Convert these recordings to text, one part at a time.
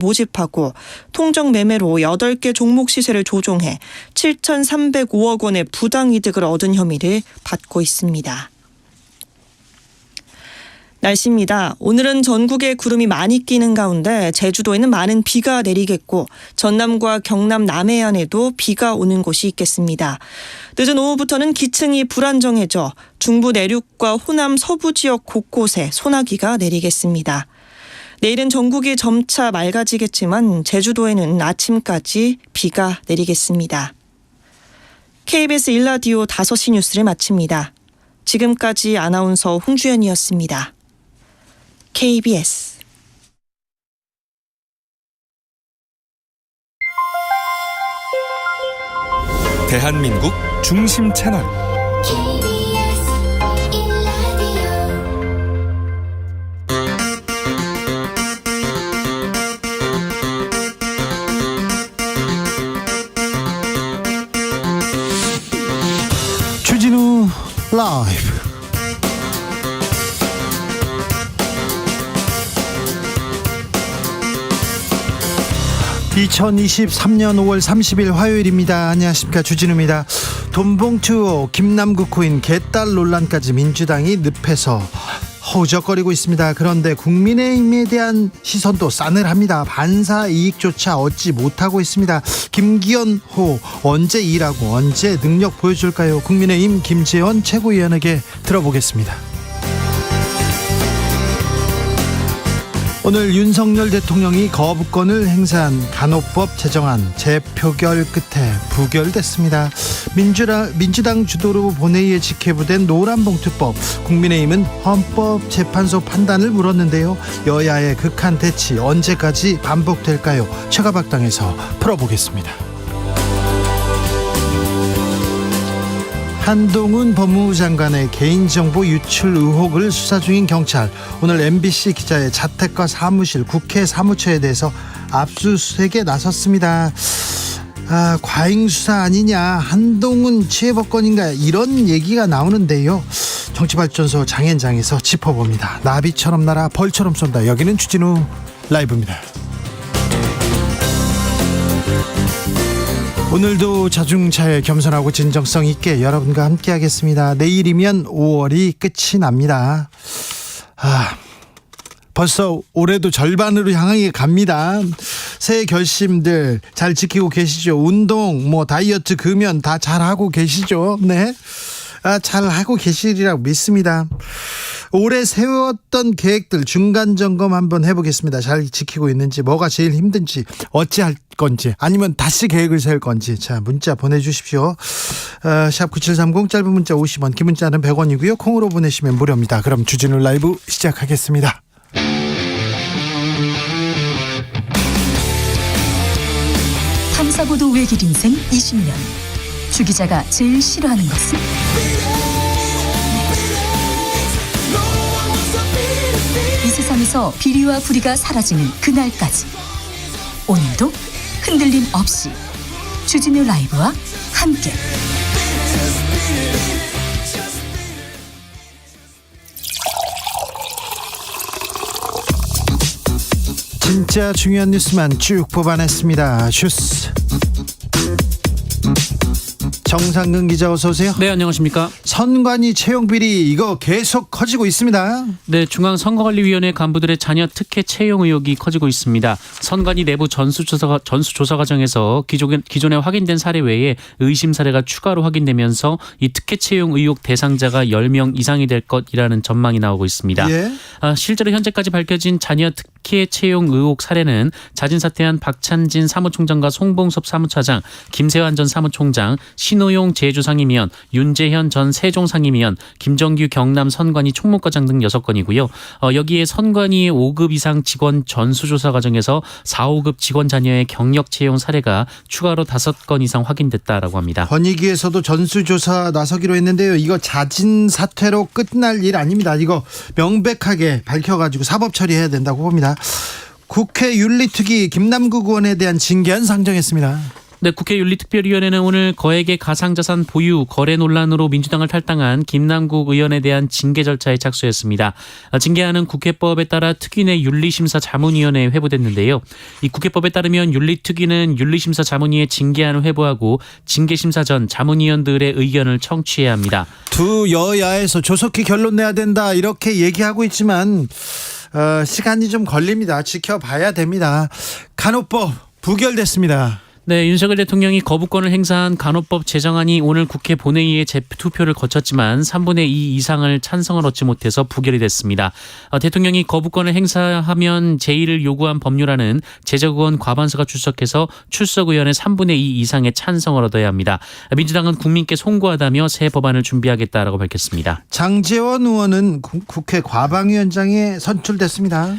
모집하고 통정 매매로 8개 종목 시세를 조종해 7,305억 원의 부당이득을 얻은 혐의를 받고 있습니다. 날씨입니다. 오늘은 전국에 구름이 많이 끼는 가운데 제주도에는 많은 비가 내리겠고 전남과 경남 남해안에도 비가 오는 곳이 있겠습니다. 늦은 오후부터는 기층이 불안정해져 중부 내륙과 호남 서부 지역 곳곳에 소나기가 내리겠습니다. 내일은 전국이 점차 맑아지겠지만 제주도에는 아침까지 비가 내리겠습니다. KBS 1라디오 5시 뉴스를 마칩니다. 지금까지 아나운서 홍주연이었습니다. KBS 대한민국 중심 채널 주진우 라이브. (2023년 5월 30일) 화요일입니다. 안녕하십니까, 주진우입니다. 돈봉투 김남국 코인 개딸 논란까지 민주당이 늪에서 허우적거리고 있습니다. 그런데 국민의힘에 대한 시선도 싸늘합니다. 반사 이익조차 얻지 못하고 있습니다. 김기현호 언제 일하고 언제 능력 보여줄까요? 국민의힘 김재원 최고위원에게 들어보겠습니다. 오늘 윤석열 대통령이 거부권을 행사한 간호법 제정안 재표결 끝에 부결됐습니다. 민주당 주도로 본회의에 직회부된 노란봉투법, 국민의힘은 헌법재판소 판단을 물었는데요. 여야의 극한 대치 언제까지 반복될까요? 최가박당에서 풀어보겠습니다. 한동훈 법무부 장관의 개인정보 유출 의혹을 수사 중인 경찰, 오늘 MBC 기자의 자택과 사무실, 국회 사무처에 대해서 압수수색에 나섰습니다. 과잉수사 아니냐, 한동훈 취해법권인가, 이런 얘기가 나오는데요. 정치발전소 장현장에서 짚어봅니다. 나비처럼 날아 벌처럼 쏜다. 여기는 주진우 라이브입니다. 오늘도 자중차에 겸손하고 진정성 있게 여러분과 함께 하겠습니다. 내일이면 5월이 끝이 납니다. 벌써 올해도 절반으로 향해 갑니다. 새해 결심들 잘 지키고 계시죠? 운동, 다이어트, 금연 다 잘하고 계시죠? 네. 잘하고 계시리라고 믿습니다. 올해 세웠던 계획들 중간 점검 한번 해보겠습니다. 잘 지키고 있는지, 뭐가 제일 힘든지, 어찌할 건지, 아니면 다시 계획을 세울 건지. 자, 문자 보내주십시오. 샵 9730, 짧은 문자 50원, 긴 문자는 100원이고요 콩으로 보내시면 무료입니다. 그럼 주진우 라이브 시작하겠습니다. 탐사보도 외길 인생 20년. 주 기자가 제일 싫어하는 것은? 이 세상에서 비리와 부리가 사라지는 그날까지, 오늘도 흔들림 없이 주진우 라이브와 함께 진짜 중요한 뉴스만 쭉 뽑아냈습니다. 슈스 정상근 기자, 어서 오세요. 네, 안녕하십니까. 선관위 채용 비리 이거 계속 커지고 있습니다. 네, 중앙선거관리위원회 간부들의 자녀 특혜 채용 의혹이 커지고 있습니다. 선관위 내부 전수조사 과정에서 기존에 확인된 사례 외에 의심 사례가 추가로 확인되면서 이 특혜 채용 의혹 대상자가 10명 이상이 될 것이라는 전망이 나오고 있습니다. 예. 실제로 현재까지 밝혀진 자녀 특혜 채용 의혹 사례는 자진 사퇴한 박찬진 사무총장과 송봉섭 사무차장, 김세환 전 사무총장, 신호용 제주상임위원, 윤재현 전 세종상임위원, 김정규 경남 선관위 총무과장 등 6건이고요. 여기에 선관위 5급 이상 직원 전수조사 과정에서 4, 5급 직원 자녀의 경력 채용 사례가 추가로 5건 이상 확인됐다라고 합니다. 권익위에서도 전수조사 나서기로 했는데요. 이거 자진 사퇴로 끝날 일 아닙니다. 이거 명백하게 밝혀가지고 사법 처리해야 된다고 봅니다. 국회 윤리특위 김남국 의원에 대한 징계안 상정했습니다. 네, 국회 윤리특별위원회는 오늘 거액의 가상자산 보유 거래 논란으로 민주당을 탈당한 김남국 의원에 대한 징계 절차에 착수했습니다. 징계안은 국회법에 따라 특위내 윤리심사 자문위원회에 회부됐는데요. 이 국회법에 따르면 윤리특위는 윤리심사 자문위에 징계안을 회부하고 징계심사 전 자문위원들의 의견을 청취해야 합니다. 두 여야에서 조속히 결론 내야 된다 이렇게 얘기하고 있지만 시간이 좀 걸립니다. 지켜봐야 됩니다. 간호법 부결됐습니다. 네, 윤석열 대통령이 거부권을 행사한 간호법 제정안이 오늘 국회 본회의에 재투표를 거쳤지만 3분의 2 이상을 찬성을 얻지 못해서 부결이 됐습니다. 대통령이 거부권을 행사하면 제1을 요구한 법률안은 제적의원 과반수가 출석해서 출석 의원의 3분의 2 이상의 찬성을 얻어야 합니다. 민주당은 국민께 송구하다며 새 법안을 준비하겠다라고 밝혔습니다. 장제원 의원은 국회 과방위원장에 선출됐습니다.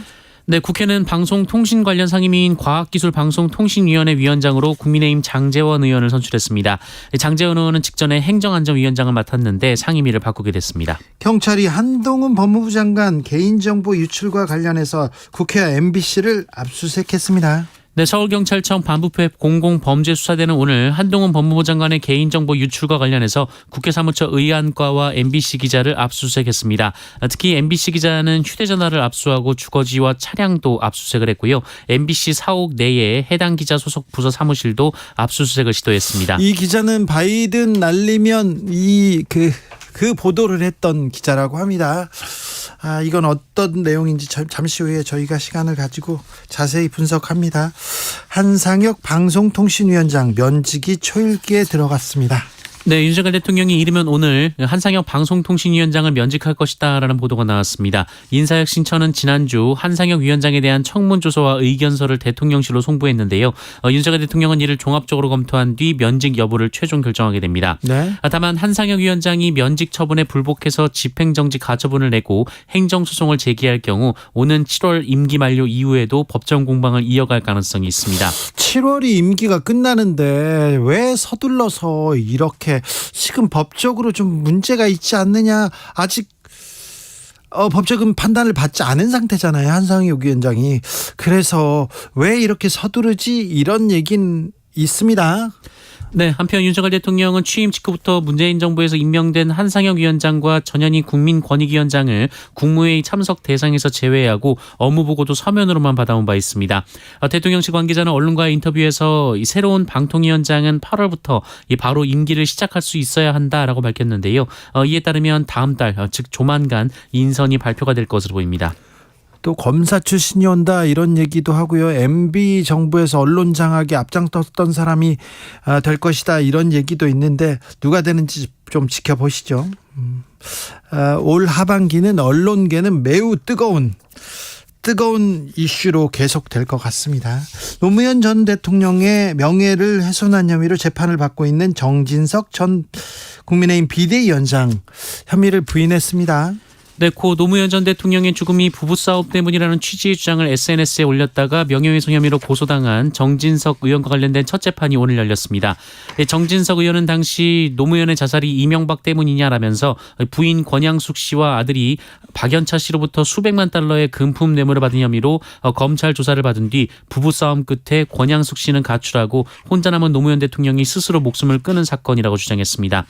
네, 국회는 방송통신 관련 상임위인 과학기술방송통신위원회 위원장으로 국민의힘 장제원 의원을 선출했습니다. 장제원 의원은 직전에 행정안전위원장을 맡았는데 상임위를 바꾸게 됐습니다. 경찰이 한동훈 법무부 장관 개인정보 유출과 관련해서 국회와 MBC를 압수수색했습니다. 네, 서울경찰청 반부패 공공범죄수사대는 오늘 한동훈 법무부 장관의 개인정보 유출과 관련해서 국회 사무처 의안과와 MBC 기자를 압수수색했습니다. 특히 MBC 기자는 휴대전화를 압수하고 주거지와 차량도 압수수색을 했고요. MBC 사옥 내에 해당 기자 소속 부서 사무실도 압수수색을 시도했습니다. 이 기자는 바이든 날리면 그 보도를 했던 기자라고 합니다. 이건 어떤 내용인지 잠시 후에 저희가 시간을 가지고 자세히 분석합니다. 한상혁 방송통신위원장 면직이 초읽기에 들어갔습니다. 네, 윤석열 대통령이 이르면 오늘 한상혁 방송통신위원장을 면직할 것이다라는 보도가 나왔습니다. 인사혁신처는 지난주 한상혁 위원장에 대한 청문조서와 의견서를 대통령실로 송부했는데요. 윤석열 대통령은 이를 종합적으로 검토한 뒤 면직 여부를 최종 결정하게 됩니다. 네. 다만 한상혁 위원장이 면직 처분에 불복해서 집행정지 가처분을 내고 행정소송을 제기할 경우 오는 7월 임기 만료 이후에도 법정 공방을 이어갈 가능성이 있습니다. 7월이 임기가 끝나는데 왜 서둘러서 이렇게 지금 법적으로 좀 문제가 있지 않느냐, 아직 법적인 판단을 받지 않은 상태잖아요, 한상혁 위원장이. 그래서 왜 이렇게 서두르지, 이런 얘기는 있습니다. 네, 한편 윤석열 대통령은 취임 직후부터 문재인 정부에서 임명된 한상혁 위원장과 전현희 국민권익위원장을 국무회의 참석 대상에서 제외하고 업무보고도 서면으로만 받아온 바 있습니다. 대통령실 관계자는 언론과의 인터뷰에서 이 새로운 방통위원장은 8월부터 바로 임기를 시작할 수 있어야 한다라고 밝혔는데요. 이에 따르면 다음 달, 즉 조만간 인선이 발표가 될 것으로 보입니다. 또 검사 출신이 온다 이런 얘기도 하고요. MB 정부에서 언론 장악에 앞장섰던 사람이 될 것이다 이런 얘기도 있는데 누가 되는지 좀 지켜보시죠. 올 하반기는 언론계는 매우 뜨거운 이슈로 계속될 것 같습니다. 노무현 전 대통령의 명예를 훼손한 혐의로 재판을 받고 있는 정진석 전 국민의힘 비대위원장 혐의를 부인했습니다. 네, 고 노무현 전 대통령의 죽음이 부부싸움 때문이라는 취지의 주장을 SNS에 올렸다가 명예훼손 혐의로 고소당한 정진석 의원과 관련된 첫 재판이 오늘 열렸습니다. 정진석 의원은 당시 노무현의 자살이 이명박 때문이냐라면서 부인 권양숙 씨와 아들이 박연차 씨로부터 수백만 달러의 금품 뇌물을 받은 혐의로 검찰 조사를 받은 뒤 부부싸움 끝에 권양숙 씨는 가출하고 혼자 남은 노무현 대통령이 스스로 목숨을 끊은 사건이라고 주장했습니다.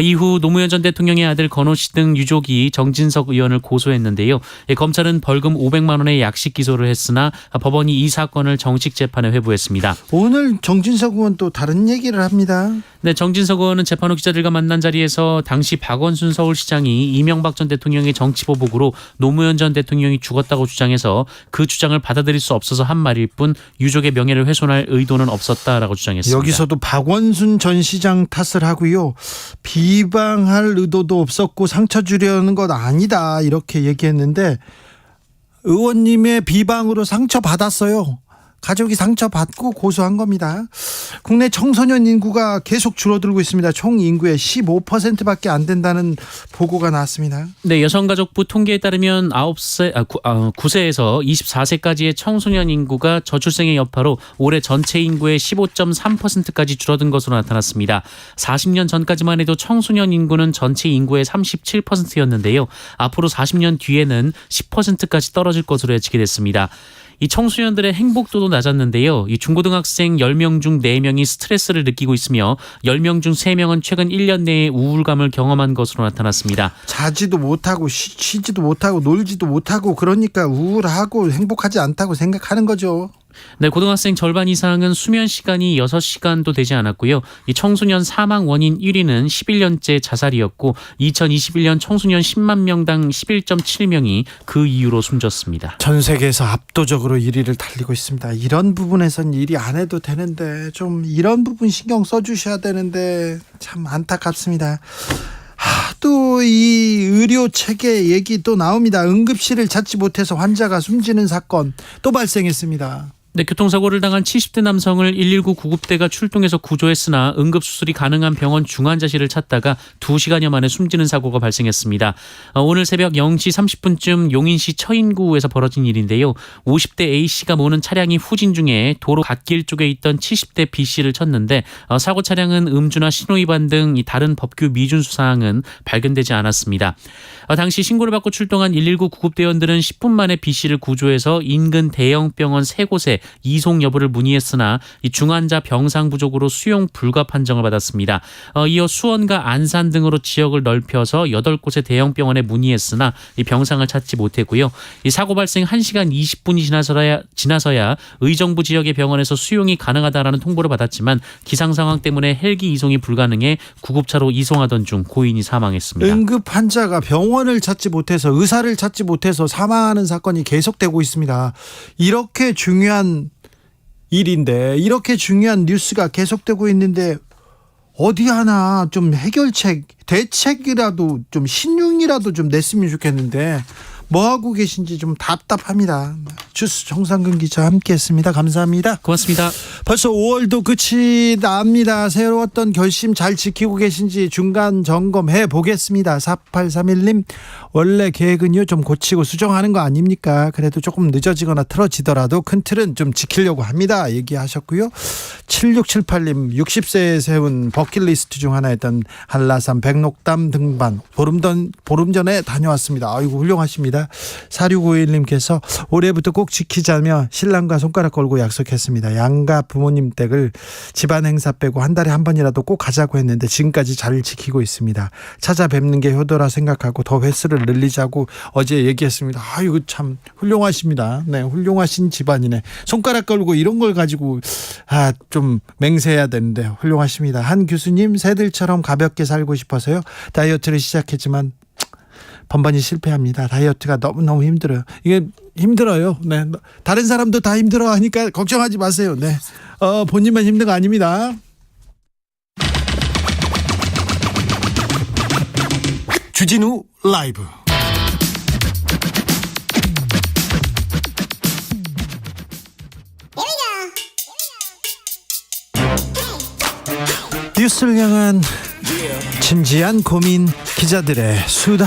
이후 노무현 전 대통령의 아들 건호 씨 등 유족이 정진석 의원을 고소했는데요. 검찰은 벌금 500만 원의 약식 기소를 했으나 법원이 이 사건을 정식 재판에 회부했습니다. 오늘 정진석 의원 또 다른 얘기를 합니다. 네, 정진석 의원은 재판 후 기자들과 만난 자리에서 당시 박원순 서울시장이 이명박 전 대통령의 정치보복으로 노무현 전 대통령이 죽었다고 주장해서 그 주장을 받아들일 수 없어서 한 말일 뿐 유족의 명예를 훼손할 의도는 없었다라고 주장했습니다. 여기서도 박원순 전 시장 탓을 하고요. 비방할 의도도 없었고 상처 주려는 것 아니다 이렇게 얘기했는데 의원님의 비방으로 상처받았어요. 가족이 상처받고 고소한 겁니다. 국내 청소년 인구가 계속 줄어들고 있습니다. 총 인구의 15%밖에 안 된다는 보고가 나왔습니다. 네, 여성가족부 통계에 따르면 9세에서 24세까지의 청소년 인구가 저출생의 여파로 올해 전체 인구의 15.3%까지 줄어든 것으로 나타났습니다. 40년 전까지만 해도 청소년 인구는 전체 인구의 37%였는데요. 앞으로 40년 뒤에는 10%까지 떨어질 것으로 예측이 됐습니다. 이 청소년들의 행복도도 낮았는데요. 이 중고등학생 10명 중 4명이 스트레스를 느끼고 있으며 10명 중 3명은 최근 1년 내에 우울감을 경험한 것으로 나타났습니다. 자지도 못하고 쉬지도 못하고 놀지도 못하고 그러니까 우울하고 행복하지 않다고 생각하는 거죠. 네, 고등학생 절반 이상은 수면 시간이 6시간도 되지 않았고요. 이 청소년 사망 원인 1위는 11년째 자살이었고 2021년 청소년 10만 명당 11.7명이 그 이유로 숨졌습니다. 전 세계에서 압도적으로 1위를 달리고 있습니다. 이런 부분에선 일이 안 해도 되는데 좀 이런 부분 신경 써주셔야 되는데 참 안타깝습니다. 또 이 의료 체계 얘기 또 나옵니다. 응급실을 찾지 못해서 환자가 숨지는 사건 또 발생했습니다. 네, 교통사고를 당한 70대 남성을 119 구급대가 출동해서 구조했으나 응급수술이 가능한 병원 중환자실을 찾다가 2시간여 만에 숨지는 사고가 발생했습니다. 오늘 새벽 0시 30분쯤 용인시 처인구에서 벌어진 일인데요. 50대 A씨가 모는 차량이 후진 중에 도로 갓길 쪽에 있던 70대 B씨를 쳤는데 사고 차량은 음주나 신호위반 등 다른 법규 미준수 사항은 발견되지 않았습니다. 당시 신고를 받고 출동한 119 구급대원들은 10분 만에 B씨를 구조해서 인근 대형 병원 3곳에 이송 여부를 문의했으나 이 중환자 병상 부족으로 수용 불가 판정을 받았습니다. 이어 수원과 안산 등으로 지역을 넓혀서 8곳의 대형 병원에 문의했으나 이 병상을 찾지 못했고요. 이 사고 발생 1시간 20분이 지나서야 의정부 지역의 병원에서 수용이 가능하다라는 통보를 받았지만 기상 상황 때문에 헬기 이송이 불가능해 구급차로 이송하던 중 고인이 사망했습니다. 응급 환자가 병원을 찾지 못해서 의사를 찾지 못해서 사망하는 사건이 계속되고 있습니다. 이렇게 중요한 일인데 이렇게 중요한 뉴스가 계속되고 있는데 어디 하나 좀 해결책, 대책이라도 좀 신용이라도 좀 냈으면 좋겠는데 뭐 하고 계신지 좀 답답합니다. 주스 정상근 기자 함께했습니다. 감사합니다. 고맙습니다. 벌써 5월도 끝이 납니다. 새로웠던 결심 잘 지키고 계신지 중간 점검해 보겠습니다. 4831님 원래 계획은요 좀 고치고 수정하는 거 아닙니까? 그래도 조금 늦어지거나 틀어지더라도 큰 틀은 좀 지키려고 합니다. 얘기하셨고요. 7678님 60세에 세운 버킷리스트 중 하나였던 한라산 백록담 등반 보름 전에 다녀왔습니다. 아이고 훌륭하십니다. 4651님께서 올해부터 꼭 지키자며 신랑과 손가락 걸고 약속했습니다. 양가 부모님 댁을 집안 행사 빼고 한 달에 한 번이라도 꼭 가자고 했는데 지금까지 잘 지키고 있습니다. 찾아뵙는 게 효도라 생각하고 더 횟수를 늘리자고 어제 얘기했습니다. 아이고 참 훌륭하십니다. 네, 훌륭하신 집안이네. 손가락 걸고 이런 걸 가지고 좀 맹세해야 되는데 훌륭하십니다. 한 교수님 새들처럼 가볍게 살고 싶어서요. 다이어트를 시작했지만 번번이 실패합니다. 다이어트가 너무너무 힘들어요. 이게 힘들어요. 네. 다른 사람도 다 힘들어 하니까 걱정하지 마세요. 네. 본인만 힘든 거 아닙니다. 주진우 라이브. 뉴스를 향한 진지한 고민, 기자들의 수다.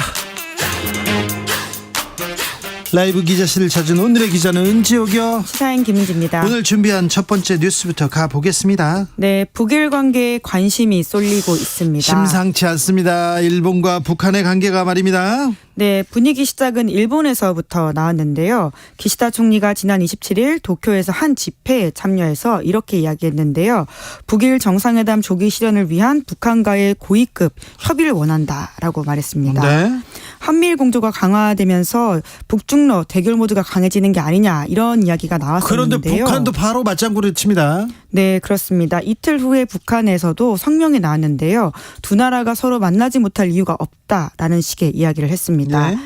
라이브 기자실을 찾은 오늘의 기자는 은지옥이요. 시사인 김은지입니다. 오늘 준비한 첫 번째 뉴스부터 가보겠습니다. 네, 북일 관계에 관심이 쏠리고 있습니다. 심상치 않습니다. 일본과 북한의 관계가 말입니다. 네, 분위기 시작은 일본에서부터 나왔는데요. 기시다 총리가 지난 27일 도쿄에서 한 집회에 참여해서 이렇게 이야기했는데요. 북일 정상회담 조기 실현을 위한 북한과의 고위급 협의를 원한다라고 말했습니다. 네. 한미일 공조가 강화되면서 북중러 대결 모드가 강해지는 게 아니냐 이런 이야기가 나왔었는데요. 그런데 북한도 바로 맞장구를 칩니다. 네, 그렇습니다. 이틀 후에 북한에서도 성명이 나왔는데요. 두 나라가 서로 만나지 못할 이유가 없다라는 식의 이야기를 했습니다. 네.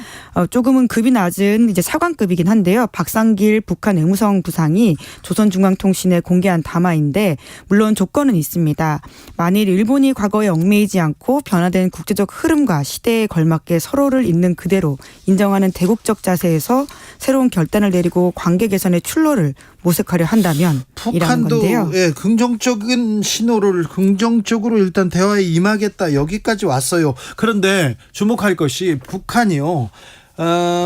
조금은 급이 낮은 이제 사관급이긴 한데요. 박상길 북한 외무성 부상이 조선중앙통신에 공개한 담화인데 물론 조건은 있습니다. 만일 일본이 과거에 얽매이지 않고 변화된 국제적 흐름과 시대에 걸맞게 서로를 있는 그대로 인정하는 대국적 자세에서 새로운 결단을 내리고 관계 개선의 출로를 모색하려 한다면 이라는 북한도 건데요. 긍정적인 신호를 긍정적으로 일단 대화에 임하겠다 여기까지 왔어요. 그런데 주목할 것이 북한이요.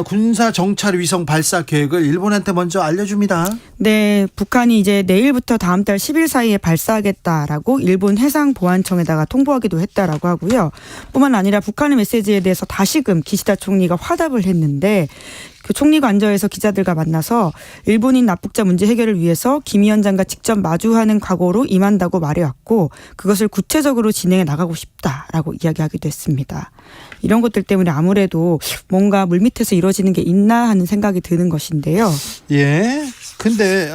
군사 정찰 위성 발사 계획을 일본한테 먼저 알려줍니다. 네, 북한이 이제 내일부터 다음 달 10일 사이에 발사하겠다라고 일본 해상보안청에다가 통보하기도 했다라고 하고요. 뿐만 아니라 북한의 메시지에 대해서 다시금 기시다 총리가 화답을 했는데 그 총리 관저에서 기자들과 만나서 일본인 납북자 문제 해결을 위해서 김 위원장과 직접 마주하는 각오로 임한다고 말해왔고 그것을 구체적으로 진행해 나가고 싶다라고 이야기하기도 했습니다. 이런 것들 때문에 아무래도 뭔가 물밑에서 이루어지는 게 있나 하는 생각이 드는 것인데요. 예. 근데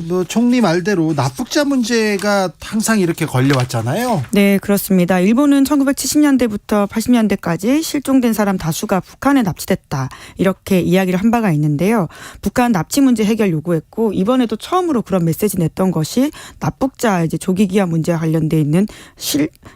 뭐 총리 말대로 납북자 문제가 항상 이렇게 걸려왔잖아요. 네, 그렇습니다. 일본은 1970년대부터 80년대까지 실종된 사람 다수가 북한에 납치됐다. 이렇게 이야기를 한 바가 있는데요. 북한 납치 문제 해결 요구했고 이번에도 처음으로 그런 메시지 냈던 것이 납북자 이제 조기 귀환 문제와 관련돼 있는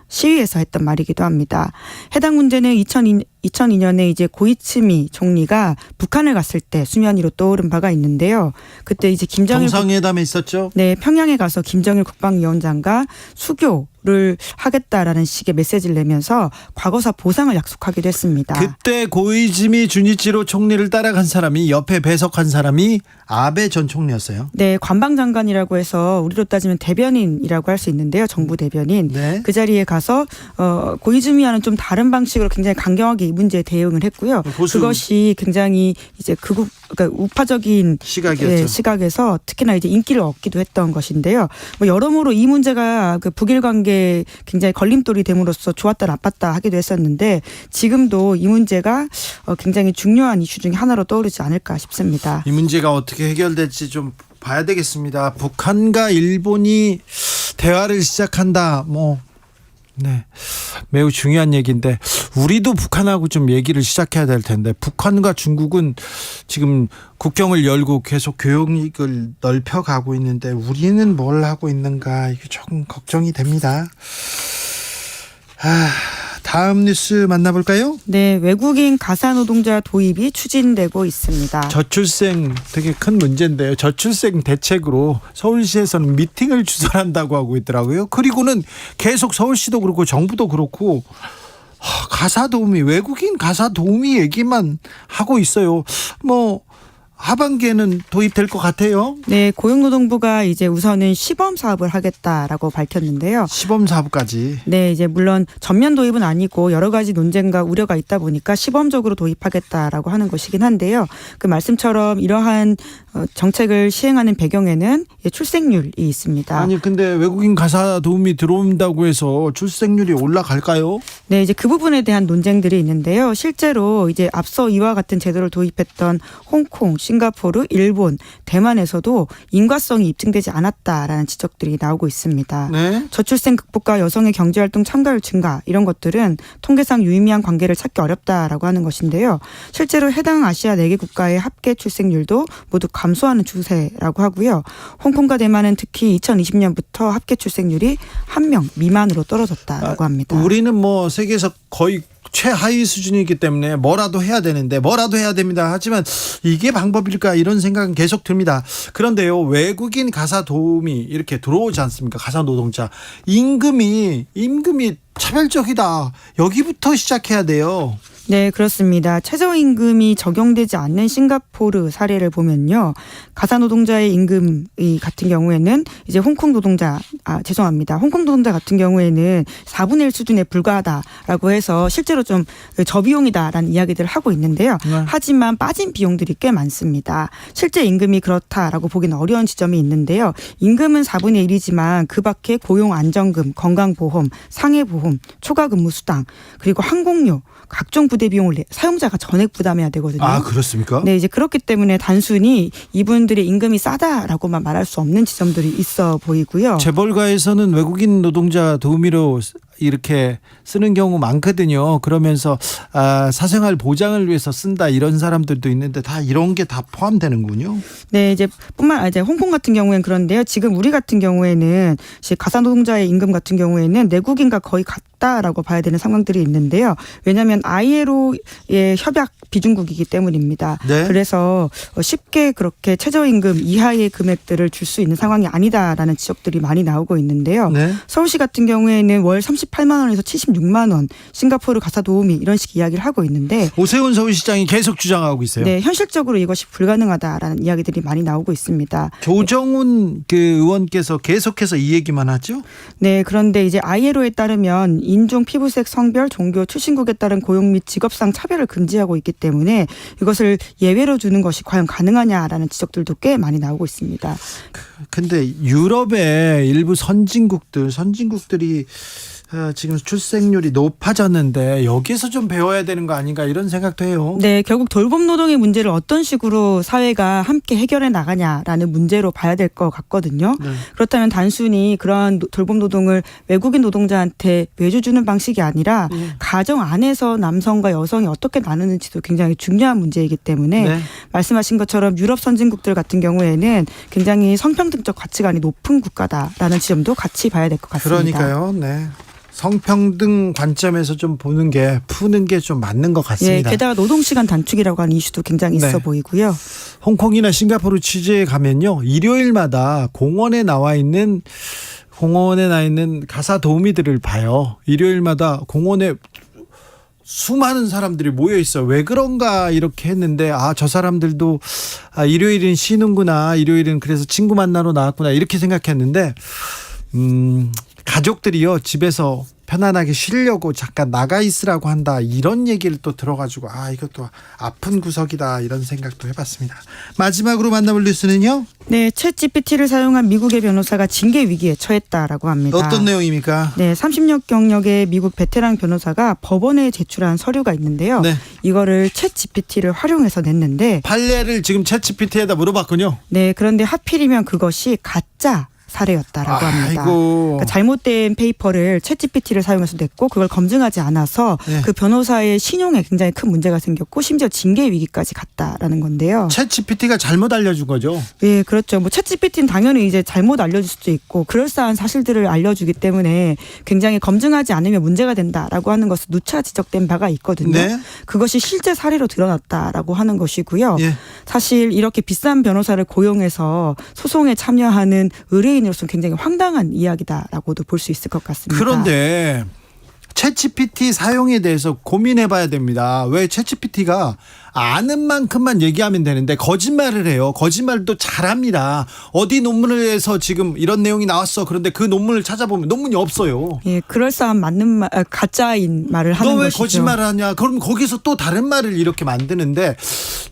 시위에서 했던 말이기도 합니다. 해당 문제는 2002년에 이제 고이츠미 총리가 북한을 갔을 때 수면 위로 떠오른 바가 있는데요. 그때 이제 김정일 정상회담에 있었죠. 네, 평양에 가서 김정일 국방위원장과 수교를 하겠다라는 식의 메시지를 내면서 과거사 보상을 약속하기도 했습니다. 그때 고이즈미 주니치로 총리를 따라간 사람이 옆에 배석한 사람이 아베 전 총리였어요. 네, 관방장관이라고 해서 우리로 따지면 대변인이라고 할 수 있는데요. 정부 대변인. 네. 그 자리에 가서 고이즈미와는 좀 다른 방식으로 굉장히 강경하게 이 문제에 대응을 했고요. 그것이 굉장히 이제 그러니까 우파적인 시각이었죠. 예, 시각에서 특히나 이제 인기를 얻기도 했던 것인데요. 뭐 여러모로 이 문제가 그 북일 관계에 굉장히 걸림돌이 됨으로써 좋았다 나빴다 하기도 했었는데 지금도 이 문제가 굉장히 중요한 이슈 중에 하나로 떠오르지 않을까 싶습니다. 이 문제가 어떻게 해결될지 좀 봐야 되겠습니다. 북한과 일본이 대화를 시작한다. 네, 매우 중요한 얘기인데 우리도 북한하고 좀 얘기를 시작해야 될 텐데 북한과 중국은 지금 국경을 열고 계속 교역을 넓혀가고 있는데 우리는 뭘 하고 있는가 이게 조금 걱정이 됩니다. 다음 뉴스 만나볼까요? 네, 외국인 가사노동자 도입이 추진되고 있습니다. 저출생 되게 큰 문제인데요. 저출생 대책으로 서울시에서는 미팅을 주선한다고 하고 있더라고요. 그리고는 계속 서울시도 그렇고 정부도 그렇고 가사도우미 외국인 가사도우미 얘기만 하고 있어요. 하반기에는 도입될 것 같아요. 네, 고용노동부가 이제 우선은 시범 사업을 하겠다라고 밝혔는데요. 시범 사업까지. 네, 이제 물론 전면 도입은 아니고 여러 가지 논쟁과 우려가 있다 보니까 시범적으로 도입하겠다라고 하는 것이긴 한데요. 그 말씀처럼 이러한 정책을 시행하는 배경에는 출생률이 있습니다. 아니 근데 외국인 가사 도우미 들어온다고 해서 출생률이 올라갈까요? 네, 이제 그 부분에 대한 논쟁들이 있는데요. 실제로 이제 앞서 이와 같은 제도를 도입했던 홍콩, 싱가포르, 일본, 대만에서도 인과성이 입증되지 않았다라는 지적들이 나오고 있습니다. 네. 저출생 극복과 여성의 경제활동 참가율 증가 이런 것들은 통계상 유의미한 관계를 찾기 어렵다라고 하는 것인데요. 실제로 해당 아시아 4개 국가의 합계 출생률도 모두 감소하는 추세라고 하고요. 홍콩과 대만은 특히 2020년부터 합계 출생률이 1명 미만으로 떨어졌다라고 합니다. 우리는 세계에서 거의 최하위 수준이기 때문에 뭐라도 해야 되는데 뭐라도 해야 됩니다. 하지만 이게 방법일까 이런 생각은 계속 듭니다. 그런데요, 외국인 가사 도우미 이렇게 들어오지 않습니까? 가사 노동자 임금이 차별적이다. 여기부터 시작해야 돼요. 네, 그렇습니다. 최저임금이 적용되지 않는 싱가포르 사례를 보면요. 가사노동자의 임금이 같은 경우에는 이제 홍콩 노동자 같은 경우에는 4분의 1 수준에 불과하다라고 해서 실제로 좀 저비용이다라는 이야기들을 하고 있는데요. 네. 하지만 빠진 비용들이 꽤 많습니다. 실제 임금이 그렇다라고 보기는 어려운 지점이 있는데요. 임금은 4분의 1이지만 그 밖에 고용안정금, 건강보험, 상해보험, 초과근무수당, 그리고 항공료, 각종 부대 비용을 사용자가 전액 부담해야 되거든요. 아, 그렇습니까? 네, 이제 그렇기 때문에 단순히 이분들의 임금이 싸다라고만 말할 수 없는 지점들이 있어 보이고요. 재벌가에서는 외국인 노동자 도우미로 이렇게 쓰는 경우 많거든요. 그러면서 사생활 보장을 위해서 쓴다 이런 사람들도 있는데 다 이런 게 다 포함되는군요. 네, 이제 홍콩 같은 경우에는 그런데요. 지금 우리 같은 경우에는 가사노동자의 임금 같은 경우에는 내국인과 거의 같다라고 봐야 되는 상황들이 있는데요. 왜냐하면 ILO의 협약 비준국이기 때문입니다. 네. 그래서 쉽게 그렇게 최저임금 이하의 금액들을 줄 수 있는 상황이 아니다라는 지적들이 많이 나오고 있는데요. 네. 서울시 같은 경우에는 월 30% 78만 원에서 76만 원, 싱가포르 가사 도우미 이런 식 이야기를 하고 있는데 오세훈 서울시장이 계속 주장하고 있어요. 네, 현실적으로 이것이 불가능하다라는 이야기들이 많이 나오고 있습니다. 조정훈 그 의원께서 계속해서 이 얘기만 하죠. 네, 그런데 이제 ILO에 따르면 인종, 피부색, 성별, 종교, 출신국에 따른 고용 및 직업상 차별을 금지하고 있기 때문에 이것을 예외로 두는 것이 과연 가능하냐라는 지적들도 꽤 많이 나오고 있습니다. 근데 유럽의 일부 선진국들이 지금 출생률이 높아졌는데 여기서 좀 배워야 되는 거 아닌가 이런 생각도 해요. 네, 결국 돌봄 노동의 문제를 어떤 식으로 사회가 함께 해결해 나가냐라는 문제로 봐야 될 것 같거든요. 네. 그렇다면 단순히 그러한 돌봄 노동을 외국인 노동자한테 외주 주는 방식이 아니라 가정 안에서 남성과 여성이 어떻게 나누는지도 굉장히 중요한 문제이기 때문에 네. 말씀하신 것처럼 유럽 선진국들 같은 경우에는 굉장히 성평등적 가치관이 높은 국가다라는 지점도 같이 봐야 될 것 같습니다. 그러니까요. 네. 성평등 관점에서 좀 푸는 게 좀 맞는 것 같습니다. 예, 게다가 노동시간 단축이라고 하는 이슈도 굉장히 있어 네. 보이고요. 홍콩이나 싱가포르 취재에 가면요. 일요일마다 공원에 나와 있는 가사 도우미들을 봐요. 일요일마다 공원에 수많은 사람들이 모여 있어요. 왜 그런가 이렇게 했는데 저 사람들도 일요일은 쉬는구나. 일요일은 그래서 친구 만나러 나왔구나. 이렇게 생각했는데 가족들이요 집에서 편안하게 쉬려고 잠깐 나가 있으라고 한다 이런 얘기를 또 들어가지고 이것도 아픈 구석이다 이런 생각도 해봤습니다. 마지막으로 만나볼 뉴스는요. 네, 챗GPT를 사용한 미국의 변호사가 징계 위기에 처했다라고 합니다. 어떤 내용입니까? 네, 30년 경력의 미국 베테랑 변호사가 법원에 제출한 서류가 있는데요. 네. 이거를 챗GPT를 활용해서 냈는데 판례를 지금 챗GPT에다 물어봤군요. 네, 그런데 하필이면 그것이 가짜 사례였다라고 합니다. 그러니까 잘못된 페이퍼를 챗GPT를 사용해서 냈고 그걸 검증하지 않아서 네. 그 변호사의 신용에 굉장히 큰 문제가 생겼고 심지어 징계 위기까지 갔다라는 건데요. 챗GPT가 잘못 알려준 거죠. 네, 그렇죠. 뭐 챗GPT는 당연히 이제 잘못 알려줄 수도 있고 그럴싸한 사실들을 알려주기 때문에 굉장히 검증하지 않으면 문제가 된다라고 하는 것은 누차 지적된 바가 있거든요. 네. 그것이 실제 사례로 드러났다라고 하는 것이고요. 예. 사실 이렇게 비싼 변호사를 고용해서 소송에 참여하는 의뢰인으로서는 굉장히 황당한 이야기다라고도 볼 수 있을 것 같습니다. 그런데 챗GPT 사용에 대해서 고민해봐야 됩니다. 왜 챗GPT가 아는 만큼만 얘기하면 되는데 거짓말을 해요. 거짓말도 잘합니다. 어디 논문에서 지금 이런 내용이 나왔어. 그런데 그 논문을 찾아보면 논문이 없어요. 예, 그럴싸한 맞는 말, 가짜인 말을 하는 너 왜 것이죠. 거짓말을 하냐? 그럼 거기서 또 다른 말을 이렇게 만드는데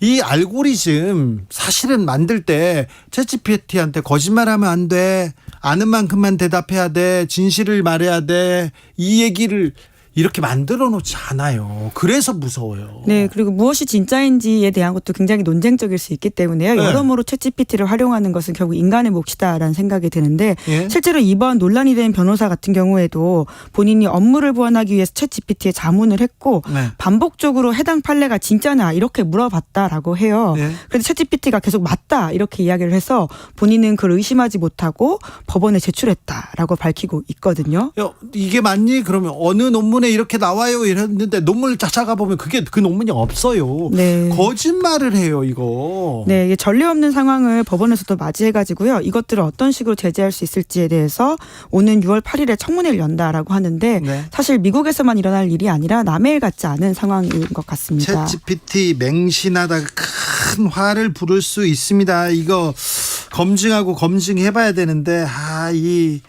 이 알고리즘 사실은 만들 때 챗GPT한테 거짓말하면 안 돼. 아는 만큼만 대답해야 돼. 진실을 말해야 돼. 이 얘기를 이렇게 만들어 놓지 않아요. 그래서 무서워요. 네, 그리고 무엇이 진짜인지에 대한 것도 굉장히 논쟁적일 수 있기 때문에요. 네. 여러모로 챗GPT를 활용하는 것은 결국 인간의 몫이다라는 생각이 드는데 예? 실제로 이번 논란이 된 변호사 같은 경우에도 본인이 업무를 보완하기 위해서 챗GPT에 자문을 했고 네. 반복적으로 해당 판례가 진짜냐 이렇게 물어봤다라고 해요. 네. 그런데 챗GPT가 계속 맞다 이렇게 이야기를 해서 본인은 그걸 의심하지 못하고 법원에 제출했다라고 밝히고 있거든요. 이게 맞니? 그러면 어느 논문에 이렇게 나와요 이랬는데 논문을 찾아가 보면 그게 그 논문이 없어요. 네. 거짓말을 해요 이거. 네, 이게 전례 없는 상황을 법원에서도 맞이해가지고요. 이것들을 어떤 식으로 제재할 수 있을지에 대해서 오는 6월 8일에 청문회를 연다라고 하는데 네. 사실 미국에서만 일어날 일이 아니라 남의 일 같지 않은 상황인 것 같습니다. 챗GPT 맹신하다가 큰 화를 부를 수 있습니다. 이거 검증하고 검증해봐야 되는데 이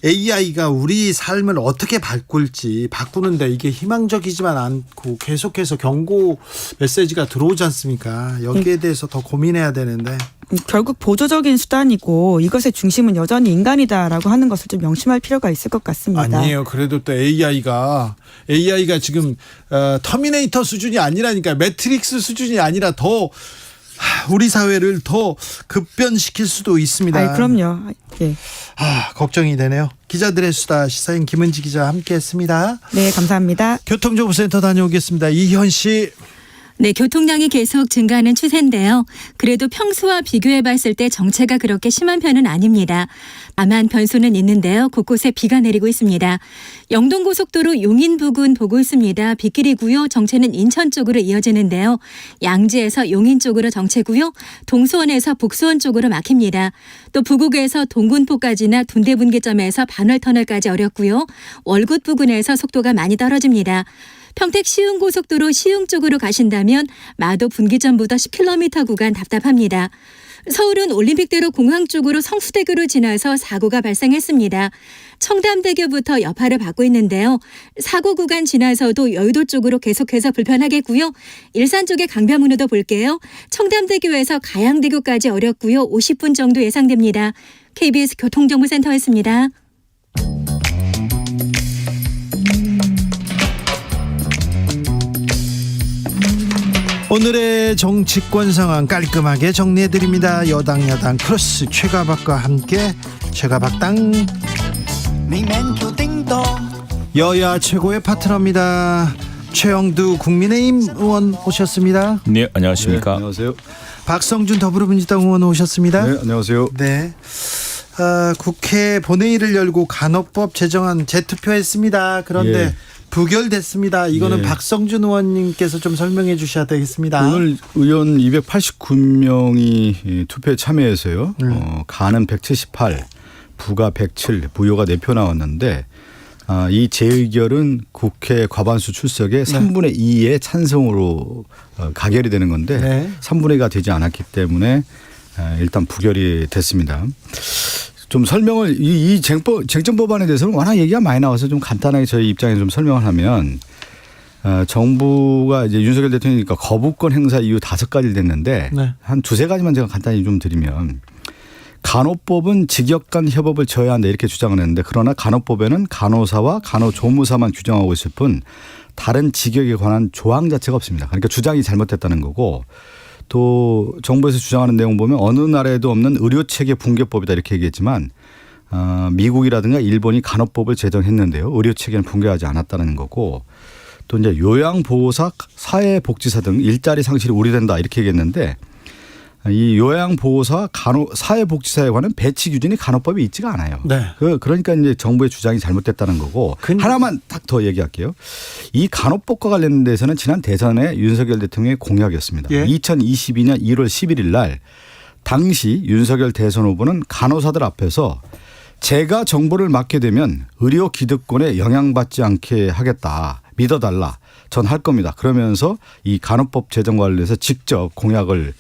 AI가 우리 삶을 어떻게 바꾸는데 이게 희망적이지만 않고 계속해서 경고 메시지가 들어오지 않습니까? 여기에 대해서 더 고민해야 되는데. 결국 보조적인 수단이고 이것의 중심은 여전히 인간이다라고 하는 것을 좀 명심할 필요가 있을 것 같습니다. 아니에요. 그래도 또 AI가 지금 터미네이터 수준이 아니라니까 매트릭스 수준이 아니라 더 우리 사회를 더 급변시킬 수도 있습니다. 그럼요. 예. 걱정이 되네요. 기자들의 수다 시사인 김은지 기자 함께했습니다. 네, 감사합니다. 교통정보센터 다녀오겠습니다. 이현 씨. 네, 교통량이 계속 증가하는 추세인데요. 그래도 평소와 비교해 봤을 때 정체가 그렇게 심한 편은 아닙니다. 다만 변수는 있는데요. 곳곳에 비가 내리고 있습니다. 영동고속도로 용인 부근 보고 있습니다. 빗길이고요. 정체는 인천 쪽으로 이어지는데요. 양지에서 용인 쪽으로 정체고요. 동수원에서 북수원 쪽으로 막힙니다. 또 부곡에서 동군포까지나 둔대분기점에서 반월터널까지 어렵고요. 월곶 부근에서 속도가 많이 떨어집니다. 평택 시흥고속도로 시흥 쪽으로 가신다면 마도 분기점부터 10km 구간 답답합니다. 서울은 올림픽대로 공항 쪽으로 성수대교로 지나서 사고가 발생했습니다. 청담대교부터 여파를 받고 있는데요. 사고 구간 지나서도 여의도 쪽으로 계속해서 불편하겠고요. 일산 쪽의 강변문으로 볼게요. 청담대교에서 가양대교까지 어렵고요. 50분 정도 예상됩니다. KBS 교통정보센터였습니다. 오늘의 정치권 상황 깔끔하게 정리해드립니다. 여당 야당 크로스 최가박과 함께 최가박당. 여야 최고의 파트너입니다. 최영두 국민의힘 의원 오셨습니다. 네, 안녕하십니까. 네, 안녕하세요. 박성준 더불어민주당 의원 오셨습니다. 네, 안녕하세요. 네. 국회 본회의를 열고 간호법 제정안 재투표했습니다. 그런데 예. 부결됐습니다. 이거는 예. 박성준 의원님께서 좀 설명해 주셔야 되겠습니다. 오늘 의원 289명이 투표에 참여해서요. 간은 178, 부가 107, 무효가 4표 나왔는데 이 재의결은 국회 과반수 출석의 3분의 2의 찬성으로 가결이 되는 건데 네. 3분의 2가 되지 않았기 때문에 일단 부결이 됐습니다. 좀 설명을 이 쟁점 법안에 대해서는 워낙 얘기가 많이 나와서 좀 간단하게 저희 입장에 좀 설명을 하면 정부가 이제 윤석열 대통령이니까 거부권 행사 이유 5가지를 냈는데 네. 한 2-3가지만 제가 간단히 좀 드리면 간호법은 직역 간 협업을 저해한다 이렇게 주장을 했는데 그러나 간호법에는 간호사와 간호조무사만 규정하고 있을 뿐 다른 직역에 관한 조항 자체가 없습니다. 그러니까 주장이 잘못됐다는 거고 또 정부에서 주장하는 내용 보면 어느 나라에도 없는 의료체계 붕괴법이다 이렇게 얘기했지만 미국이라든가 일본이 간호법을 제정했는데요. 의료체계는 붕괴하지 않았다는 거고 또 이제 요양보호사, 사회복지사 등 일자리 상실이 우려된다 이렇게 얘기했는데 이 요양보호사, 사회복지사에 관한 배치 규정이 간호법에 있지가 않아요. 네. 그러니까 이제 정부의 주장이 잘못됐다는 거고 하나만 딱 더 얘기할게요. 이 간호법과 관련된 데서는 지난 대선에 윤석열 대통령의 공약이었습니다. 예. 2022년 1월 11일 날 당시 윤석열 대선 후보는 간호사들 앞에서 제가 정부를 맡게 되면 의료 기득권에 영향받지 않게 하겠다. 믿어달라. 전 할 겁니다. 그러면서 이 간호법 제정 관련해서 직접 공약을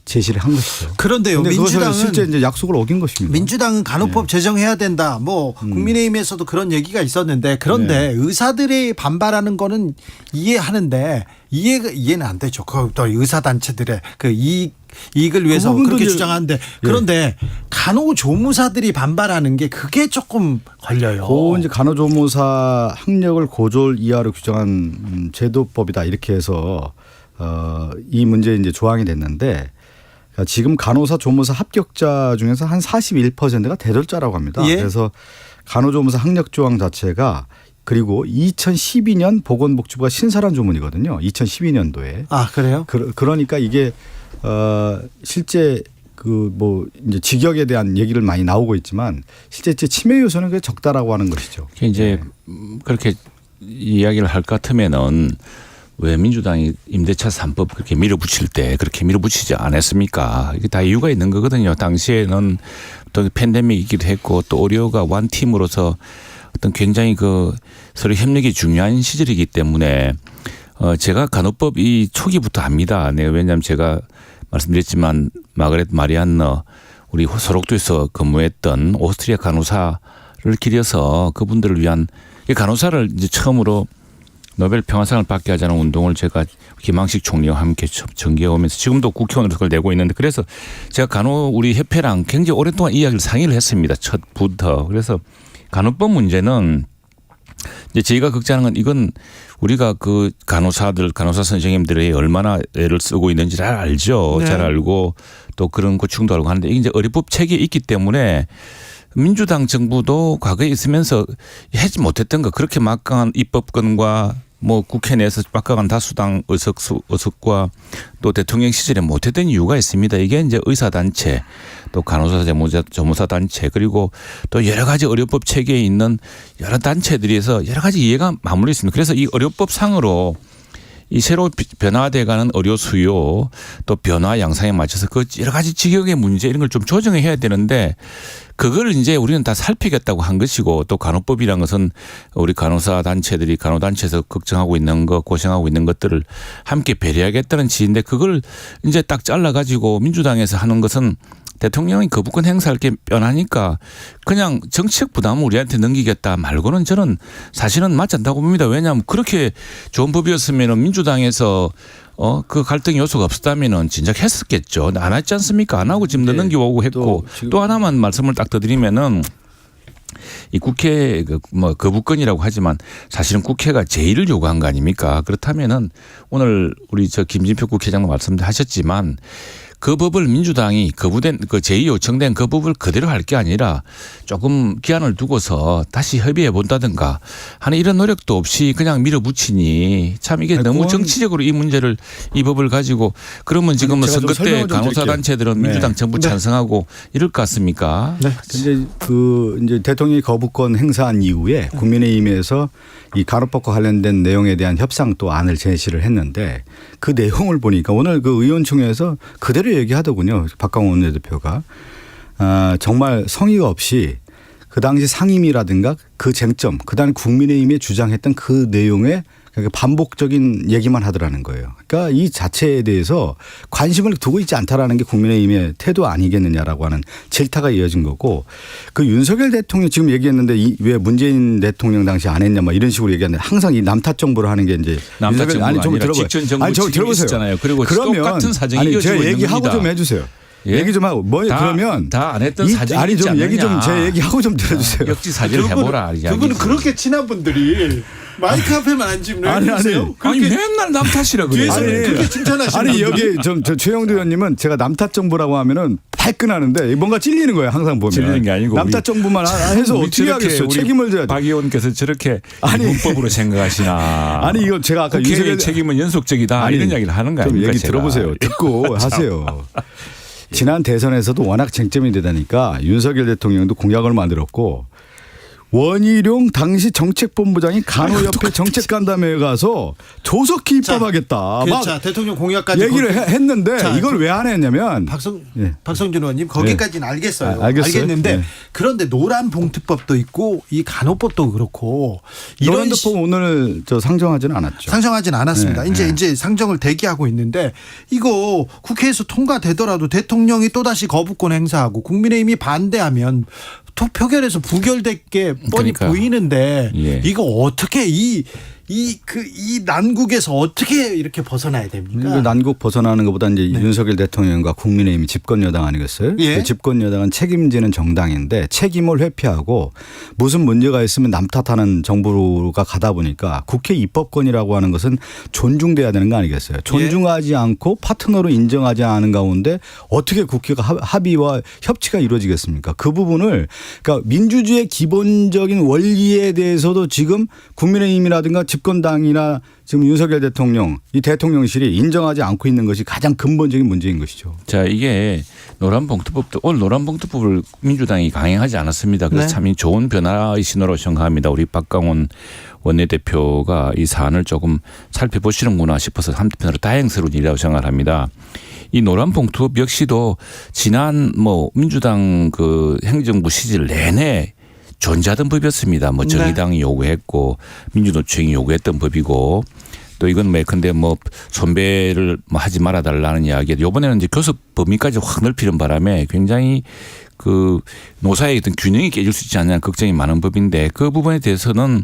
제시를 한 것이죠. 그런데요. 근데 그것을 민주당은 실제 이제 약속을 어긴 것입니다. 민주당은 간호법 제정해야 된다. 뭐 국민의힘에서도 그런 얘기가 있었는데 그런데 의사들이 반발하는 거는 이해하는데 이해는 안 되죠. 또 의사 단체들의 그 이익을 위해서 그렇게 주장하는데 그런데 간호조무사들이 반발하는 게 그게 조금 걸려요. 그 이제 간호조무사 학력을 고졸 이하로 규정한 제도법이다 이렇게 해서 이 문제에 이제 조항이 됐는데 지금 간호사 조무사 합격자 중에서 한 41%가 대졸자라고 합니다. 예? 그래서 그래서 간호조무사 학력 조항 자체가 그리고 2012년 보건복지부가 신설한 조문이거든요. 2012년도에. 아 그래요? 그러니까 이게 실제 그 뭐 이제 직역에 대한 얘기를 많이 나오고 있지만 실제 침해 요소는 그 적다라고 하는 것이죠. 이제 그렇게 이야기를 할 것 같으면은 왜 민주당이 임대차 3법 그렇게 밀어붙일 때 그렇게 밀어붙이지 않았습니까? 이게 다 이유가 있는 거거든요. 당시에는 또 팬데믹이기도 했고 또 의료가 원팀으로서 어떤 굉장히 그 서로 협력이 중요한 시절이기 때문에 제가 간호법 이 초기부터 합니다. 네, 왜냐하면 제가 말씀드렸지만 마가렛 마리안너 우리 소록도에서 근무했던 오스트리아 간호사를 기려서 그분들을 위한 간호사를 이제 처음으로 노벨 평화상을 받게 하자는 운동을 제가 김항식 총리와 함께 전개해 오면서 지금도 국회의원으로 그걸 내고 있는데 그래서 제가 간호 우리 협회랑 굉장히 오랫동안 이야기를 상의를 했습니다. 첫부터. 그래서 간호법 문제는 이제 저희가 걱정하는 건 이건 우리가 그 간호사 선생님들이 얼마나 애를 쓰고 있는지 잘 알죠. 네. 잘 알고 또 그런 고충도 알고 하는데 이게 이제 의료법 체계에 있기 때문에 민주당 정부도 과거에 있으면서 하지 못했던 거 그렇게 막강한 입법권과 뭐 국회 내에서 박강원 다수당 의석과 또 대통령 시절에 못했던 이유가 있습니다. 이게 이제 의사단체 또 간호사 조무사 단체 그리고 또 여러 가지 의료법 체계에 있는 여러 단체들에서 여러 가지 이해가 맞물려 있습니다. 그래서 이 의료법 상으로 이 새로 변화돼가는 의료 수요 또 변화 양상에 맞춰서 그 여러 가지 직역의 문제 이런 걸 좀 조정해야 되는데 그걸 이제 우리는 다 살피겠다고 한 것이고 또 간호법이라는 것은 우리 간호사 단체들이 간호단체에서 걱정하고 있는 것 고생하고 있는 것들을 함께 배려하겠다는 지인데 그걸 이제 딱 잘라가지고 민주당에서 하는 것은 대통령이 거부권 행사할 게 뻔하니까 그냥 정치적 부담을 우리한테 넘기겠다 말고는 저는 사실은 맞지 않다고 봅니다. 왜냐하면 그렇게 좋은 법이었으면 민주당에서 그 갈등 요소가 없었다면은 진작 했었겠죠. 안 했지 않습니까? 안 하고 지금 넘기고 했고 또 하나만 말씀을 딱 더 드리면은 이 국회 거부권이라고 하지만 사실은 국회가 제의를 요구한 거 아닙니까? 그렇다면은 오늘 우리 김진표 국회장도 말씀하셨지만 그 법을 민주당이 거부된 그 제의 요청된 그 법을 그대로 할 게 아니라 조금 기한을 두고서 다시 협의해 본다든가 하는 이런 노력도 없이 그냥 밀어붙이니 참 이게 너무 정치적으로 이 문제를 이 법을 가지고 그러면 지금은 선거 때 간호사 단체들은 민주당 정부 찬성하고 이럴 것 같습니까? 네. 근데 이제 대통령이 거부권 행사한 이후에 국민의힘에서 이 간호법과 관련된 내용에 대한 협상 또 안을 제시를 했는데 그 내용을 보니까 오늘 그 의원총회에서 그대로 얘기하더군요. 박강원 원내대표가. 정말 성의가 없이 그 당시 상임위라든가 그 쟁점 그다음에 국민의힘이 주장했던 그 내용에 반복적인 얘기만 하더라는 거예요. 그러니까 이 자체에 대해서 관심을 두고 있지 않다라는 게 국민의힘의 태도 아니겠느냐라고 하는 질타가 이어진 거고 그 윤석열 대통령 지금 얘기했는데 왜 문재인 대통령 당시 안 했냐 막 이런 식으로 얘기하는데 항상 이 남탓 정부를 하는 게 이제 남탓 정부가 아니라 직전 정부 지금 있었잖아요. 그리고 똑같은 사정이 이어지고 제가 있는 얘기하고 겁니다. 좀 해주세요. 예? 얘기 좀 하고 그러면 다 안 했던 사정이 있지 않느냐. 얘기 좀 제 얘기하고 좀 들어주세요. 역지사지를 해보라. 두 분은 그렇게 친한 분들이 마이크 앞에만 앉으면 아니 맨날 남 탓이라 그래요. 그렇게 칭찬하시는 아니 여기 좀 최영두 의원님은 제가 남탓 정부라고 하면은 발끈하는데 뭔가 찔리는 거예요. 항상 보면. 찔리는 게 아니고 남탓 정부만 해서 어떻게 하겠어요. 책임을 져야 돼. 박 의원께서 저렇게 문법으로 생각하시나. 아니 이거 제가 아까 국회의 책임은 연속적이다 이런 이야기를 하는 거 아닙니까? 얘기 들어보세요. 듣고 하세요. 지난 대선에서도 워낙 쟁점이 되다니까 윤석열 대통령도 공약을 만들었고 원희룡 당시 정책본부장이 간호협회 정책간담회에 가서 조속히 입법하겠다. 자, 대통령 공약까지 얘기를 했는데 자, 이걸 왜 안 했냐면 박성준 의원님 거기까지는 알겠어요. 알겠어요? 알겠는데 네. 그런데 노란 봉투법도 있고 이 간호법도 그렇고 이런 법 오늘 상정하지는 않았죠. 상정하지는 않았습니다. 네. 이제 상정을 대기하고 있는데 이거 국회에서 통과되더라도 대통령이 또다시 거부권 행사하고 국민의힘이 반대하면 표결에서 부결될 게 뻔히 보이는데 이거 어떻게 이 난국에서 어떻게 이렇게 벗어나야 됩니까? 난국 벗어나는 것보다 이제 윤석열 대통령과 국민의힘이 집권 여당 아니겠어요? 예. 그 집권 여당은 책임지는 정당인데 책임을 회피하고 무슨 문제가 있으면 남 탓하는 정부가 가다 보니까 국회 입법권이라고 하는 것은 존중돼야 되는 거 아니겠어요? 존중하지 않고 파트너로 인정하지 않은 가운데 어떻게 국회가 합의와 협치가 이루어지겠습니까? 그 부분을 그러니까 민주주의의 기본적인 원리에 대해서도 지금 국민의힘이라든가 집권당이나 지금 윤석열 대통령 이 대통령실이 인정하지 않고 있는 것이 가장 근본적인 문제인 것이죠. 자, 이게 노란봉투법도 오늘 노란봉투법을 민주당이 강행하지 않았습니다. 그래서 참 좋은 변화의 신호로 생각합니다. 우리 박강원 원내대표가 이 사안을 조금 살펴보시는구나 싶어서 한편으로 다행스러운 일이라고 생각을 합니다. 이 노란봉투법 역시도 지난 민주당 그 행정부 시절 내내 존재하던 법이었습니다. 정의당이 요구했고 민주노총이 요구했던 법이고 또 이건 근데 손배를 하지 말아달라는 이야기. 이번에는 이제 교섭 범위까지 확 넓히는 바람에 굉장히 그 노사의 어떤 균형이 깨질 수 있지 않냐는 걱정이 많은 법인데 그 부분에 대해서는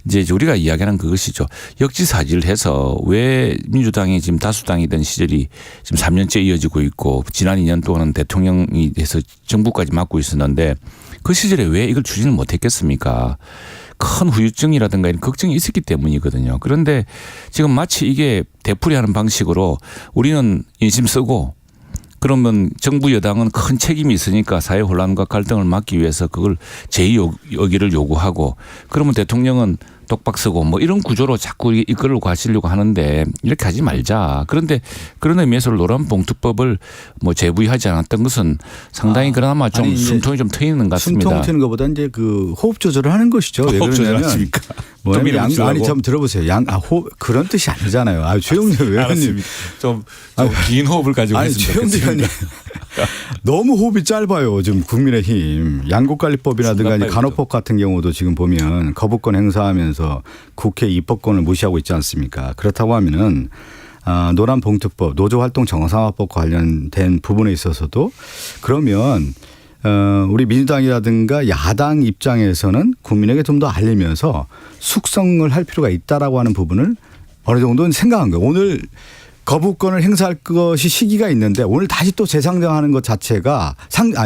이제 우리가 이야기하는 그것이죠. 역지사지를 해서 왜 민주당이 지금 다수당이던 시절이 지금 3년째 이어지고 있고 지난 2년 동안은 대통령이 돼서 정부까지 맡고 있었는데 그 시절에 왜 이걸 추진을 못했겠습니까? 큰 후유증이라든가 이런 걱정이 있었기 때문이거든요. 그런데 지금 마치 이게 되풀이하는 방식으로 우리는 인심 쓰고 그러면 정부 여당은 큰 책임이 있으니까 사회 혼란과 갈등을 막기 위해서 그걸 제2여기를 요구하고 그러면 대통령은 독박 쓰고 뭐 이런 구조로 자꾸 이끌고 가시려고 하는데 이렇게 하지 말자. 그런데 그런 의미에서 노란봉투법을 뭐 재부의하지 않았던 것은 상당히 그나마 좀 아니, 이제 숨통이 좀 트이는 것 같습니다. 숨통 트이는 것보다 이제 그 호흡 조절을 하는 것이죠. 왜 호흡 그러냐면 조절하십니까? 뭐냐면 아니 좀 들어보세요. 그런 뜻이 아니잖아요. 최영두 의원님 좀긴 호흡을 가지고 아니 했으면 최영두 의원님 너무 호흡이 짧아요. 지금 국민의힘 양곡관리법이라든가 이제 간호법 같은 경우도 지금 보면 거부권 행사하면서 국회 입법권을 무시하고 있지 않습니까? 그렇다고 하면은 노란봉투법, 노조활동 정상화법 관련된 부분에 있어서도 그러면 우리 민주당이라든가 야당 입장에서는 국민에게 좀 더 알리면서 숙성을 할 필요가 있다라고 하는 부분을 어느 정도는 생각한 거예요. 오늘 거부권을 행사할 것이 시기가 있는데 오늘 다시 또 재상정하는 것 자체가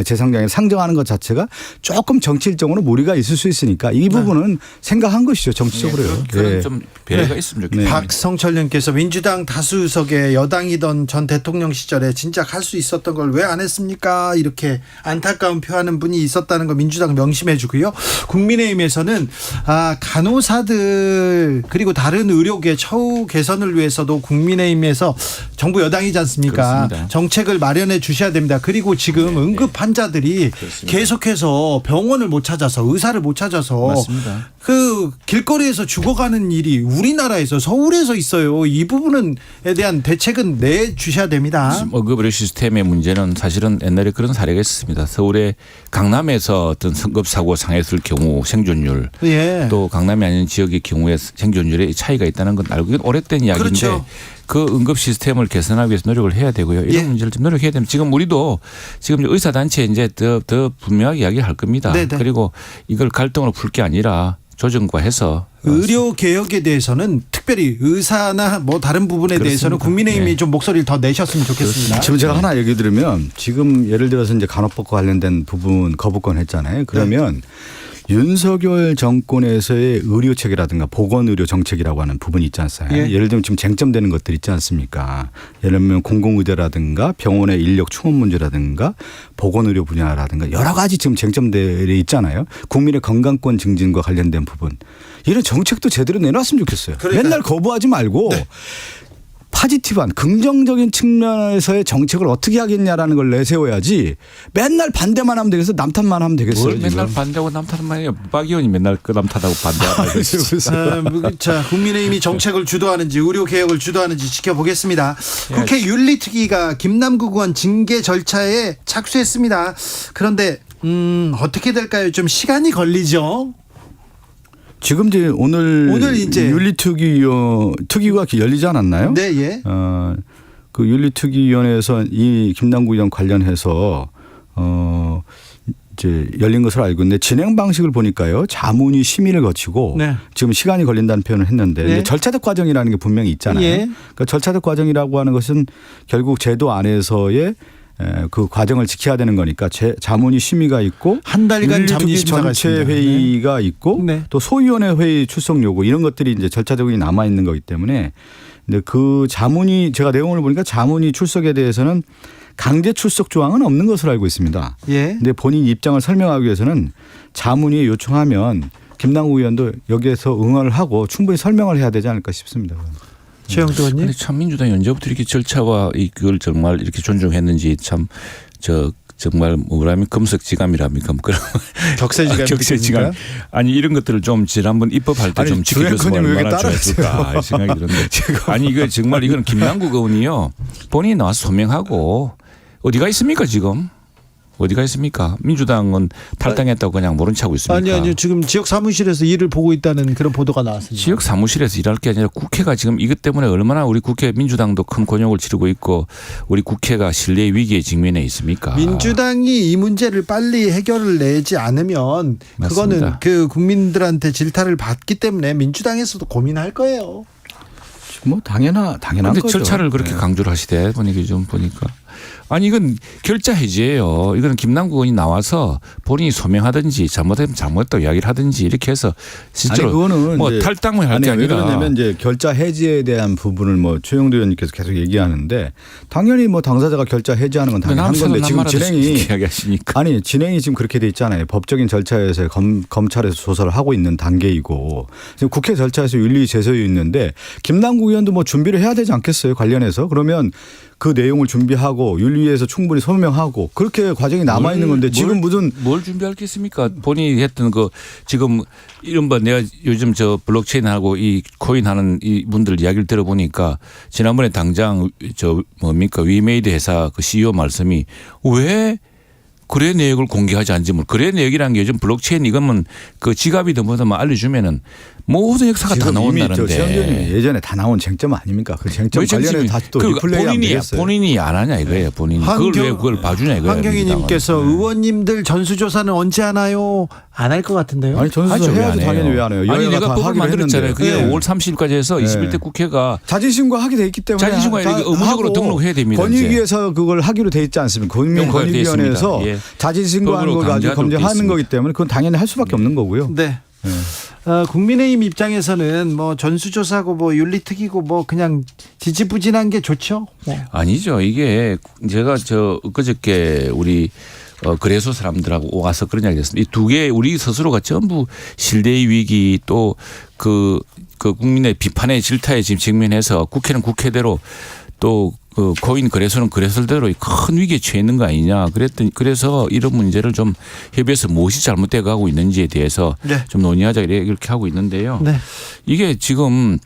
재상정에 상정하는 것 자체가 조금 정치적으로 무리가 있을 수 있으니까 이 부분은 생각한 것이죠. 정치적으로요. 그런 좀 배려가 있으면 좋겠네요. 박성철님께서 민주당 다수석에 여당이던 전 대통령 시절에 진작 할 수 있었던 걸 왜 안 했습니까? 이렇게 안타까운 표하는 분이 있었다는 거 민주당 명심해 주고요. 국민의힘에서는 간호사들 그리고 다른 의료계 처우 개선을 위해서도 국민의힘에서 정부 여당이지 않습니까? 그렇습니다. 정책을 마련해 주셔야 됩니다. 그리고 지금 응급 환자들이 계속해서 병원을 못 찾아서 의사를 못 찾아서 맞습니다. 그 길거리에서 죽어가는 일이 우리나라에서 서울에서 있어요. 이 부분에 대한 대책은 내 주셔야 됩니다. 응급 의료 시스템의 문제는 사실은 옛날에 그런 사례가 있었습니다. 서울의 강남에서 어떤 응급 사고 상했을 경우 생존율 예. 또 강남이 아닌 지역의 경우에 생존율에 차이가 있다는 건 알고 있는 오래된 이야기인데 그렇죠. 그 응급 시스템을 개선하기 위해서 노력을 해야 되고요. 이런 예. 문제를 좀 노력해야 됩니다. 지금 우리도 지금 의사단체에 이제 더 분명하게 이야기를 할 겁니다. 네네. 그리고 이걸 갈등으로 풀 게 아니라 조정과 해서 의료 개혁에 대해서는 특별히 의사나 뭐 다른 부분에 대해서는 그렇습니다. 국민의힘이 네. 좀 목소리를 더 내셨으면 좋겠습니다. 지금 제가 하나 얘기 들으면 지금 예를 들어서 이제 간호법과 관련된 부분 거부권 했잖아요. 그러면 윤석열 정권에서의 의료 체계라든가 보건의료 정책이라고 하는 부분이 있지 않습니까? 예. 예를 들면 지금 쟁점되는 것들 있지 않습니까? 예를 들면 공공의대라든가 병원의 인력 충원 문제라든가 보건의료 분야라든가 여러 가지 지금 쟁점들이 있잖아요. 국민의 건강권 증진과 관련된 부분. 이런 정책도 제대로 내놨으면 좋겠어요. 그러니까요. 맨날 거부하지 말고 파지티브한 긍정적인 측면에서의 정책을 어떻게 하겠냐라는 걸 내세워야지 맨날 반대만 하면 되겠어 남탓만 하면 되겠어요. 뭘 맨날 반대하고 남탓만 해요. 박 의원이 맨날 그 남탓하고 반대하고 자, 국민의힘이 정책을 주도하는지 의료 개혁을 주도하는지 지켜보겠습니다. 국회 윤리특위가 김남국 의원 징계 절차에 착수했습니다. 그런데 어떻게 될까요? 좀 시간이 걸리죠. 지금 이제 오늘 이제 특위가 열리지 않았나요? 네, 예. 그 윤리특위위원회에서 이 김남국 의원 관련해서 이제 열린 것으로 알고 있는데 진행 방식을 보니까요 자문위 심의를 거치고 네. 지금 시간이 걸린다는 표현을 했는데 네. 근데 절차적 과정이라는 게 분명히 있잖아요. 예. 그러니까 절차적 과정이라고 하는 것은 결국 제도 안에서의 그 과정을 지켜야 되는 거니까 자문위 심의가 있고 한 달간 자문위 윤리특위 심사가 전체 있습니다. 회의가 있고 네. 또 소위원회 회의 출석 요구 이런 것들이 이제 절차적으로 남아 있는 거기 때문에 근데 그 자문위 제가 내용을 보니까 자문위 출석에 대해서는 강제 출석 조항은 없는 것으로 알고 있습니다. 예. 근데 본인 입장을 설명하기 위해서는 자문위에 요청하면 김남국 의원도 여기에서 응원을 하고 충분히 설명을 해야 되지 않을까 싶습니다. 최영두 의원님. 근데 참 민주당이 언제부터 이렇게 절차와 이걸 정말 이렇게 존중했는지 참 정말 뭐라면 금석지감이랍니까? 그런 격세지감. 아니 이런 것들을 좀 지난번 입법할 때 좀 지켜줬으면 얼마나 좋았을까 생각이 드는데 아니 이거 정말 이건 김남국 의원이요 본인이 나와서 소명하고 어디가 있습니까 지금? 어디가 있습니까? 민주당은 탈당했다고 그냥 모른 척하고 있습니까? 아니요. 지금 지역 사무실에서 일을 보고 있다는 그런 보도가 나왔습니다. 지역 사무실에서 일할 게 아니라 국회가 지금 이것 때문에 얼마나 우리 국회 민주당도 큰 곤욕을 치르고 있고 우리 국회가 신뢰 위기에 직면해 있습니까? 민주당이 이 문제를 빨리 해결을 내지 않으면 맞습니다. 그거는 그 국민들한테 질타를 받기 때문에 민주당에서도 고민할 거예요. 뭐 당연한 근데 거죠. 절차를 그렇게 강조를 하시대 보니까. 아니 이건 결자 해지예요. 이거는 김남국 의원이 나와서 본인이 소명하든지 잘못하면 잘못했다고 이야기를 하든지 이렇게 해서 실제로 그거는 뭐 이제 탈당을 할 아니 게 왜 아니라 그러냐면 이제 결자 해지에 대한 부분을 뭐 최영도 의원님께서 계속 얘기하는데 당연히 뭐 당사자가 결자 해지하는 건 당연한 건데 지금 진행이 이야기하시니까. 아니 진행이 지금 그렇게 돼 있잖아요. 법적인 절차에서 검찰에서 조사를 하고 있는 단계이고 지금 국회 절차에서 윤리 제소유 있는데 김남국 의원도 뭐 준비를 해야 되지 않겠어요? 관련해서 그러면 그 내용을 준비하고 윤리위에서 충분히 소명하고 그렇게 과정이 남아 있는 건데 지금 무슨 뭘 준비할 게 있습니까? 본인이 했던 그 지금 이른바 내가 요즘 저 블록체인하고 이 코인하는 이 분들 이야기를 들어보니까 지난번에 당장 저 뭡니까 위메이드 회사 그 CEO 말씀이 왜 거래 내역을 공개하지 않지 뭐 거래 내역이라는 게 요즘 블록체인 이거면 그 지갑이든 뭐든 알려주면은 모든 역사가 다 나온다는데. 최영도 예전에 다 나온 쟁점 아닙니까? 그 쟁점 관련해 다시 또 리플레이하면 되겠어요. 본인이 안 하냐 이거예요. 본인이 그걸 왜 그걸 봐주냐 이거예요. 황경희님께서 의원님들 전수조사는 언제 하나요? 안 할 것 같은데요. 아니 전수조사 해야죠. 당연히 왜 안 해요? 아니 내가 법을 만들었잖아요. 그게 네. 5월 30일까지 해서 21대 국회가 자진신고 하게 돼 있기 때문에 자진신고가 의무적으로 등록해야 됩니다. 권익위에서 그걸 하기로 돼 있지 않습니까? 국민권익위원회에서 예. 자진신고하는 걸 가지고 검증하는 거기 때문에 그건 당연히 할 수밖에 없는 거고요. 네. 국민의힘 입장에서는 뭐 전수조사고 뭐 윤리특위고 뭐 그냥 지지부진한 게 좋죠. 뭐. 아니죠. 이게 제가 저 엊그저께 우리 그래서 사람들하고 와서 그런 이야기 했습니다. 이 두 개 우리 스스로가 전부 실대의 위기 또 그 국민의 비판의 질타에 지금 직면해서 국회는 국회대로 또 그 코인 거래소는 거래소대로 큰 위기에 처해 있는 거 아니냐. 그래서 이런 문제를 좀 협의해서 무엇이 잘못되어 가고 있는지에 대해서 네. 좀 논의하자 이렇게 하고 있는데요. 네. 이게 지금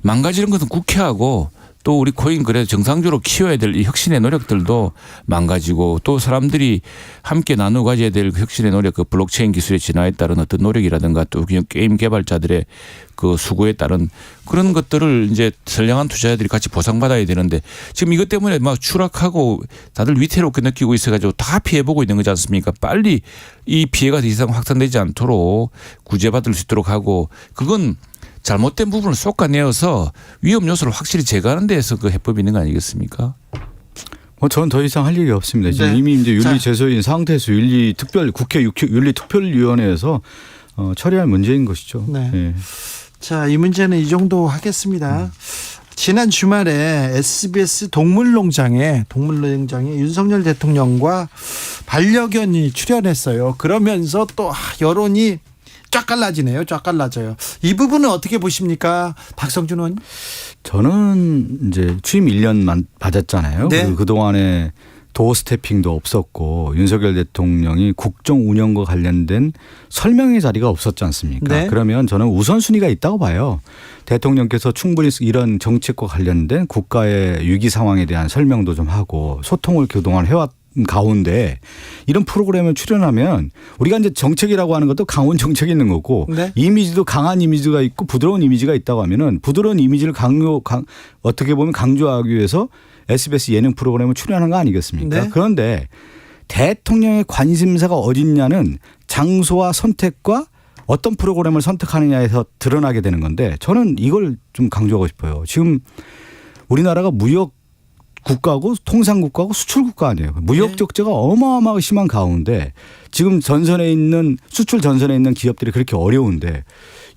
망가지는 것은 국회하고 또 우리 코인 거래 정상적으로 키워야 될 이 혁신의 노력들도 망가지고 또 사람들이 함께 나누어 가져야 될 혁신의 노력 그 블록체인 기술의 진화에 따른 어떤 노력이라든가 또 게임 개발자들의 그 수고에 따른 그런 것들을 이제 선량한 투자자들이 같이 보상받아야 되는데 지금 이것 때문에 막 추락하고 다들 위태롭게 느끼고 있어가지고 다 피해보고 있는 거지 않습니까? 빨리 이 피해가 더 이상 확산되지 않도록 구제받을 수 있도록 하고 그건 잘못된 부분을 쏟아내어서 위험 요소를 확실히 제거하는 데에서 그 해법이 있는 거 아니겠습니까? 저는 더 이상 할 얘기 없습니다. 지금 네. 이미 이제 윤리 제소인 상태에서 국회 윤리특별위원회에서 처리할 문제인 것이죠. 네. 네. 자, 이 문제는 이 정도 하겠습니다. 지난 주말에 SBS 동물농장에 윤석열 대통령과 반려견이 출연했어요. 그러면서 또 여론이 쫙 갈라져요. 이 부분은 어떻게 보십니까? 박성준 의원? 저는 이제 취임 1년만 받았잖아요. 네. 그리고 그동안에 도어 스태핑도 없었고 윤석열 대통령이 국정 운영과 관련된 설명의 자리가 없었지 않습니까? 네. 그러면 저는 우선순위가 있다고 봐요. 대통령께서 충분히 이런 정책과 관련된 국가의 위기 상황에 대한 설명도 좀 하고 소통을 그동안 해왔 가운데 이런 프로그램을 출연하면 우리가 이제 정책이라고 하는 것도 강원 정책이 있는 거고 네. 이미지도 강한 이미지가 있고 부드러운 이미지가 있다고 하면은 부드러운 이미지를 어떻게 보면 강조하기 위해서 SBS 예능 프로그램을 출연한 거 아니겠습니까? 네. 그런데 대통령의 관심사가 어딨냐는 장소와 선택과 어떤 프로그램을 선택하느냐에서 드러나게 되는 건데 저는 이걸 좀 강조하고 싶어요. 지금 우리나라가 무역 국가고 통상국가고 수출국가 아니에요. 무역 적자가 어마어마하게 심한 가운데 지금 수출 전선에 있는 기업들이 그렇게 어려운데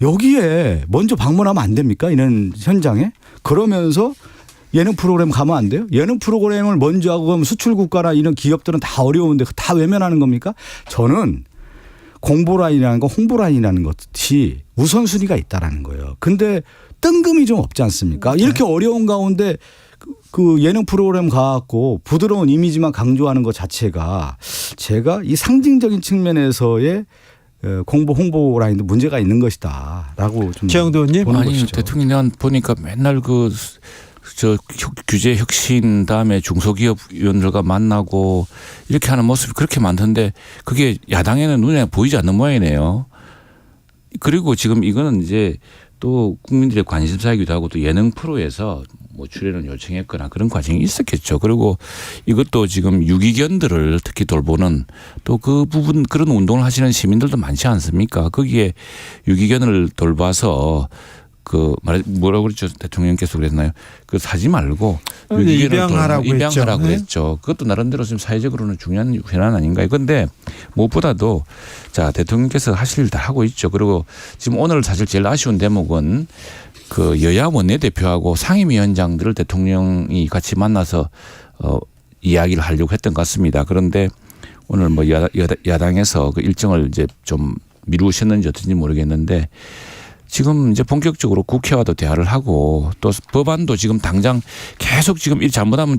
여기에 먼저 방문하면 안 됩니까? 이런 현장에. 그러면서 예능 프로그램 가면 안 돼요? 예능 프로그램을 먼저 하고 그러면 수출국가나 이런 기업들은 다 어려운데 다 외면하는 겁니까? 저는 공보라인이라는 거 홍보라인이라는 것이 우선순위가 있다라는 거예요. 근데 뜬금이 좀 없지 않습니까? 이렇게 어려운 가운데 그 예능 프로그램 가갖고 부드러운 이미지만 강조하는 것 자체가 제가 이 상징적인 측면에서의 공보 홍보 라인도 문제가 있는 것이다라고 좀 최영도 의원님? 보는 아니 것이죠. 대통령 보니까 맨날 규제 혁신 다음에 중소기업 위원들과 만나고 이렇게 하는 모습이 그렇게 많던데 그게 야당에는 눈에 보이지 않는 모양이네요. 그리고 지금 이거는 이제 또 국민들의 관심사이기도 하고 또 예능 프로에서 뭐 출연을 요청했거나 그런 과정이 있었겠죠. 그리고 이것도 지금 유기견들을 특히 돌보는 또 그 부분 그런 운동을 하시는 시민들도 많지 않습니까? 거기에 유기견을 돌봐서 뭐라고 그랬죠? 대통령께서 그랬나요? 그 사지 말고 입양하라고 입양하라고 했죠. 그랬죠. 그것도 나름대로 지금 사회적으로는 중요한 현안 아닌가요? 그런데 무엇보다도 자 대통령께서 하실 일 다 하고 있죠. 그리고 지금 오늘 사실 제일 아쉬운 대목은 그 여야 원내대표하고 상임위원장들을 대통령이 같이 만나서 이야기를 하려고 했던 것 같습니다. 그런데 오늘 뭐 야당에서 그 일정을 이제 좀 미루셨는지 어떤지 모르겠는데 지금 이제 본격적으로 국회와도 대화를 하고 또 법안도 지금 당장 계속 지금 일 잘못하면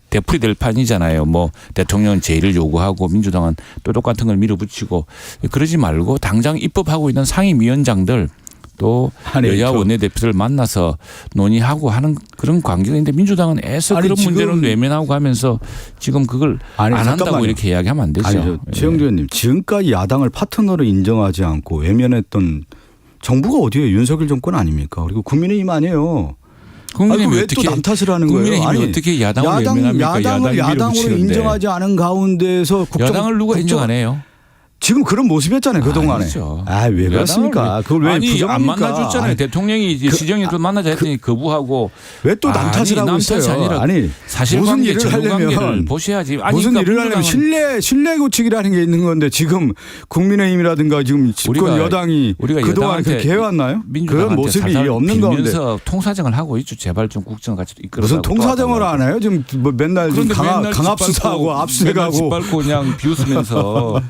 되풀이 될 판이잖아요. 뭐 대통령은 제의를 요구하고 민주당은 또 똑같은 걸 밀어붙이고 그러지 말고 당장 입법하고 있는 상임위원장들 또 여야 원내대표들 만나서 논의하고 하는 그런 관계가 있는데 민주당은 애써 그런 문제는 외면하고 가면서 지금 그걸 안 한다고 이렇게 이야기하면 안 되죠. 아니죠. 최영두 의원님 지금까지 야당을 파트너로 인정하지 않고 외면했던 정부가 어디에 윤석열 정권 아닙니까? 그리고 국민의힘 아니에요. 국민의힘이 왜 또 남 탓을 하는 거예요? 국민의힘이 어떻게 야당을 외면합니까? 야당으로 인정하지 않은 가운데에서 야당을 누가 인정 안 해요? 지금 그런 모습이었잖아요. 그동안에. 왜 그렇습니까? 그걸 왜 부정합니까? 안 만나줬잖아요. 대통령이 시정에도 만나자 했더니 거부하고. 왜 또 남 탓을 하고 있어요? 아니 사실관계 정관계를 보셔야지. 무슨 그러니까 일을 하려면 신뢰 고치기라는 게 있는 건데 지금 국민의힘이라든가 지금 집권 여당이 그동안 그렇게 해왔나요? 그런 모습이 없는 가운데. 통사정을 하고 있죠. 제발 좀 국정 같이 이끌어. 무슨 통사정을 안 해요? 지금 뭐 맨날 강압 수사하고 압수해가고. 짓밟고 그냥 비웃으면서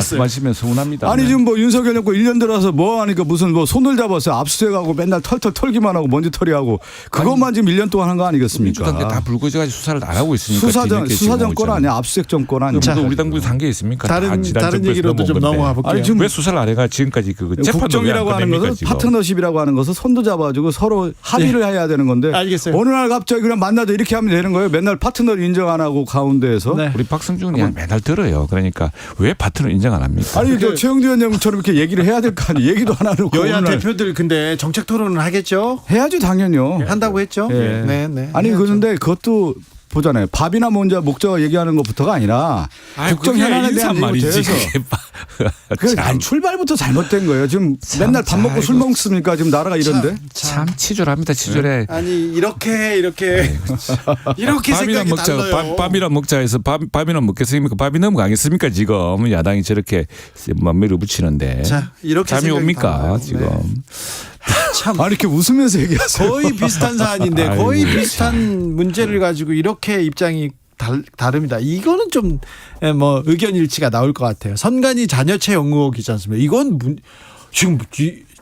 말씀하시면 서운합니다. 아니 지금 뭐 윤석열 정권 1년 들어서 뭐 하니까 무슨 뭐 손을 잡았어요. 압수해가고 맨날 털털 털기만 하고 먼지 털이하고 그것만 지금 1년 동안 한 거 아니겠습니까? 민주당 다 불거져가지고 수사를 안 하고 있으니까. 수사 정권 아니야. 압수수색 정권 아니야. 우리 당부에서 한 게 있습니까? 다른 얘기로도 좀 넘어가 볼게요. 아니 지금 왜 수사를 안 해가 지금까지 그 국정이라고 하는 것은 지금. 파트너십이라고 하는 것은 손도 잡아주고 서로 합의를 해야 되는 건데. 알겠어요. 어느 날 갑자기 그냥 만나도 이렇게 하면 되는 거예요. 맨날 파트너를 인정 안 하고 가운데에서. 우리 박성준 의원 맨날 들어요. 그러니까 왜 파트너 인정 안 합니까? 아니 최영두 위원장처럼 이렇게 얘기를 해야 될 거 아니에요. 얘기도 안 하고. 여야 대표들 근데 정책 토론을 하겠죠? 해야죠 당연히요. 한다고 했죠? 네. 네. 아니 그런데 그것도 보잖아요. 밥이나 먼저 목적 얘기하는 것부터가 아니라 국정 현안에 대한 말이지. 출발부터 잘못된 거예요. 지금 맨날 밥 먹고 술 먹습니까? 지금 나라가 이런데. 참 치졸합니다. 치졸해. 아니 이렇게 생각이 달라요. 밥이나 먹자 해서 밥이나 먹겠습니까? 밥이 넘어가겠습니까? 지금 야당이 저렇게 밀어붙이는데. 자, 이렇게 잠이 옵니까? 달라요. 지금. 네. 참 이렇게 웃으면서 얘기하세요. 거의 비슷한 사안인데 거의 비슷한 문제를 가지고 이렇게 입장이 다릅니다. 이거는 좀 뭐 의견 일치가 나올 것 같아요. 선관위 자녀 채용 의혹이지 않습니까? 이건 지금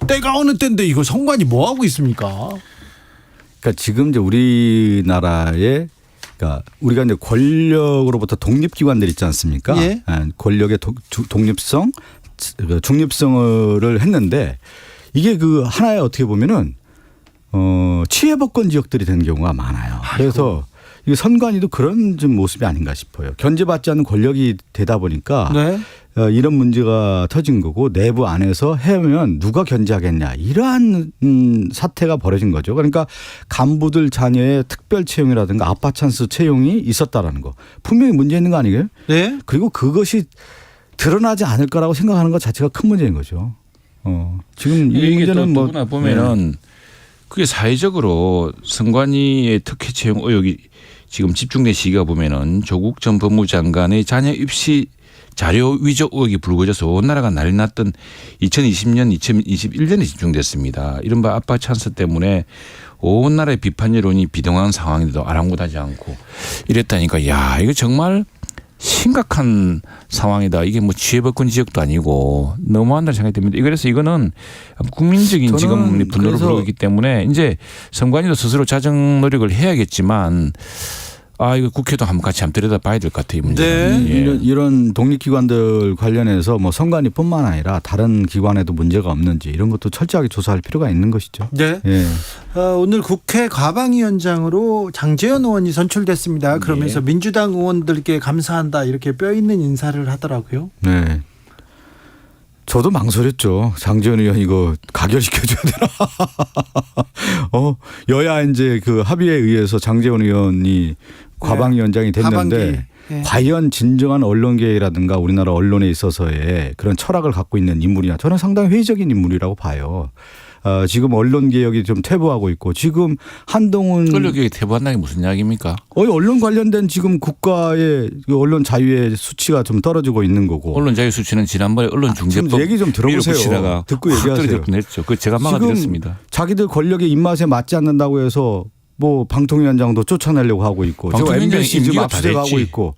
때가 어느 때인데 이거 선관위 뭐 하고 있습니까? 그러니까 지금 이제 우리나라에 그러니까 우리가 이제 권력으로부터 독립기관들 있지 않습니까? 예. 권력의 독립성, 중립성을 했는데 이게 그 하나의 어떻게 보면은 치외법권 지역들이 된 경우가 많아요. 그래서 이 선관위도 그런 좀 모습이 아닌가 싶어요. 견제받지 않는 권력이 되다 보니까 네. 이런 문제가 터진 거고 내부 안에서 해면 누가 견제하겠냐 이러한 사태가 벌어진 거죠. 그러니까 간부들 자녀의 특별 채용이라든가 아빠 찬스 채용이 있었다라는 거 분명히 문제 있는 거 아니에요? 네. 그리고 그것이 드러나지 않을 거라고 생각하는 것 자체가 큰 문제인 거죠. 지금 이 문제는 뭐 보면은 그게 사회적으로 선관위의 특혜 채용 의혹이 지금 집중된 시기가 보면은 조국 전 법무장관의 자녀 입시 자료 위조 의혹이 불거져서 온 나라가 난리 났던 2020년, 2021년에 집중됐습니다. 이른바 아빠 찬스 때문에 온 나라의 비판 여론이 비등한 상황인데도 아랑곳하지 않고 이랬다니까 야 이거 정말 심각한 상황이다. 이게 뭐 치외법권 지역도 아니고 너무한다는 생각이 듭니다. 그래서 이거는 국민적인 지금 분노를 부르기 때문에 이제 선관위도 스스로 자정 노력을 해야겠지만 이거 국회도 한번 같이 한번 들여다봐야 될 것 같아요. 이 문제는. 네. 예. 이런 독립기관들 관련해서 뭐 선관위뿐만 아니라 다른 기관에도 문제가 없는지 이런 것도 철저하게 조사할 필요가 있는 것이죠. 네. 예. 오늘 국회 과방위원장으로 장제원 의원이 선출됐습니다. 그러면서 민주당 의원들께 감사한다 이렇게 뼈 있는 인사를 하더라고요. 네. 저도 망설였죠. 장제원 의원 이거 가결시켜줘야 되나? 여야 이제 그 합의에 의해서 장제원 의원이 과방위원장이 됐는데 과연 진정한 언론계라든가 우리나라 언론에 있어서의 그런 철학을 갖고 있는 인물이냐. 저는 상당히 회의적인 인물이라고 봐요. 지금 언론 개혁이 좀 퇴보하고 있고 지금 한동훈 권력이 퇴보한다는 게 무슨 이야기입니까? 언론 관련된 지금 국가의 그 언론 자유의 수치가 좀 떨어지고 있는 거고. 언론 자유 수치는 지난번에 언론중재법 지금 얘기 좀 들어보세요. 밀어붙이다가 듣고 확 얘기하세요. 떨어질 뻔했죠. 그 제가 막아드렸습니다. 지금 자기들 권력의 입맛에 맞지 않는다고 해서 뭐 방통위원장도 쫓아내려고 하고 있고 지금 방통위원장 MBC 지금 임기가 압수수색하고 다 됐지. 있고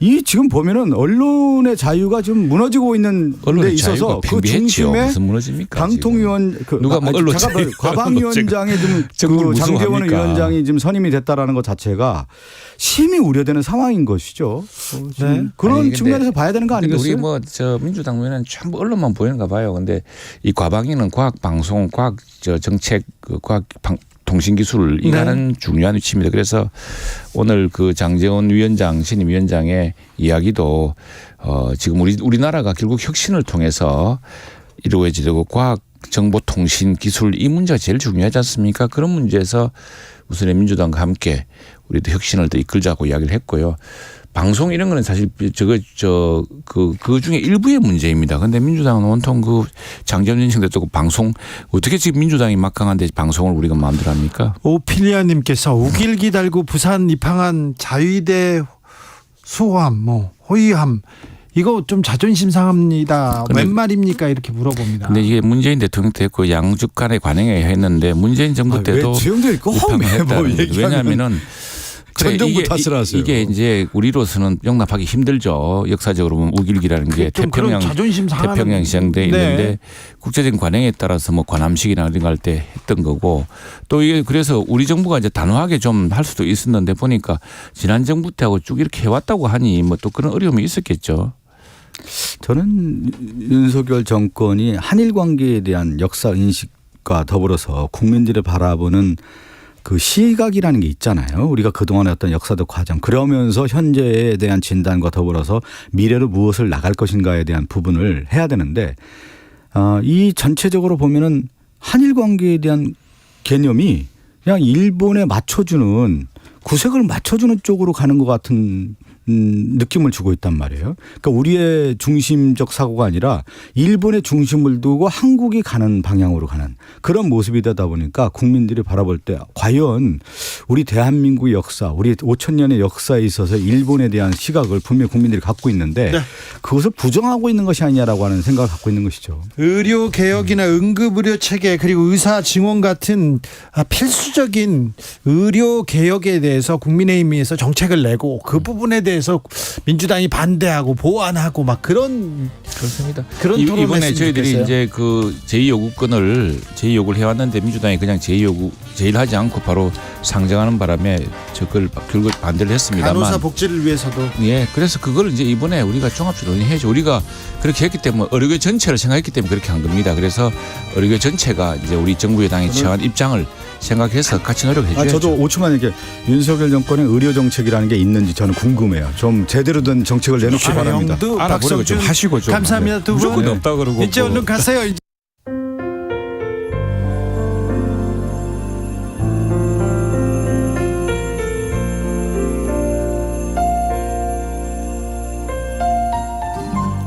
이 지금 보면은 언론의 자유가 좀 무너지고 있는 데 언론의 있어서 자유가 그 팽배했죠. 중심에 무슨 무너집니까? 방통위원 누가 뭐 언론 잠깐만, 자유, 과방위원장의 지금 정부를 그 장제원 무서워합니까? 위원장이 지금 선임이 됐다라는 것 자체가 심히 우려되는 상황인 것이죠. 네. 그런 아니, 근데 측면에서 봐야 되는 거 근데 아니겠어요? 우리 뭐 저 민주당 의원은 전부 언론만 보이는가 봐요. 근데 이 과방위는 과학 방송, 과학 정책, 과학 통신기술을 이하는 중요한 위치입니다. 그래서 오늘 그 장제원 위원장, 신임 위원장의 이야기도 지금 우리나라가 결국 혁신을 통해서 이루어지려고 과학, 정보, 통신, 기술 이 문제가 제일 중요하지 않습니까? 그런 문제에서 우선의 민주당과 함께 우리도 혁신을 더 이끌자고 이야기를 했고요. 방송 이런 거는 사실 그 중에 일부의 문제입니다. 그런데 민주당은 온통 그 장제원 위원장 도 방송 어떻게 지금 민주당이 막강한데 방송을 우리가 마음대로 합니까? 오피리아님께서 우길기 달고 부산 입항한 자위대 수호함, 뭐 호위함 이거 좀 자존심 상합니다. 웬 말입니까? 이렇게 물어봅니다. 근데 이게 문재인 대통령 때 했고 양측 간에 관행해야 했는데 문재인 정부 때도 왜 주영도 있고 입항을 했다는 거죠. 왜냐하면은 전 정부 탓을 하세요. 이게 이제 우리로서는 용납하기 힘들죠. 역사적으로 보면 우길기라는 게 좀 그런 태평양 자존심 상하는 태평양 지형대에 네. 있는데 국제적인 관행에 따라서 뭐 관함식이나 이런 거 할 때 했던 거고 또 이게 그래서 우리 정부가 이제 단호하게 좀 할 수도 있었는데 보니까 지난 정부 때하고 쭉 이렇게 해왔다고 하니 뭐 또 그런 어려움이 있었겠죠. 저는 윤석열 정권이 한일 관계에 대한 역사 인식과 더불어서 국민들을 바라보는 그 시각이라는 게 있잖아요. 우리가 그동안의 어떤 역사적 과정 그러면서 현재에 대한 진단과 더불어서 미래로 무엇을 나갈 것인가에 대한 부분을 해야 되는데 이 전체적으로 보면은 한일 관계에 대한 개념이 그냥 일본에 맞춰주는 구색을 맞춰주는 쪽으로 가는 것 같은 느낌을 주고 있단 말이에요. 그러니까 우리의 중심적 사고가 아니라 일본의 중심을 두고 한국이 가는 방향으로 가는 그런 모습이 되다 보니까 국민들이 바라볼 때 과연 우리 대한민국의 역사, 우리 5,000년의 역사에 있어서 일본에 대한 시각을 분명히 국민들이 갖고 있는데 그것을 부정하고 있는 것이 아니냐라고 하는 생각을 갖고 있는 것이죠. 의료 개혁이나 응급의료 체계 그리고 의사 증원 같은 필수적인 의료 개혁에 대해서 국민의힘에서 정책을 내고 그 부분에 대해서 민주당이 반대하고 보완하고 막 그런 그렇습니다. 그런 토론을 이번에 했으면 저희들이 좋겠어요. 이제 그 제2요구를 해왔는데 민주당이 그냥 제의를 하지 않고 바로 상정하는 바람에 저걸 결국 반대를 했습니다만. 간호사 복지를 위해서도 예, 그래서 그걸 이제 이번에 우리가 종합적으로 논의해야죠. 우리가 그렇게 했기 때문에 의료계 전체를 생각했기 때문에 그렇게 한 겁니다. 그래서 의료계 전체가 이제 우리 정부 여당이 취한 입장을 생각해서 같이 노력해 줘야죠. 저도 5초만 이게 윤석열 정권의 의료 정책이라는 게 있는지 저는 궁금해요. 좀 제대로 된 정책을 내놓기 바랍니다. 영두, 알아보려고 좀 박성준 하시고 좀. 감사합니다. 두 분. 무조건 없다 그러고. 이제 얼른 가세요. 이제.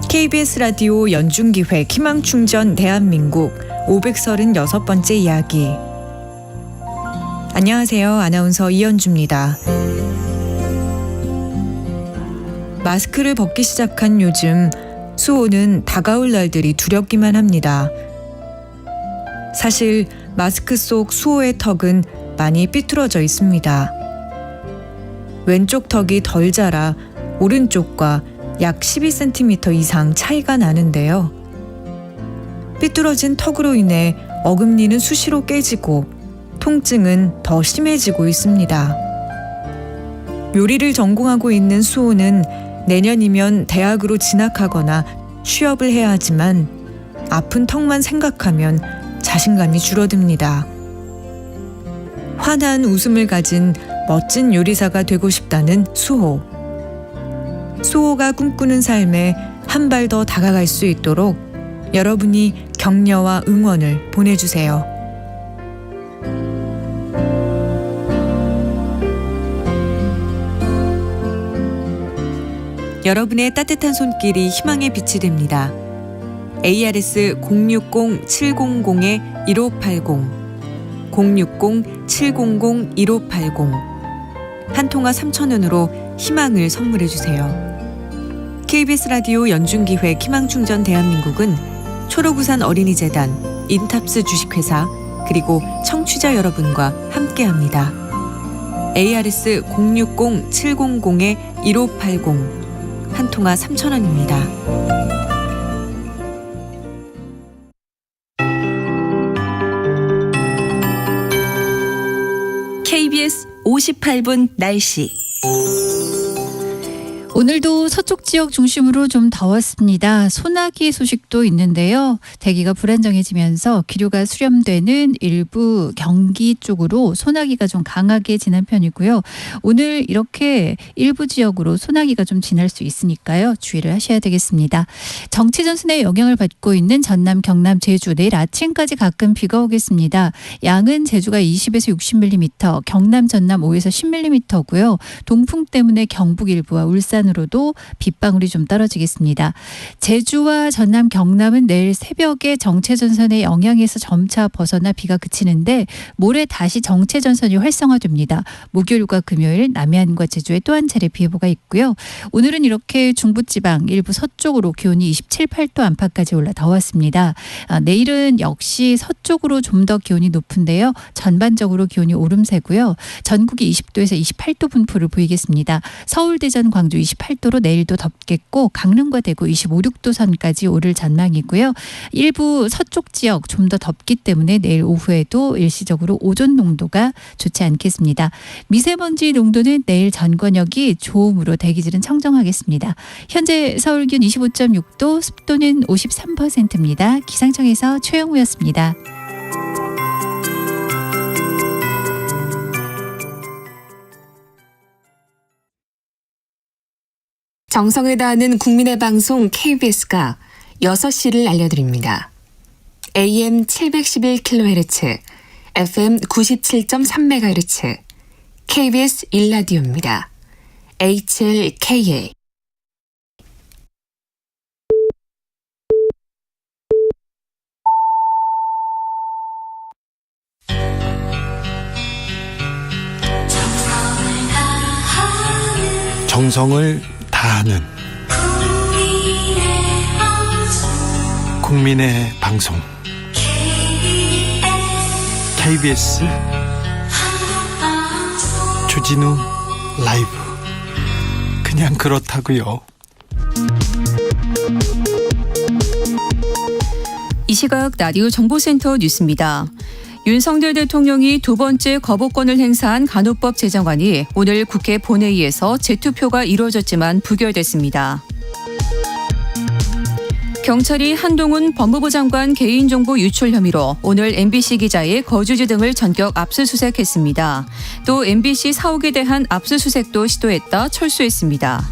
KBS 라디오 연중기획 희망충전 대한민국 536번째 이야기. 안녕하세요. 아나운서 이현주입니다. 마스크를 벗기 시작한 요즘 수호는 다가올 날들이 두렵기만 합니다. 사실 마스크 속 수호의 턱은 많이 삐뚤어져 있습니다. 왼쪽 턱이 덜 자라 오른쪽과 약 12cm 이상 차이가 나는데요. 삐뚤어진 턱으로 인해 어금니는 수시로 깨지고 통증은 더 심해지고 있습니다. 요리를 전공하고 있는 수호는 내년이면 대학으로 진학하거나 취업을 해야 하지만 아픈 턱만 생각하면 자신감이 줄어듭니다. 환한 웃음을 가진 멋진 요리사가 되고 싶다는 수호. 수호가 꿈꾸는 삶에 한 발 더 다가갈 수 있도록 여러분이 격려와 응원을 보내주세요. 여러분의 따뜻한 손길이 희망의 빛이 됩니다. ARS 060-700-1580 060-700-1580 한 통화 3,000원으로 희망을 선물해 주세요. KBS 라디오 연중기획 희망충전 대한민국은 초록우산 어린이재단, 인탑스 주식회사 그리고 청취자 여러분과 함께합니다. ARS 060-700-1580 한 통화 3,000원입니다. KBS 58분 날씨. 오늘도 서쪽 지역 중심으로 좀 더웠습니다. 소나기 소식도 있는데요. 대기가 불안정해지면서 기류가 수렴되는 일부 경기 쪽으로 소나기가 좀 강하게 지난 편이고요. 오늘 이렇게 일부 지역으로 소나기가 좀 지날 수 있으니까요. 주의를 하셔야 되겠습니다. 정체전선의 영향을 받고 있는 전남, 경남, 제주 내일 아침까지 가끔 비가 오겠습니다. 양은 제주가 20에서 60mm, 경남, 전남 5에서 10mm고요. 동풍 때문에 경북 일부와 울산 으로도 빗방울이 좀 떨어지겠습니다. 제주와 전남, 경남은 내일 새벽에 정체전선의 영향에서 점차 벗어나 비가 그치는데 모레 다시 정체전선이 활성화됩니다. 목요일과 금요일 남해안과 제주에 또 한 차례 비 예보가 있고요. 오늘은 이렇게 중부지방 일부 서쪽으로 기온이 27, 8도 안팎까지 올라 더웠습니다. 내일은 역시 서쪽으로 좀 더 기온이 높은데요. 전반적으로 기온이 오름세고요. 전국이 20도에서 28도 분포를 보이겠습니다. 서울, 대전, 광주 28도로 내일도 덥겠고 강릉과 대구 25, 6도 선까지 오를 전망이고요. 일부 서쪽 지역 좀 더 덥기 때문에 내일 오후에도 일시적으로 오존 농도가 좋지 않겠습니다. 미세먼지 농도는 내일 전 권역이 좋음으로 대기질은 청정하겠습니다. 현재 서울 기온 25.6도, 습도는 53%입니다. 기상청에서 최영우였습니다. 정성을 다하는 국민의 방송 KBS가 6시를 알려드립니다. AM 711kHz, FM 97.3MHz, KBS 1라디오입니다. HLKA. 정성을 다하는 국민의 방송 KBS 주진우 라이브. 그냥 그렇다고요. 이 시각 라디오 정보센터 뉴스입니다. 윤석열 대통령이 두 번째 거부권을 행사한 간호법 제정안이 오늘 국회 본회의에서 재투표가 이루어졌지만 부결됐습니다. 경찰이 한동훈 법무부 장관 개인정보 유출 혐의로 오늘 MBC 기자의 거주지 등을 전격 압수수색했습니다. 또 MBC 사옥에 대한 압수수색도 시도했다 철수했습니다.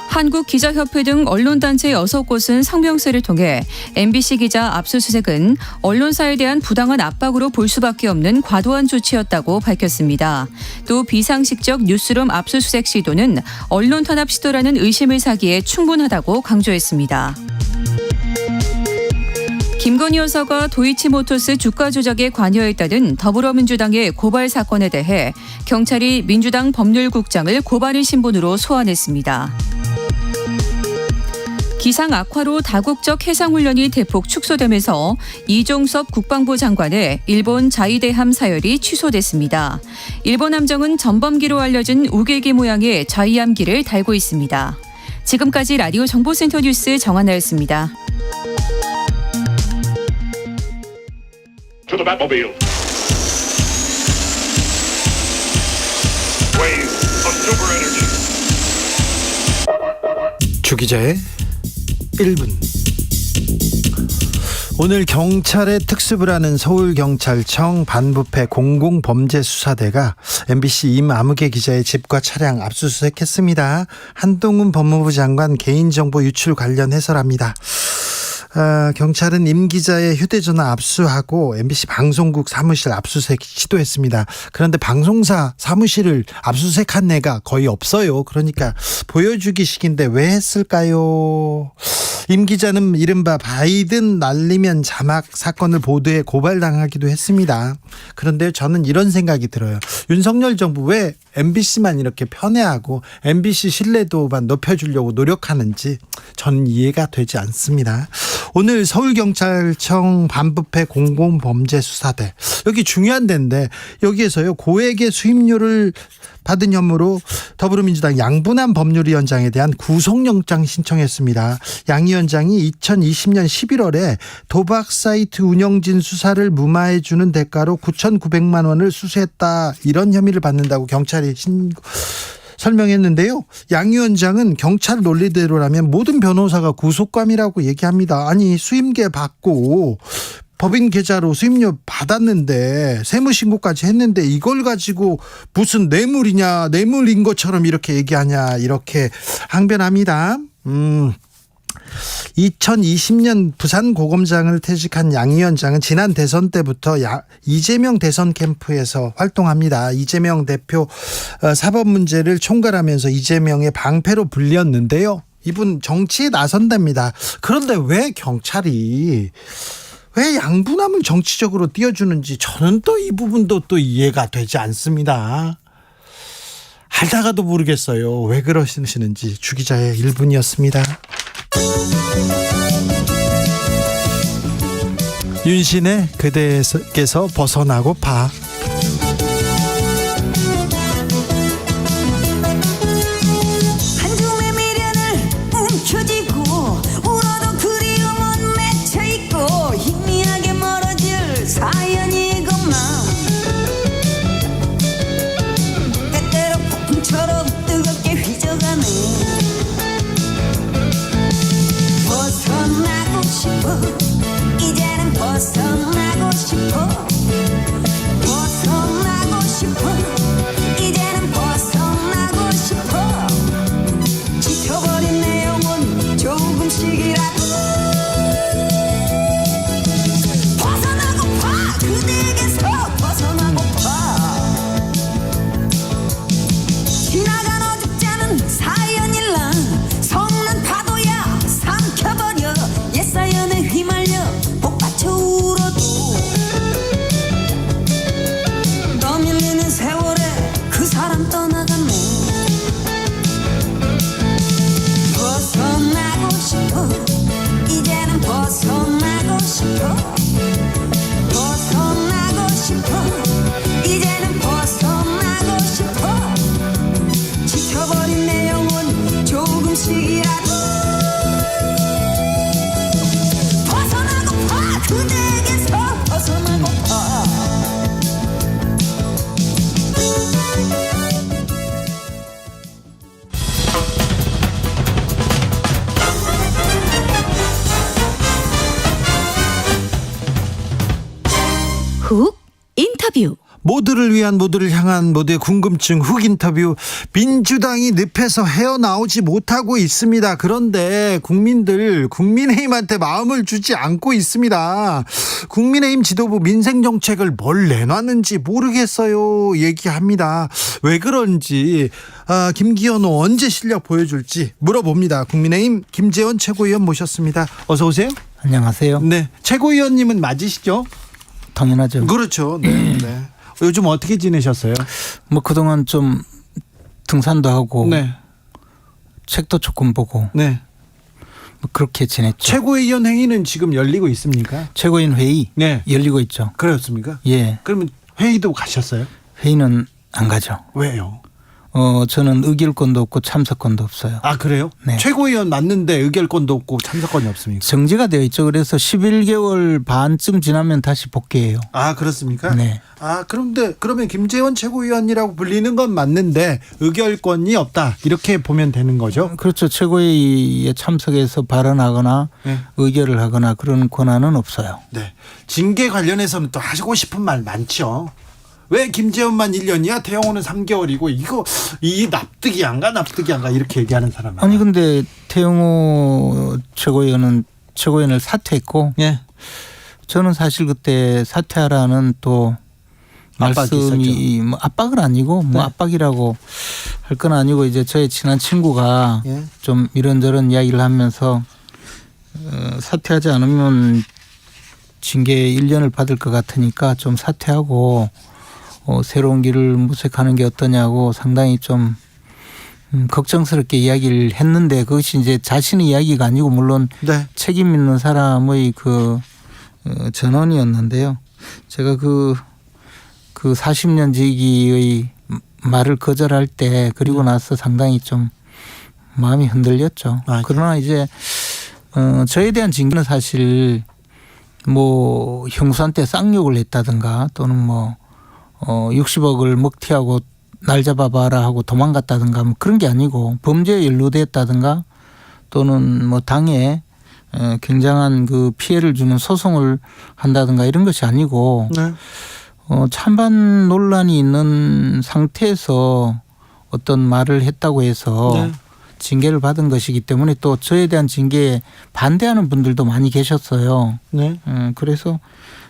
한국기자협회 등 언론단체 6곳은 성명서를 통해 MBC 기자 압수수색은 언론사에 대한 부당한 압박으로 볼 수밖에 없는 과도한 조치였다고 밝혔습니다. 또 비상식적 뉴스룸 압수수색 시도는 언론 탄압 시도라는 의심을 사기에 충분하다고 강조했습니다. 김건희 여사가 도이치모터스 주가 조작에 관여했다는 더불어민주당의 고발 사건에 대해 경찰이 민주당 법률국장을 고발인 신분으로 소환했습니다. 기상 악화로 다국적 해상훈련이 대폭 축소되면서 이종섭 국방부 장관의 일본 자위대함 사열이 취소됐습니다. 일본 함정은 전범기로 알려진 우길기 모양의 자위함기를 달고 있습니다. 지금까지 라디오 정보센터 뉴스 정한나였습니다. 주 기자의 1분. 오늘 경찰의 특수부를 하는 서울경찰청 반부패 공공범죄수사대가 MBC 임아무개 기자의 집과 차량 압수수색했습니다. 한동훈 법무부 장관 개인정보 유출 관련 해설합니다. 경찰은 임 기자의 휴대전화 압수하고 MBC 방송국 사무실 압수수색 시도했습니다. 그런데 방송사 사무실을 압수수색한 애가 거의 없어요. 그러니까 보여주기식인데 왜 했을까요? 임 기자는 이른바 바이든 날리면 자막 사건을 보도해 고발당하기도 했습니다. 그런데 저는 이런 생각이 들어요. 윤석열 정부 왜 MBC만 이렇게 편애하고 MBC 신뢰도만 높여주려고 노력하는지 저는 이해가 되지 않습니다. 오늘 서울경찰청 반부패 공공범죄수사대, 여기 중요한 데인데 여기에서요 고액의 수임료를 받은 혐의로 더불어민주당 양분한 법률위원장에 대한 구속영장 신청했습니다. 양 위원장이 2020년 11월에 도박 사이트 운영진 수사를 무마해주는 대가로 9,900만 원을 수수했다, 이런 혐의를 받는다고 경찰이 설명했는데요. 양 위원장은 경찰 논리대로라면 모든 변호사가 구속감이라고 얘기합니다. 아니 수임계 받고 법인 계좌로 수임료 받았는데 세무신고까지 했는데 이걸 가지고 무슨 뇌물이냐, 뇌물인 것처럼 이렇게 얘기하냐, 이렇게 항변합니다. 2020년 부산고검장을 퇴직한 양 위원장은 지난 대선 때부터 이재명 대선 캠프에서 활동합니다. 이재명 대표 사법 문제를 총괄하면서 이재명의 방패로 불렸는데요. 이분 정치에 나선답니다. 그런데 왜 경찰이 왜 양분함을 정치적으로 띄워주는지 저는 또 이 부분도 또 이해가 되지 않습니다. 알다가도 모르겠어요. 왜 그러시는지. 주 기자의 1분이었습니다. 윤신의 그대께서 벗어나고파. 한줌의 미련을 움켜쥐고 울어도 그리움은 맺혀있고 희미하게 멀어질 사연이 이것만 때때로 폭풍처럼 뜨겁게 휘저가네. 벗어나고 싶어, 이제는 벗어나고 싶어, 벗어나고 싶어, 이제는 벗어나고 싶어. 지쳐버린 내 영혼 조금씩이라도 벗어나고파, 그대에게서 벗어나고파. 지나간 어줍잖은 사연일라 성난 파도야 삼켜버려. 옛 사연에 휘말려 복받쳐 울어도 떠밀리는 세월에 그 사람 떠나갔네. 벗어나고 싶어, 이제는 벗어나고 싶어, 벗어나고 싶어, 이제는 벗어나고 싶어. 지쳐버린 내 영혼 조금씩이라도 벗어나고파, 그대에게서 벗어나고파. 훅 인터뷰. 모두를 위한, 모두를 향한, 모두의 궁금증 훅 인터뷰. 민주당이 늪에서 헤어나오지 못하고 있습니다. 그런데 국민의힘한테 마음을 주지 않고 있습니다. 국민의힘 지도부 민생정책을 뭘 내놨는지 모르겠어요 얘기합니다. 왜 그런지, 김기현호 언제 실력 보여줄지 물어봅니다. 국민의힘 김재원 최고위원 모셨습니다. 어서 오세요. 안녕하세요. 네, 최고위원님은 맞으시죠? 당연하죠. 그렇죠. 네. 네. 요즘 어떻게 지내셨어요? 뭐 그동안 좀 등산도 하고, 네. 책도 조금 보고, 네. 뭐 그렇게 지냈죠. 최고위원 회의는 지금 열리고 있습니까? 최고위원 회의 네. 열리고 있죠. 그렇습니까? 예. 그러면 회의도 가셨어요? 회의는 안 가죠. 왜요? 저는 의결권도 없고 참석권도 없어요. 아, 그래요? 네. 최고위원 맞는데 의결권도 없고 참석권이 없습니까? 정지가 되어 있죠. 그래서 11개월 반쯤 지나면 다시 복귀해요. 아, 그렇습니까? 네. 아, 그러면 김재원 최고위원이라고 불리는 건 맞는데 의결권이 없다, 이렇게 보면 되는 거죠? 그렇죠. 최고위에 참석해서 발언하거나 네. 의결을 하거나 그런 권한은 없어요. 네. 징계 관련해서는 또 하시고 싶은 말 많죠. 왜 김재원만 1년이야? 태영호는 3개월이고 이 납득이 안 가 이렇게 얘기하는 사람 많아요. 아니 근데 태영호 최고위원은 최고위원을 사퇴했고 예. 저는 사실 그때 사퇴하라는 또 말씀이 뭐 압박은 아니고 뭐 압박이라고 할 건 아니고 이제 저의 친한 친구가 좀 이런저런 이야기를 하면서 사퇴하지 않으면 징계 1년을 받을 것 같으니까 좀 사퇴하고 새로운 길을 모색하는 게 어떠냐고 상당히 좀 걱정스럽게 이야기를 했는데 그것이 이제 자신의 이야기가 아니고 물론 책임 있는 사람의 그 전언이었는데요. 제가 그 40년 지기의 말을 거절할 때 그리고 나서 상당히 좀 마음이 흔들렸죠. 그러나 이제 저에 대한 징계는 사실 뭐 형수한테 쌍욕을 했다든가 또는 뭐 60억을 먹튀하고 날 잡아봐라 하고 도망갔다든가 뭐 그런 게 아니고 범죄에 연루됐다든가 또는 뭐 당에 굉장한 그 피해를 주는 소송을 한다든가 이런 것이 아니고 찬반 논란이 있는 상태에서 어떤 말을 했다고 해서 징계를 받은 것이기 때문에 또 저에 대한 징계에 반대하는 분들도 많이 계셨어요. 그래서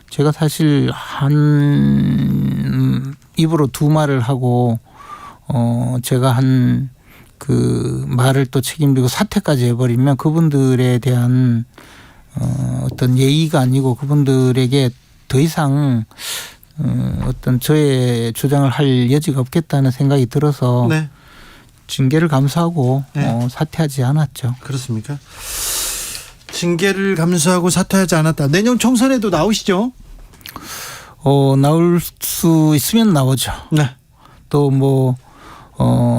제가 사실 한 입으로 두 말을 하고 제가 한 그 말을 또 책임지고 사퇴까지 해버리면 그분들에 대한 어떤 예의가 아니고 그분들에게 더 이상 어떤 저의 주장을 할 여지가 없겠다는 생각이 들어서 징계를 감수하고 사퇴하지 않았죠. 그렇습니까? 징계를 감수하고 사퇴하지 않았다. 내년 총선에도 나오시죠? 나올 수 있으면 나오죠. 또 뭐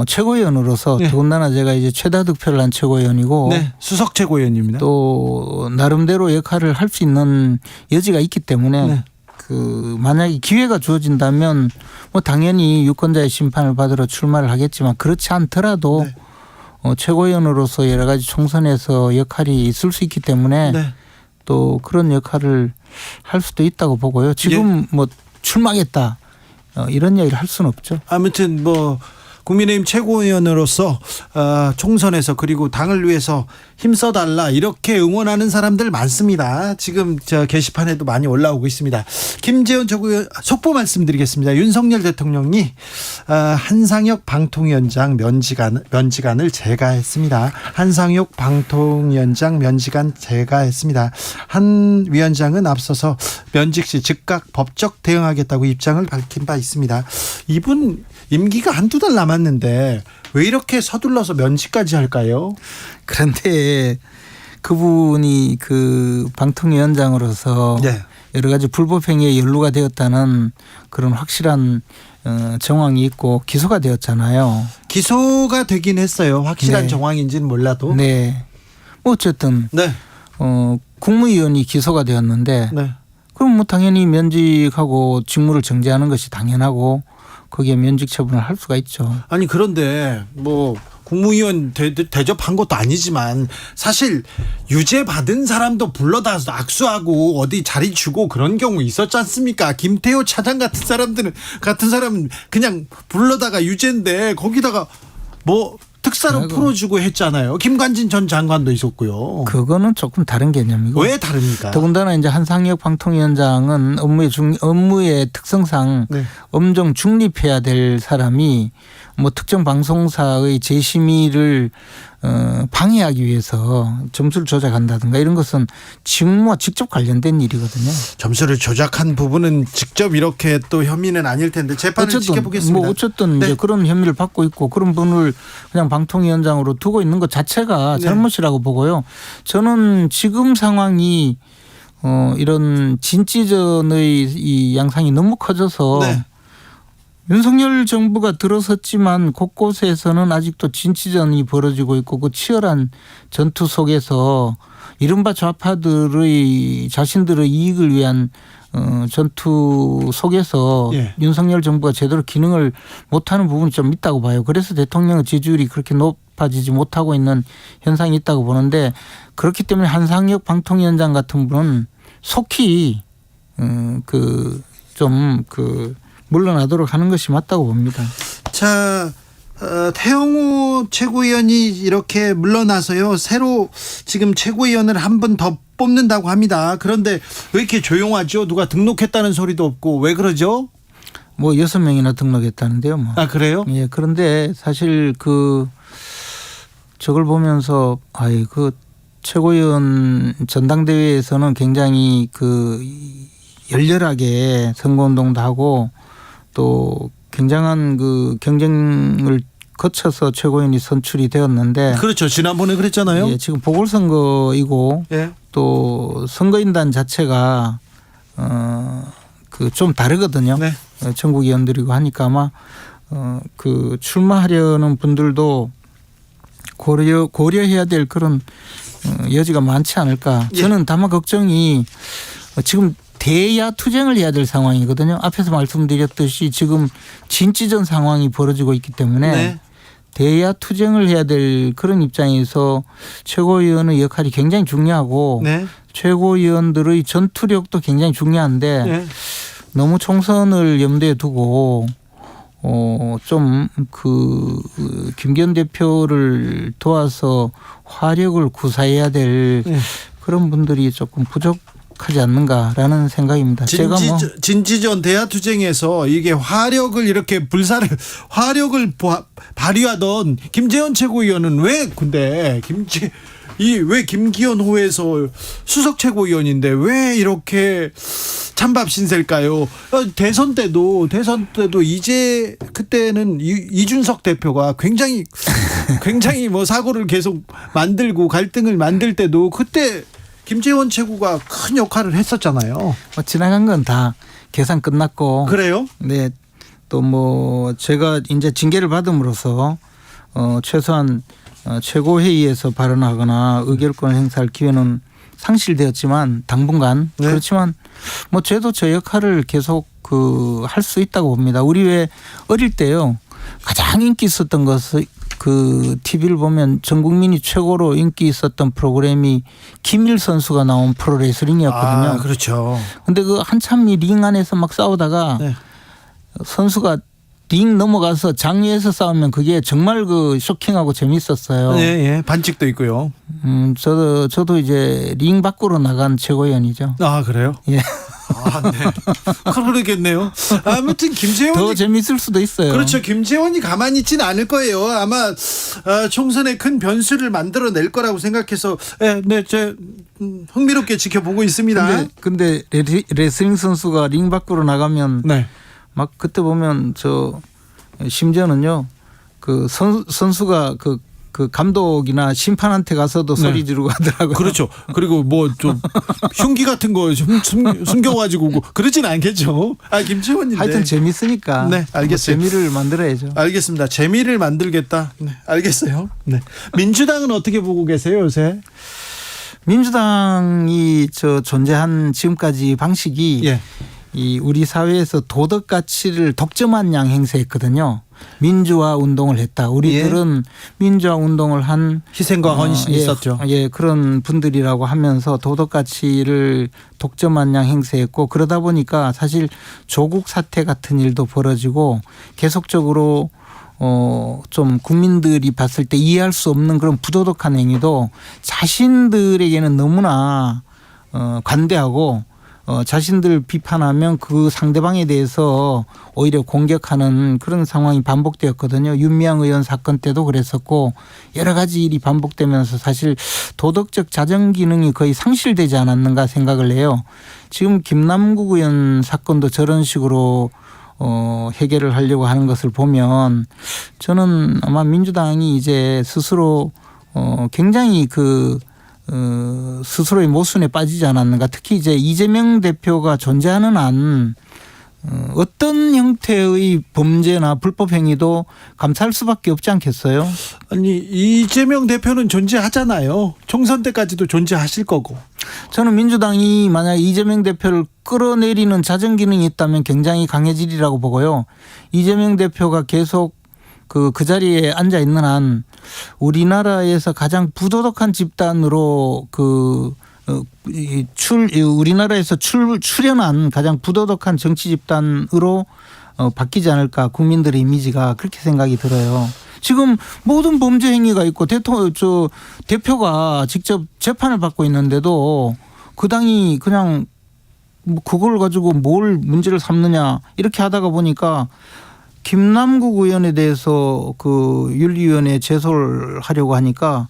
최고위원으로서 더군다나 제가 이제 최다 득표를 한 최고위원이고 수석 최고위원입니다. 또 나름대로 역할을 할 수 있는 여지가 있기 때문에 그 만약에 기회가 주어진다면 뭐 당연히 유권자의 심판을 받으러 출마를 하겠지만 그렇지 않더라도 최고위원으로서 여러 가지 총선에서 역할이 있을 수 있기 때문에 또 그런 역할을 할 수도 있다고 보고요. 지금 뭐 출마하겠다 이런 이야기를 할 수는 없죠. 아무튼 뭐 국민의힘 최고위원으로서 총선에서 그리고 당을 위해서 힘써달라 이렇게 응원하는 사람들 많습니다. 지금 저 게시판에도 많이 올라오고 있습니다. 김재원 최고위원 속보 말씀드리겠습니다. 윤석열 대통령이 한상혁 방통위원장 면직안을 제가했습니다. 한상혁 방통위원장 면직안 제가했습니다. 한 위원장은 앞서서 면직 시 즉각 법적 대응하겠다고 입장을 밝힌 바 있습니다. 이분 임기가 한두 달 남았는데 왜 이렇게 서둘러서 면직까지 할까요? 그런데 그분이 그 방통위원장으로서 여러 가지 불법 행위에 연루가 되었다는 그런 확실한 정황이 있고 기소가 되었잖아요. 기소가 되긴 했어요. 확실한 정황인지는 몰라도. 뭐 어쨌든 국무위원이 기소가 되었는데 그럼 뭐 당연히 면직하고 직무를 정지하는 것이 당연하고 거기에 면직 처분을 할 수가 있죠. 아니 그런데 뭐 국무위원 대접한 것도 아니지만 사실 유죄 받은 사람도 불러다 악수하고 어디 자리 주고 그런 경우 있었지 않습니까? 김태호 차장 같은 사람은 그냥 불러다가 유죄인데 거기다가 뭐 특사로 풀어주고 했잖아요. 김관진 전 장관도 있었고요. 그거는 조금 다른 개념이고. 왜 다릅니까? 더군다나 이제 한상혁 방통위원장은 업무의 특성상 엄정 중립해야 될 사람이 뭐 특정 방송사의 재심의를 방해하기 위해서 점수를 조작한다든가 이런 것은 직무와 직접 관련된 일이거든요. 점수를 조작한 부분은 직접 이렇게 또 혐의는 아닐 텐데 재판을 지켜보겠습니다. 뭐 어쨌든 이제 그런 혐의를 받고 있고 그런 분을 그냥 방통위원장으로 두고 있는 것 자체가 잘못이라고 보고요. 저는 지금 상황이 이런 진지전의 이 양상이 너무 커져서 윤석열 정부가 들어섰지만 곳곳에서는 아직도 진치전이 벌어지고 있고 그 치열한 전투 속에서 이른바 좌파들의 자신들의 이익을 위한 전투 속에서 윤석열 정부가 제대로 기능을 못하는 부분이 좀 있다고 봐요. 그래서 대통령의 지지율이 그렇게 높아지지 못하고 있는 현상이 있다고 보는데 그렇기 때문에 한상혁 방통위원장 같은 분은 속히 물러나도록 하는 것이 맞다고 봅니다. 자, 태영호 최고위원이 이렇게 물러나서요. 새로 지금 최고위원을 한 분 더 뽑는다고 합니다. 그런데 왜 이렇게 조용하죠? 누가 등록했다는 소리도 없고 왜 그러죠? 뭐 6명이나 등록했다는데요. 뭐. 아 그래요? 예. 그런데 사실 저걸 보면서 그 최고위원 전당대회에서는 굉장히 열렬하게 선거운동도 하고 또 굉장한 경쟁을 거쳐서 최고위원이 선출이 되었는데. 그렇죠. 지난번에 그랬잖아요. 예, 지금 보궐선거이고 예. 또 선거인단 자체가 좀 다르거든요. 네. 전국위원들이고 하니까 아마 출마하려는 분들도 고려해야 될 그런 여지가 많지 않을까. 저는 다만 걱정이 지금 대야 투쟁을 해야 될 상황이거든요. 앞에서 말씀드렸듯이 지금 진지전 상황이 벌어지고 있기 때문에 네. 대야 투쟁을 해야 될 그런 입장에서 최고위원의 역할이 굉장히 중요하고 네. 최고위원들의 전투력도 굉장히 중요한데 네. 너무 총선을 염두에 두고 김기현 대표를 도와서 화력을 구사해야 될 그런 분들이 조금 부족하지 않는가라는 생각입니다. 진지전 대야투쟁에서 이게 화력을 이렇게 화력을 발휘하던 김재원 최고위원은 왜 김기현 호에서 수석 최고위원인데 왜 이렇게 찬밥 신세일까요? 대선 때도 그때는 이준석 대표가 굉장히 뭐 사고를 계속 만들고 갈등을 만들 때도 그때 김재원 최고가 큰 역할을 했었잖아요. 지나간 건 다 계산 끝났고. 그래요? 네. 또 제가 이제 징계를 받음으로써 최소한 최고회의에서 발언하거나 의결권을 행사할 기회는 상실되었지만 당분간. 네. 그렇지만 저도 저 역할을 계속 할 수 있다고 봅니다. 우리 왜 어릴 때요 가장 인기 있었던 것은 TV를 보면 전 국민이 최고로 인기 있었던 프로그램이 김일 선수가 나온 프로레슬링이었거든요. 아, 그렇죠. 근데 한참 링 안에서 막 싸우다가 네. 선수가 링 넘어가서 장외에서 싸우면 그게 정말 쇼킹하고 재밌었어요. 네, 반칙도 있고요. 저도 이제 링 밖으로 나간 최고위원이죠. 아, 그래요? 예. 아, 네. 그러겠네요. 아무튼 김재원이 더 재밌을 수도 있어요. 그렇죠. 김재원이 가만히 있지는 않을 거예요. 아마 총선에 큰 변수를 만들어낼 거라고 생각해서 흥미롭게 지켜보고 있습니다. 근데 레슬링 선수가 링 밖으로 나가면 막 그때 보면 심지어는요 선수가 감독이나 심판한테 가서도 소리 지르고 하더라고요. 그렇죠. 그리고 좀 흉기 같은 거 숨겨가지고 그러진 않겠죠. 김재원인데. 하여튼 재밌으니까. 네, 알겠어요. 재미를 만들어야죠. 알겠습니다. 재미를 만들겠다. 네, 알겠어요. 네. 민주당은 어떻게 보고 계세요, 요새? 민주당이 존재한 지금까지 방식이 우리 사회에서 도덕 가치를 독점한 양 행세했거든요. 민주화 운동을 했다. 우리들은 민주화 운동을 한 희생과 헌신이 있었죠. 그런 분들이라고 하면서 도덕 가치를 독점한 양 행세했고 그러다 보니까 사실 조국 사태 같은 일도 벌어지고 계속적으로 좀 국민들이 봤을 때 이해할 수 없는 그런 부도덕한 행위도 자신들에게는 너무나 관대하고 자신들 비판하면 그 상대방에 대해서 오히려 공격하는 그런 상황이 반복되었거든요. 윤미향 의원 사건 때도 그랬었고 여러 가지 일이 반복되면서 사실 도덕적 자정 기능이 거의 상실되지 않았는가 생각을 해요. 지금 김남국 의원 사건도 저런 식으로 해결을 하려고 하는 것을 보면 저는 아마 민주당이 이제 스스로 굉장히 스스로의 모순에 빠지지 않았는가. 특히 이제 이재명 대표가 존재하는 한 어떤 형태의 범죄나 불법 행위도 감사할 수밖에 없지 않겠어요? 아니 이재명 대표는 존재하잖아요. 총선 때까지도 존재하실 거고. 저는 민주당이 만약 이재명 대표를 끌어내리는 자정 기능이 있다면 굉장히 강해지리라고 보고요. 이재명 대표가 계속 그 자리에 앉아 있는 한 우리나라에서 가장 부도덕한 집단으로 우리나라에서 출현한 가장 부도덕한 정치 집단으로 바뀌지 않을까 국민들의 이미지가 그렇게 생각이 들어요. 지금 모든 범죄 행위가 있고 대표가 직접 재판을 받고 있는데도 그 당이 그냥 뭐 그걸 가지고 뭘 문제를 삼느냐 이렇게 하다가 보니까 김남국 의원에 대해서 그 윤리위원회에 제소를 하려고 하니까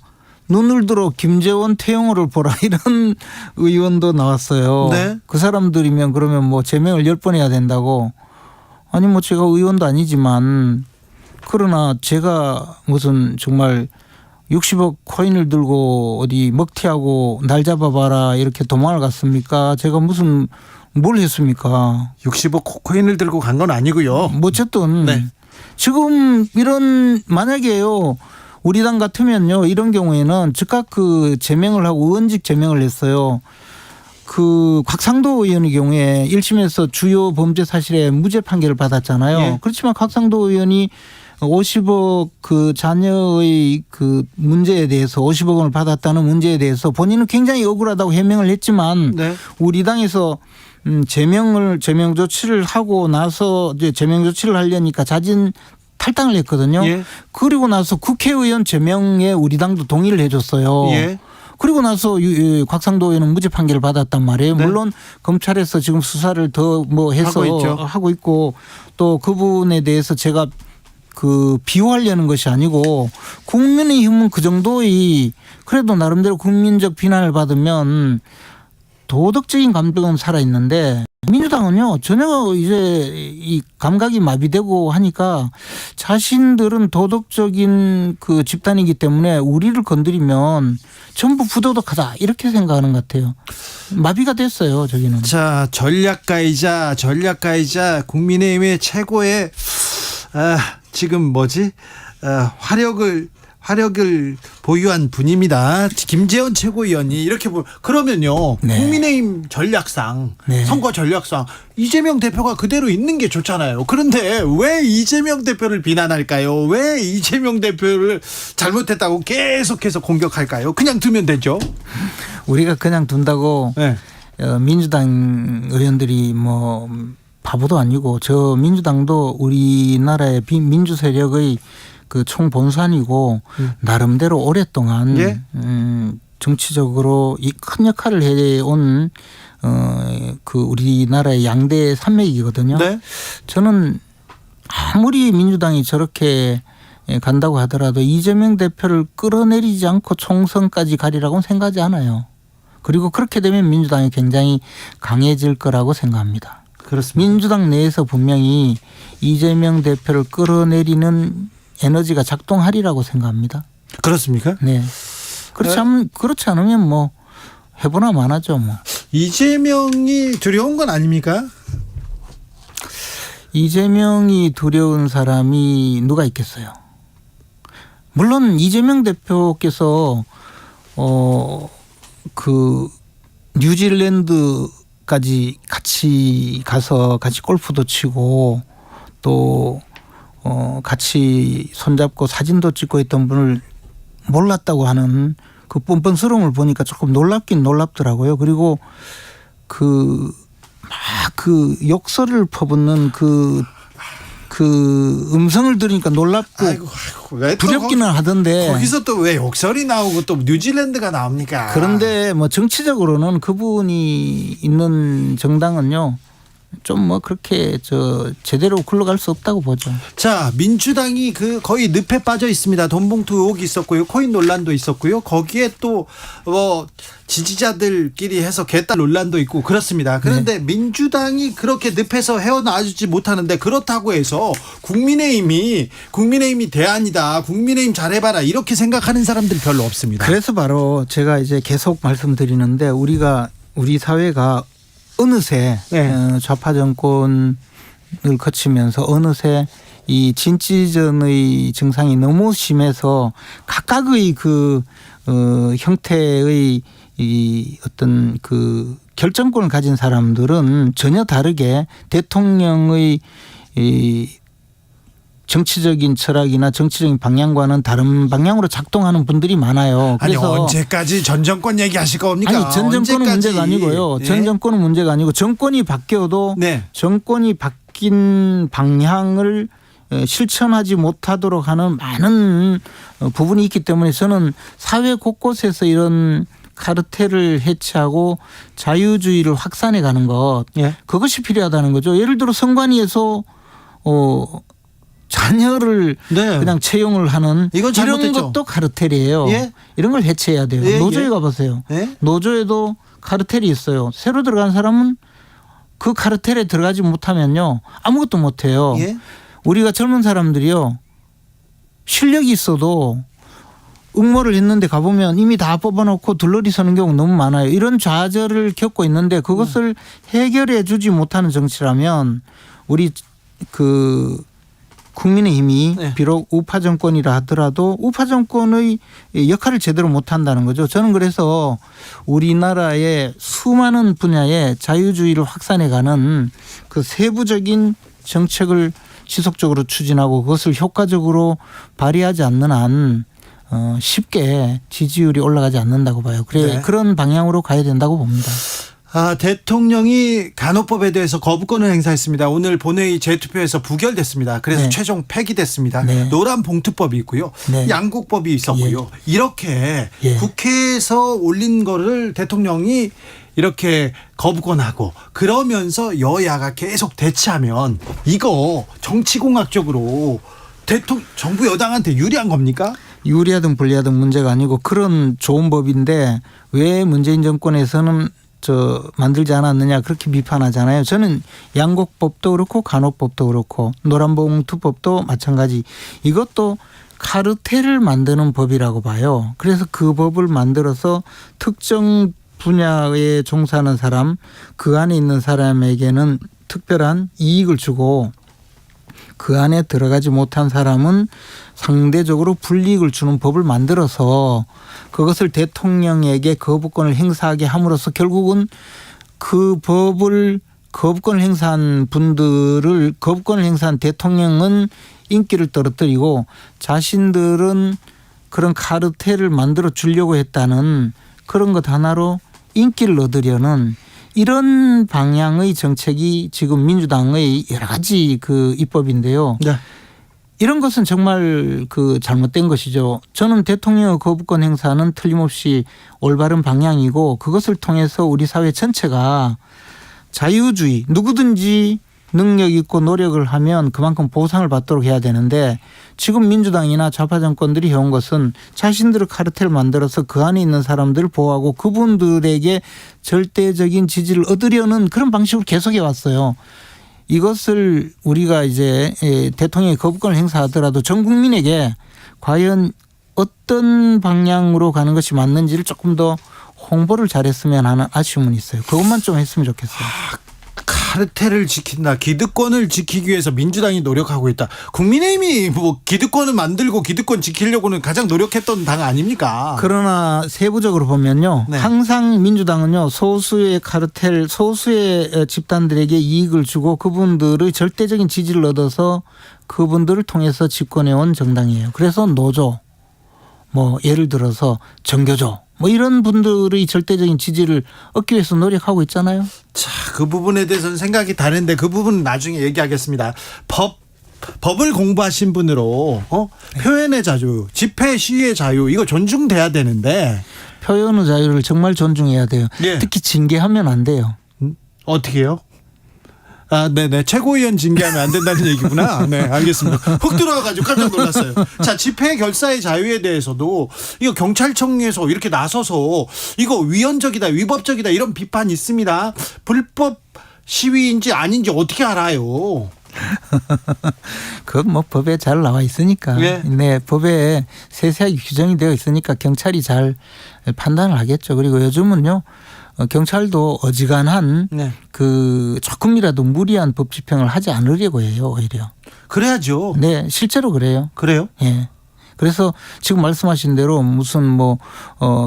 눈을 들어 김재원 태영호를 보라 이런 의원도 나왔어요. 네. 그 사람들이면 그러면 뭐 제명을 10번 해야 된다고. 아니 뭐 제가 의원도 아니지만 그러나 제가 무슨 정말 60억 코인을 들고 어디 먹튀하고 날 잡아봐라 이렇게 도망을 갔습니까? 제가 무슨 뭘 했습니까? 60억 코인을 들고 간 건 아니고요. 뭐 어쨌든 네. 지금 이런 만약에요. 우리 당 같으면요. 이런 경우에는 즉각 그 제명을 하고 의원직 제명을 했어요. 그 곽상도 의원의 경우에 1심에서 주요 범죄 사실에 무죄 판결을 받았잖아요. 예. 그렇지만 곽상도 의원이 50억 그 자녀의 그 문제에 대해서 50억 원을 받았다는 문제에 대해서 본인은 굉장히 억울하다고 해명을 했지만 네. 우리 당에서 제명 조치를 하고 나서 이제 제명 조치를 하려니까 자진 탈당을 했거든요. 예. 그리고 나서 국회의원 제명에 우리 당도 동의를 해줬어요. 예. 그리고 나서 곽상도 의원은 무죄 판결을 받았단 말이에요. 네. 물론 검찰에서 지금 수사를 더 뭐 해서 하고 있고 또 그분에 대해서 제가 그 비호하려는 것이 아니고 국민의힘은 그 정도의 그래도 나름대로 국민적 비난을 받으면 도덕적인 감정은 살아있는데 민주당은요 전혀 이제 이 감각이 마비되고 하니까 자신들은 도덕적인 그 집단이기 때문에 우리를 건드리면 전부 부도덕하다 이렇게 생각하는 것 같아요. 마비가 됐어요 저기는. 자, 전략가이자 국민의힘의 최고의 지금 뭐지 화력을 보유한 분입니다. 김재원 최고위원이 이렇게 그러면요. 네. 국민의힘 전략상 네. 선거 전략상 이재명 대표가 그대로 있는 게 좋잖아요. 그런데 왜 이재명 대표를 비난할까요? 왜 이재명 대표를 잘못했다고 계속해서 공격할까요? 그냥 두면 되죠. 우리가 그냥 둔다고 네. 민주당 의원들이 뭐 바보도 아니고 저 민주당도 우리나라의 민주 세력의 그 총본산이고 나름대로 오랫동안 예? 정치적으로 이 큰 역할을 해온 그 우리나라의 양대 산맥이거든요. 네. 저는 아무리 민주당이 저렇게 간다고 하더라도 이재명 대표를 끌어내리지 않고 총선까지 가리라고는 생각하지 않아요. 그리고 그렇게 되면 민주당이 굉장히 강해질 거라고 생각합니다. 그렇습니다. 민주당 내에서 분명히 이재명 대표를 끌어내리는 에너지가 작동하리라고 생각합니다. 그렇습니까? 네. 그렇지 않으면 뭐 해보나 마나죠 뭐. 이재명이 두려운 건 아닙니까? 이재명이 두려운 사람이 누가 있겠어요. 물론 이재명 대표께서 그 뉴질랜드까지 같이 가서 같이 골프도 치고 또 같이 손잡고 사진도 찍고 있던 분을 몰랐다고 하는 그 뻔뻔스러움을 보니까 조금 놀랍긴 놀랍더라고요. 그리고 그 욕설을 퍼붓는 그 음성을 들으니까 놀랍고 두렵기는 하던데. 거기서 또 왜 욕설이 나오고 또 뉴질랜드가 나옵니까? 그런데 뭐 정치적으로는 그분이 있는 정당은요. 좀 뭐 그렇게 제대로 굴러갈 수 없다고 보죠. 자, 민주당이 거의 늪에 빠져 있습니다. 돈봉투 의혹이 있었고요, 코인 논란도 있었고요. 거기에 또 지지자들끼리 해서 개딸 논란도 있고 그렇습니다. 그런데 네. 민주당이 그렇게 늪에서 헤어나주지 못하는데 그렇다고 해서 국민의힘이 대안이다, 국민의힘 잘해봐라 이렇게 생각하는 사람들이 별로 없습니다. 그래서 바로 제가 이제 계속 말씀드리는데 우리 사회가 어느새 네. 좌파 정권을 거치면서 어느새 이 진취전의 증상이 너무 심해서 각각의 형태의 이 어떤 그 결정권을 가진 사람들은 전혀 다르게 대통령의 이 정치적인 철학이나 정치적인 방향과는 다른 방향으로 작동하는 분들이 많아요. 아니 그래서 언제까지 전 정권 얘기하실 겁니까? 아니 전 정권은 문제가 아니고요. 네. 전 정권은 문제가 아니고 정권이 바뀌어도 네. 정권이 바뀐 방향을 실천하지 못하도록 하는 많은 부분이 있기 때문에 저는 사회 곳곳에서 이런 카르텔을 해체하고 자유주의를 확산해 가는 것 예. 그것이 필요하다는 거죠. 예를 들어 선관위에서 자녀를 네. 그냥 채용을 하는 이건 이런 잘못됐죠. 것도 카르텔이에요. 예? 이런 걸 해체해야 돼요. 예, 노조에 예. 가보세요. 예? 노조에도 카르텔이 있어요. 새로 들어간 사람은 그 카르텔에 들어가지 못하면요 아무것도 못해요. 예? 우리가 젊은 사람들이요 실력이 있어도 응모를 했는데 가보면 이미 다 뽑아놓고 둘러리 서는 경우 너무 많아요. 이런 좌절을 겪고 있는데 그것을 해결해 주지 못하는 정치라면 우리 그 국민의힘이 네. 비록 우파 정권이라 하더라도 우파 정권의 역할을 제대로 못한다는 거죠. 저는 그래서 우리나라의 수많은 분야의 자유주의를 확산해가는 그 세부적인 정책을 지속적으로 추진하고 그것을 효과적으로 발휘하지 않는 한 쉽게 지지율이 올라가지 않는다고 봐요. 그래 네. 그런 방향으로 가야 된다고 봅니다. 대통령이 간호법에 대해서 거부권을 행사했습니다. 오늘 본회의 재투표에서 부결됐습니다. 그래서 네. 최종 폐기됐습니다. 네. 노란 봉투법이 있고요. 네. 양국법이 있었고요. 이렇게 예. 국회에서 올린 거를 대통령이 이렇게 거부권하고 그러면서 여야가 계속 대치하면 이거 정치공학적으로 정부 여당한테 유리한 겁니까? 유리하든 불리하든 문제가 아니고 그런 좋은 법인데 왜 문재인 정권에서는 만들지 않았느냐 그렇게 비판하잖아요. 저는 양곡법도 그렇고 간호법도 그렇고 노란봉투법도 마찬가지. 이것도 카르텔을 만드는 법이라고 봐요. 그래서 그 법을 만들어서 특정 분야에 종사하는 사람 그 안에 있는 사람에게는 특별한 이익을 주고 그 안에 들어가지 못한 사람은 상대적으로 불이익을 주는 법을 만들어서 그것을 대통령에게 거부권을 행사하게 함으로써 결국은 그 법을 거부권을 행사한 분들을 거부권을 행사한 대통령은 인기를 떨어뜨리고 자신들은 그런 카르텔을 만들어 주려고 했다는 그런 것 하나로 인기를 얻으려는 이런 방향의 정책이 지금 민주당의 여러 가지 그 입법인데요. 네. 이런 것은 정말 그 잘못된 것이죠. 저는 대통령의 거부권 행사는 틀림없이 올바른 방향이고 그것을 통해서 우리 사회 전체가 자유주의 누구든지 능력 있고 노력을 하면 그만큼 보상을 받도록 해야 되는데 지금 민주당이나 좌파 정권들이 해온 것은 자신들의 카르텔을 만들어서 그 안에 있는 사람들을 보호하고 그분들에게 절대적인 지지를 얻으려는 그런 방식으로 계속해 왔어요. 이것을 우리가 이제 대통령이 거부권을 행사하더라도 전 국민에게 과연 어떤 방향으로 가는 것이 맞는지를 조금 더 홍보를 잘했으면 하는 아쉬움은 있어요. 그것만 좀 했으면 좋겠어요. 카르텔을 지킨다. 기득권을 지키기 위해서 민주당이 노력하고 있다. 국민의힘이 뭐 기득권을 만들고 기득권 지키려고는 가장 노력했던 당 아닙니까? 그러나 세부적으로 보면요. 네. 항상 민주당은요. 소수의 카르텔, 소수의 집단들에게 이익을 주고 그분들의 절대적인 지지를 얻어서 그분들을 통해서 집권해온 정당이에요. 그래서 노조, 뭐 예를 들어서 정교조 뭐 이런 분들의 절대적인 지지를 얻기 위해서 노력하고 있잖아요. 자, 그 부분에 대해서는 생각이 다른데 그 부분은 나중에 얘기하겠습니다. 법을 공부하신 분으로 표현의 자유, 집회 시위의 자유 이거 존중돼야 되는데 표현의 자유를 정말 존중해야 돼요. 예. 특히 징계하면 안 돼요. 어떻게요? 네네. 최고위원 징계하면 안 된다는 얘기구나. 네, 알겠습니다. 훅 들어와가지고 깜짝 놀랐어요. 자, 집회 결사의 자유에 대해서도 이거 경찰청에서 이렇게 나서서 이거 위헌적이다, 위법적이다 이런 비판이 있습니다. 불법 시위인지 아닌지 어떻게 알아요? 그건 뭐 법에 잘 나와 있으니까. 네. 네, 법에 세세하게 규정이 되어 있으니까 경찰이 잘 판단을 하겠죠. 그리고 요즘은요. 경찰도 어지간한 네. 그 조금이라도 무리한 법 집행을 하지 않으려고 해요. 오히려. 그래야죠. 네, 실제로 그래요. 그래요? 예. 그래서 지금 말씀하신 대로 무슨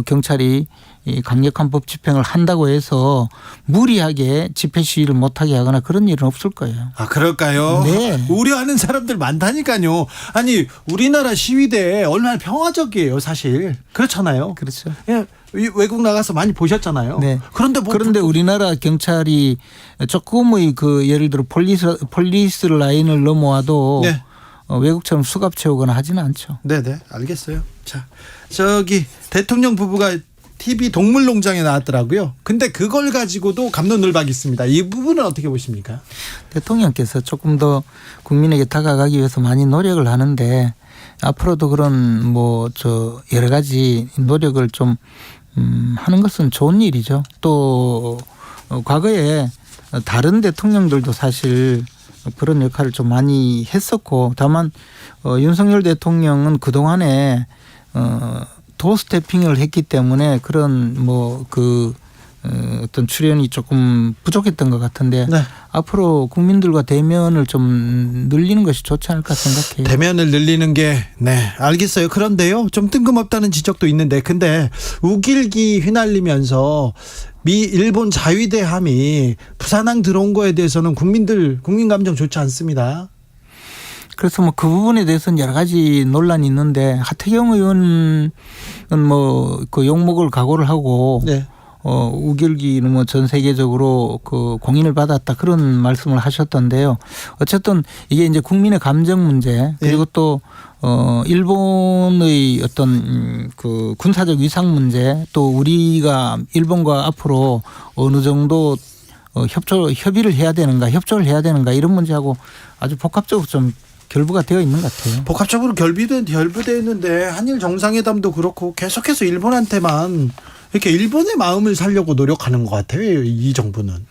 경찰이 이 강력한 법 집행을 한다고 해서 무리하게 집회 시위를 못하게 하거나 그런 일은 없을 거예요. 아, 그럴까요? 네. 우려하는 사람들 많다니까요. 아니, 우리나라 시위대 얼마나 평화적이에요, 사실. 그렇잖아요. 그렇죠. 예, 외국 나가서 많이 보셨잖아요. 네. 그런데 우리나라 경찰이 조금의 그 예를 들어 폴리스 라인을 넘어와도 네. 외국처럼 수갑 채우거나 하지는 않죠. 네네, 알겠어요. 자, 저기 대통령 부부가 TV 동물농장에 나왔더라고요. 근데 그걸 가지고도 갑론을박이 있습니다. 이 부분은 어떻게 보십니까? 대통령께서 조금 더 국민에게 다가가기 위해서 많이 노력을 하는데 앞으로도 그런 여러 가지 노력을 좀 하는 것은 좋은 일이죠. 또 과거에 다른 대통령들도 사실 그런 역할을 좀 많이 했었고, 다만 윤석열 대통령은 그동안에 도스태핑을 했기 때문에 그런 어떤 출연이 조금 부족했던 것 같은데 네. 앞으로 국민들과 대면을 좀 늘리는 것이 좋지 않을까 생각해요. 대면을 늘리는 게 알겠어요. 그런데요, 좀 뜬금없다는 지적도 있는데, 근데 우길기 휘날리면서 일본 자위대함이 부산항 들어온 거에 대해서는 국민 감정 좋지 않습니다. 그래서 그 부분에 대해서는 여러 가지 논란이 있는데 하태경 의원은 그 욕먹을 각오를 하고 네. 우길기는 전 세계적으로 그 공인을 받았다 그런 말씀을 하셨던데요. 어쨌든 이게 이제 국민의 감정 문제, 그리고 또 일본의 어떤 그 군사적 위상 문제, 또 우리가 일본과 앞으로 어느 정도 협의를 해야 되는가, 협조를 해야 되는가, 이런 문제하고 아주 복합적으로 좀 결부가 되어 있는 것 같아요. 복합적으로 결부되어 있는데 한일 정상회담도 그렇고 계속해서 일본한테만 이렇게 일본의 마음을 살려고 노력하는 것 같아요. 이 정부는.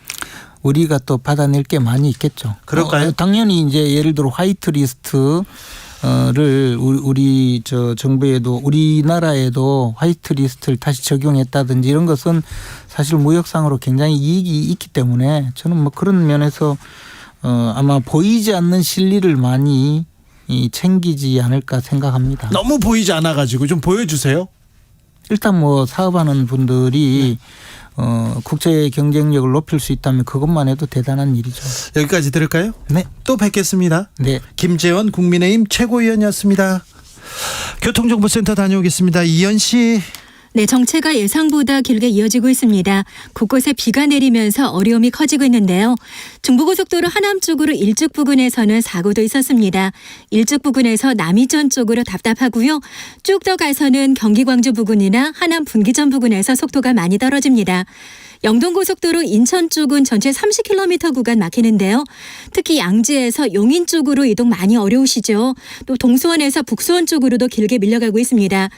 우리가 또 받아낼 게 많이 있겠죠. 그럴까요? 당연히 이제 예를 들어 화이트 리스트를 우리 정부에도, 우리나라에도 화이트 리스트를 다시 적용했다든지 이런 것은 사실 무역상으로 굉장히 이익이 있기 때문에 저는 그런 면에서 아마 보이지 않는 실리를 많이 챙기지 않을까 생각합니다. 너무 보이지 않아가지고 좀 보여주세요. 일단 사업하는 분들이 국제 경쟁력을 높일 수 있다면 그것만 해도 대단한 일이죠. 여기까지 들을까요? 네. 또 뵙겠습니다. 네. 김재원 국민의힘 최고위원이었습니다. 교통정보센터 다녀오겠습니다. 이현 씨. 네, 정체가 예상보다 길게 이어지고 있습니다. 곳곳에 비가 내리면서 어려움이 커지고 있는데요. 중부고속도로 하남 쪽으로 일찍 부근에서는 사고도 있었습니다. 일찍 부근에서 남이전 쪽으로 답답하고요. 쭉 더 가서는 경기 광주 부근이나 하남 분기점 부근에서 속도가 많이 떨어집니다. 영동고속도로 인천 쪽은 전체 30km 구간 막히는데요. 특히 양지에서 용인 쪽으로 이동 많이 어려우시죠. 또 동수원에서 북수원 쪽으로도 길게 밀려가고 있습니다.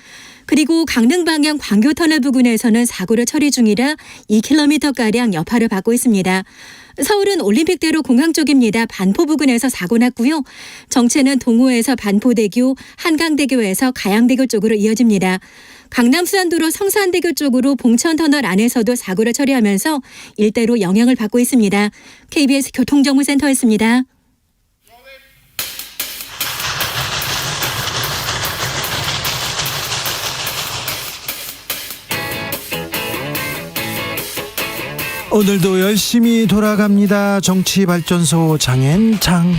그리고 강릉 방향 광교터널 부근에서는 사고를 처리 중이라 2km가량 여파를 받고 있습니다. 서울은 올림픽대로 공항 쪽입니다. 반포 부근에서 사고 났고요. 정체는 동호에서 반포대교, 한강대교에서 가양대교 쪽으로 이어집니다. 강남 수안도로 성산대교 쪽으로 봉천터널 안에서도 사고를 처리하면서 일대로 영향을 받고 있습니다. KBS 교통정보센터였습니다. 오늘도 열심히 돌아갑니다. 정치발전소 장앤장.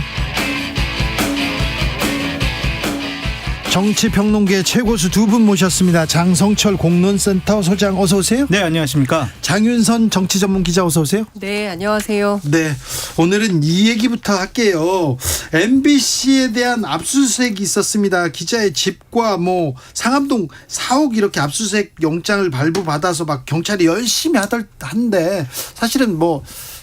정치평론계 최고수 두 분 모셨습니다. 장성철 공론센터 소장 어서 오세요. 네, 안녕하십니까. 장윤선 정치전문기자 어서 오세요. 네, 안녕하세요. 네, 오늘은 이 얘기부터 할게요. MBC에 대한 압수수색이 있었습니다. 기자의 집과 상암동 4억 이렇게 압수수색 영장을 발부받아서 막 경찰이 열심히 하는데 사실은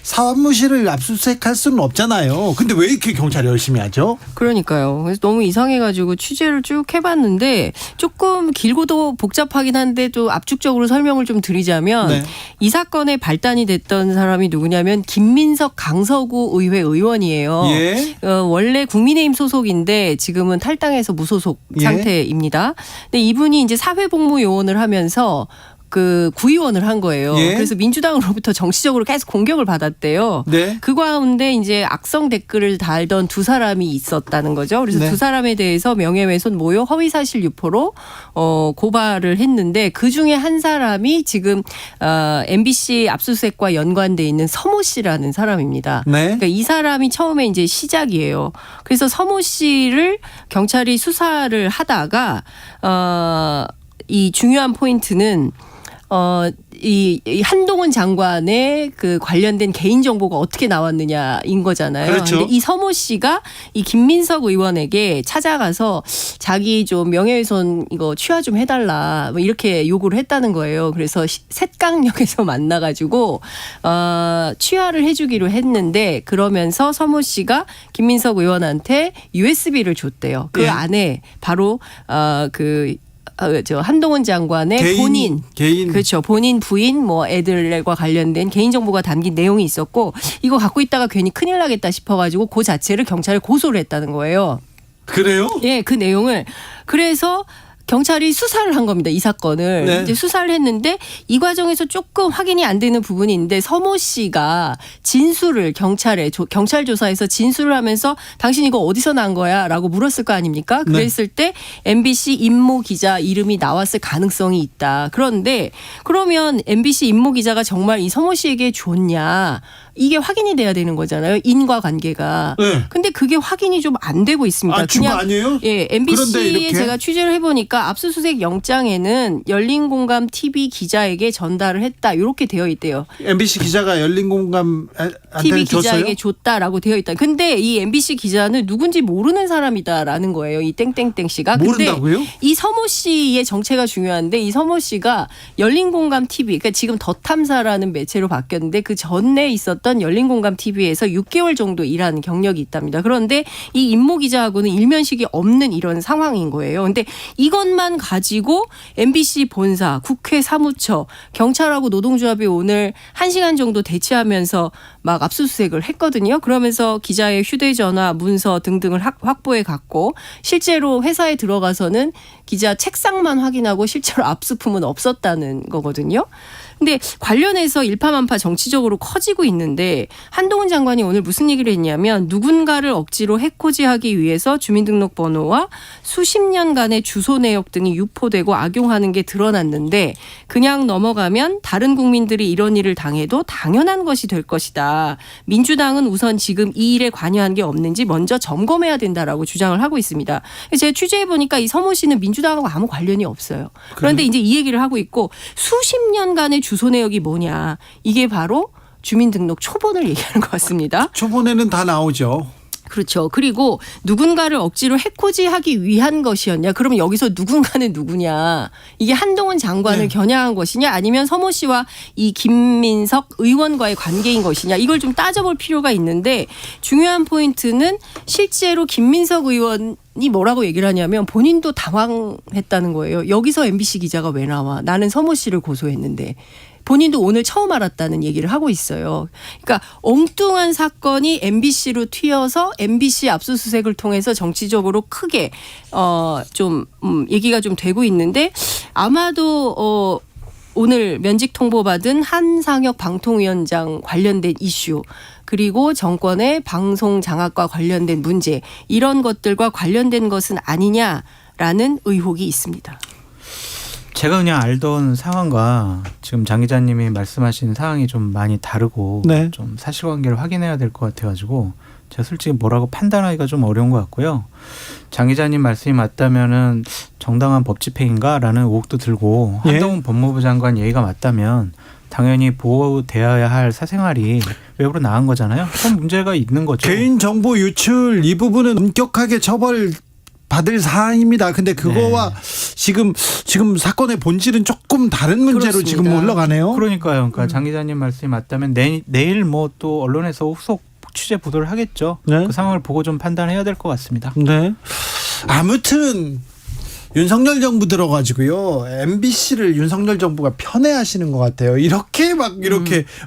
사무실을 압수수색할 수는 없잖아요. 근데 왜 이렇게 경찰이 열심히 하죠? 그러니까요. 그래서 너무 이상해가지고 취재를 쭉 해봤는데 조금 길고도 복잡하긴 한데 또 압축적으로 설명을 좀 드리자면 네. 이 사건의 발단이 됐던 사람이 누구냐면 김민석 강서구 의회 의원이에요. 예. 원래 국민의힘 소속인데 지금은 탈당해서 무소속 예. 상태입니다. 근데 이분이 이제 사회복무요원을 하면서 구의원을 한 거예요. 예. 그래서 민주당으로부터 정치적으로 계속 공격을 받았대요. 네. 그 가운데 이제 악성 댓글을 달던 두 사람이 있었다는 거죠. 그래서 네. 두 사람에 대해서 명예훼손, 모욕, 허위사실 유포로 고발을 했는데 그 중에 한 사람이 지금 MBC 압수수색과 연관돼 있는 서모 씨라는 사람입니다. 네. 그러니까 이 사람이 처음에 이제 시작이에요. 그래서 서모 씨를 경찰이 수사를 하다가 이 중요한 포인트는 이 한동훈 장관의 그 관련된 개인 정보가 어떻게 나왔느냐인 거잖아요. 그렇죠. 근데 이 서모 씨가 이 김민석 의원에게 찾아가서 자기 좀 명예훼손 이거 취하 좀 해달라 뭐 이렇게 요구를 했다는 거예요. 그래서 셋강역에서 만나가지고 취하를 해주기로 했는데 그러면서 서모 씨가 김민석 의원한테 USB를 줬대요. 그 예. 안에 바로 저 한동훈 장관의 개인 그렇죠. 본인 부인 뭐 애들과 관련된 개인 정보가 담긴 내용이 있었고 이거 갖고 있다가 괜히 큰일 나겠다 싶어가지고 그 자체를 경찰에 고소를 했다는 거예요. 그래요? 예, 그 내용을 그래서 경찰이 수사를 한 겁니다. 이 사건을. 네. 이제 수사를 했는데 이 과정에서 조금 확인이 안 되는 부분이 있는데 서모 씨가 진술을 경찰에 경찰 조사에서 진술을 하면서 당신 이거 어디서 난 거야? 라고 물었을 거 아닙니까? 그랬을 때 MBC 임모 기자 이름이 나왔을 가능성이 있다. 그런데 그러면 MBC 임모 기자가 정말 이 서모 씨에게 줬냐? 이게 확인이 돼야 되는 거잖아요. 인과관계가. 네. 근데 그게 확인이 좀 안 되고 있습니다. 준 거 아니에요? 예, 그런데 MBC에 이렇게? 제가 취재를 해보니까 압수수색 영장에는 열린공감 TV 기자에게 전달을 했다. 이렇게 되어 있대요. MBC 기자가 열린공감한테 TV 줬어요? 기자에게 줬다라고 되어 있다. 근데 이 MBC 기자는 누군지 모르는 사람이다라는 거예요. 이 땡땡땡 씨가. 모른다고요? 근데 이 서모 씨의 정체가 중요한데 이 서모 씨가 열린공감 TV, 그러니까 지금 더 탐사라는 매체로 바뀌었는데 그 전에 있었던 열린공감 TV에서 6개월 정도 일하는 경력이 있답니다. 그런데 이 임모 기자하고는 일면식이 없는 이런 상황인 거예요. 근데 이것만 가지고 MBC 본사, 국회 사무처, 경찰하고 노동조합이 오늘 1시간 정도 대치하면서 막 압수수색을 했거든요. 그러면서 기자의 휴대전화, 문서 등등을 확보해 갔고 실제로 회사에 들어가서는 기자 책상만 확인하고 실제로 압수품은 없었다는 거거든요. 근데 관련해서 일파만파 정치적으로 커지고 있는데 한동훈 장관이 오늘 무슨 얘기를 했냐면 누군가를 억지로 해코지하기 위해서 주민등록번호와 수십 년간의 주소 내역 등이 유포되고 악용하는 게 드러났는데 그냥 넘어가면 다른 국민들이 이런 일을 당해도 당연한 것이 될 것이다. 민주당은 우선 지금 이 일에 관여한 게 없는지 먼저 점검해야 된다라고 주장을 하고 있습니다. 제가 취재해보니까 이 서모 씨는 민주당하고 아무 관련이 없어요. 그런데 이제 이 얘기를 하고 있고 수십 년간의 주소 내역이 뭐냐. 이게 바로 주민등록 초본을 얘기하는 것 같습니다. 초본에는 다 나오죠. 그렇죠. 그리고 누군가를 억지로 해코지하기 위한 것이었냐. 그러면 여기서 누군가는 누구냐. 이게 한동훈 장관을 겨냥한 것이냐 아니면 서모 씨와 이 김민석 의원과의 관계인 것이냐. 이걸 좀 따져볼 필요가 있는데 중요한 포인트는 실제로 김민석 의원 이 뭐라고 얘기를 하냐면 본인도 당황했다는 거예요. 여기서 MBC 기자가 왜 나와? 나는 서모 씨를 고소했는데. 본인도 오늘 처음 알았다는 얘기를 하고 있어요. 그러니까 엉뚱한 사건이 MBC로 튀어서 MBC 압수수색을 통해서 정치적으로 크게 좀 얘기가 좀 되고 있는데 아마도 오늘 면직 통보받은 한상혁 방통위원장 관련된 이슈 그리고 정권의 방송 장악과 관련된 문제 이런 것들과 관련된 것은 아니냐라는 의혹이 있습니다. 제가 그냥 알던 상황과 지금 장 기자님이 말씀하신 상황이 좀 많이 다르고 네. 좀 사실관계를 확인해야 될 것 같아가지고 제가 솔직히 뭐라고 판단하기가 좀 어려운 것 같고요. 장 기자님 말씀이 맞다면은 정당한 법 집행인가라는 의혹도 들고 한동훈 법무부 장관 얘기가 맞다면 당연히 보호되어야 할 사생활이 외부로 나간 거잖아요. 그럼 문제가 있는 거죠. 개인정보 유출 이 부분은 엄격하게 처벌 받을 사안입니다. 근데 그거와 지금 사건의 본질은 조금 다른 문제로 그렇습니다. 지금 흘러가네요. 그러니까요. 그러니까 장 기자님 말씀이 맞다면 내일 뭐 또 언론에서 후속 취재 보도를 하겠죠. 네. 그 상황을 보고 좀 판단해야 될 것 같습니다. 네. 아무튼 윤석열 정부 들어가지고요. MBC를 윤석열 정부가 편애하시는 것 같아요. 이렇게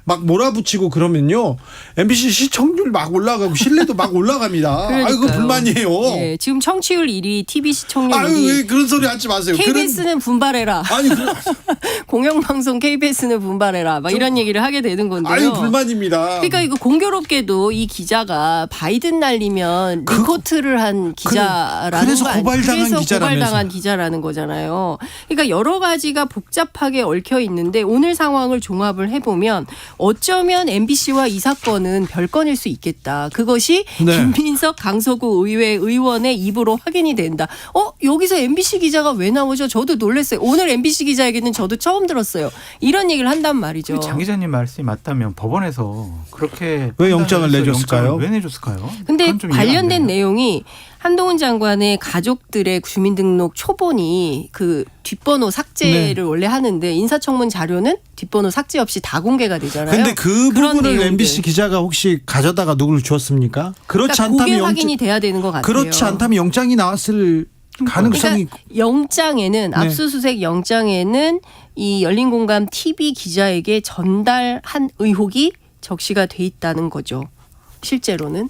막 몰아붙이고 그러면요. MBC 시청률 막 올라가고 신뢰도 막 올라갑니다. 아이고 불만이에요. 네, 지금 청취율 1위, TV 시청률 아유 1위. 왜 그런 소리 하지 마세요. KBS는 분발해라. 아니 공영방송 KBS는 분발해라. 막 이런 얘기를 하게 되는 건데요. 아유 불만입니다. 그러니까 이거 공교롭게도 이 기자가 바이든 날리면 리포트를 한 기자라는 그래서 거 아니에요? 고발당한 그래서 기자라면서. 고발당한 기자라는 거잖아요. 그러니까 여러 가지가 복잡하게 얽혀 있는데 오늘 상황을 종합을 해보면 어쩌면 MBC와 이 사건은 별건일 수 있겠다. 그것이 네. 김민석 강서구 의회 의원의 입으로 확인이 된다. 여기서 MBC 기자가 왜 나오죠? 저도 놀랐어요. 오늘 MBC 기자 얘기는 저도 처음 들었어요. 이런 얘기를 한단 말이죠. 장 기자님 말씀이 맞다면 법원에서 그렇게 왜 영장을 내줬을까요? 영장을 왜 내줬을까요? 근데 그건 좀 이해가 안 관련된 돼요. 내용이 한동훈 장관의 가족들의 주민등록 초본이 그 뒷번호 삭제를 네. 원래 하는데 인사청문 자료는 뒷번호 삭제 없이 다 공개가 되잖아요. 근데 그 그런 부분을 내용들. MBC 기자가 혹시 가져다가 누구를 주었습니까? 그렇지 그러니까 그게 않다면 확인이 돼야 되는 것 같아요. 그렇지 않다면 영장이 나왔을 가능성이 그러니까 영장에는 네. 압수수색 영장에는 이 열린공감 TV 기자에게 전달한 의혹이 적시가 돼 있다는 거죠. 실제로는.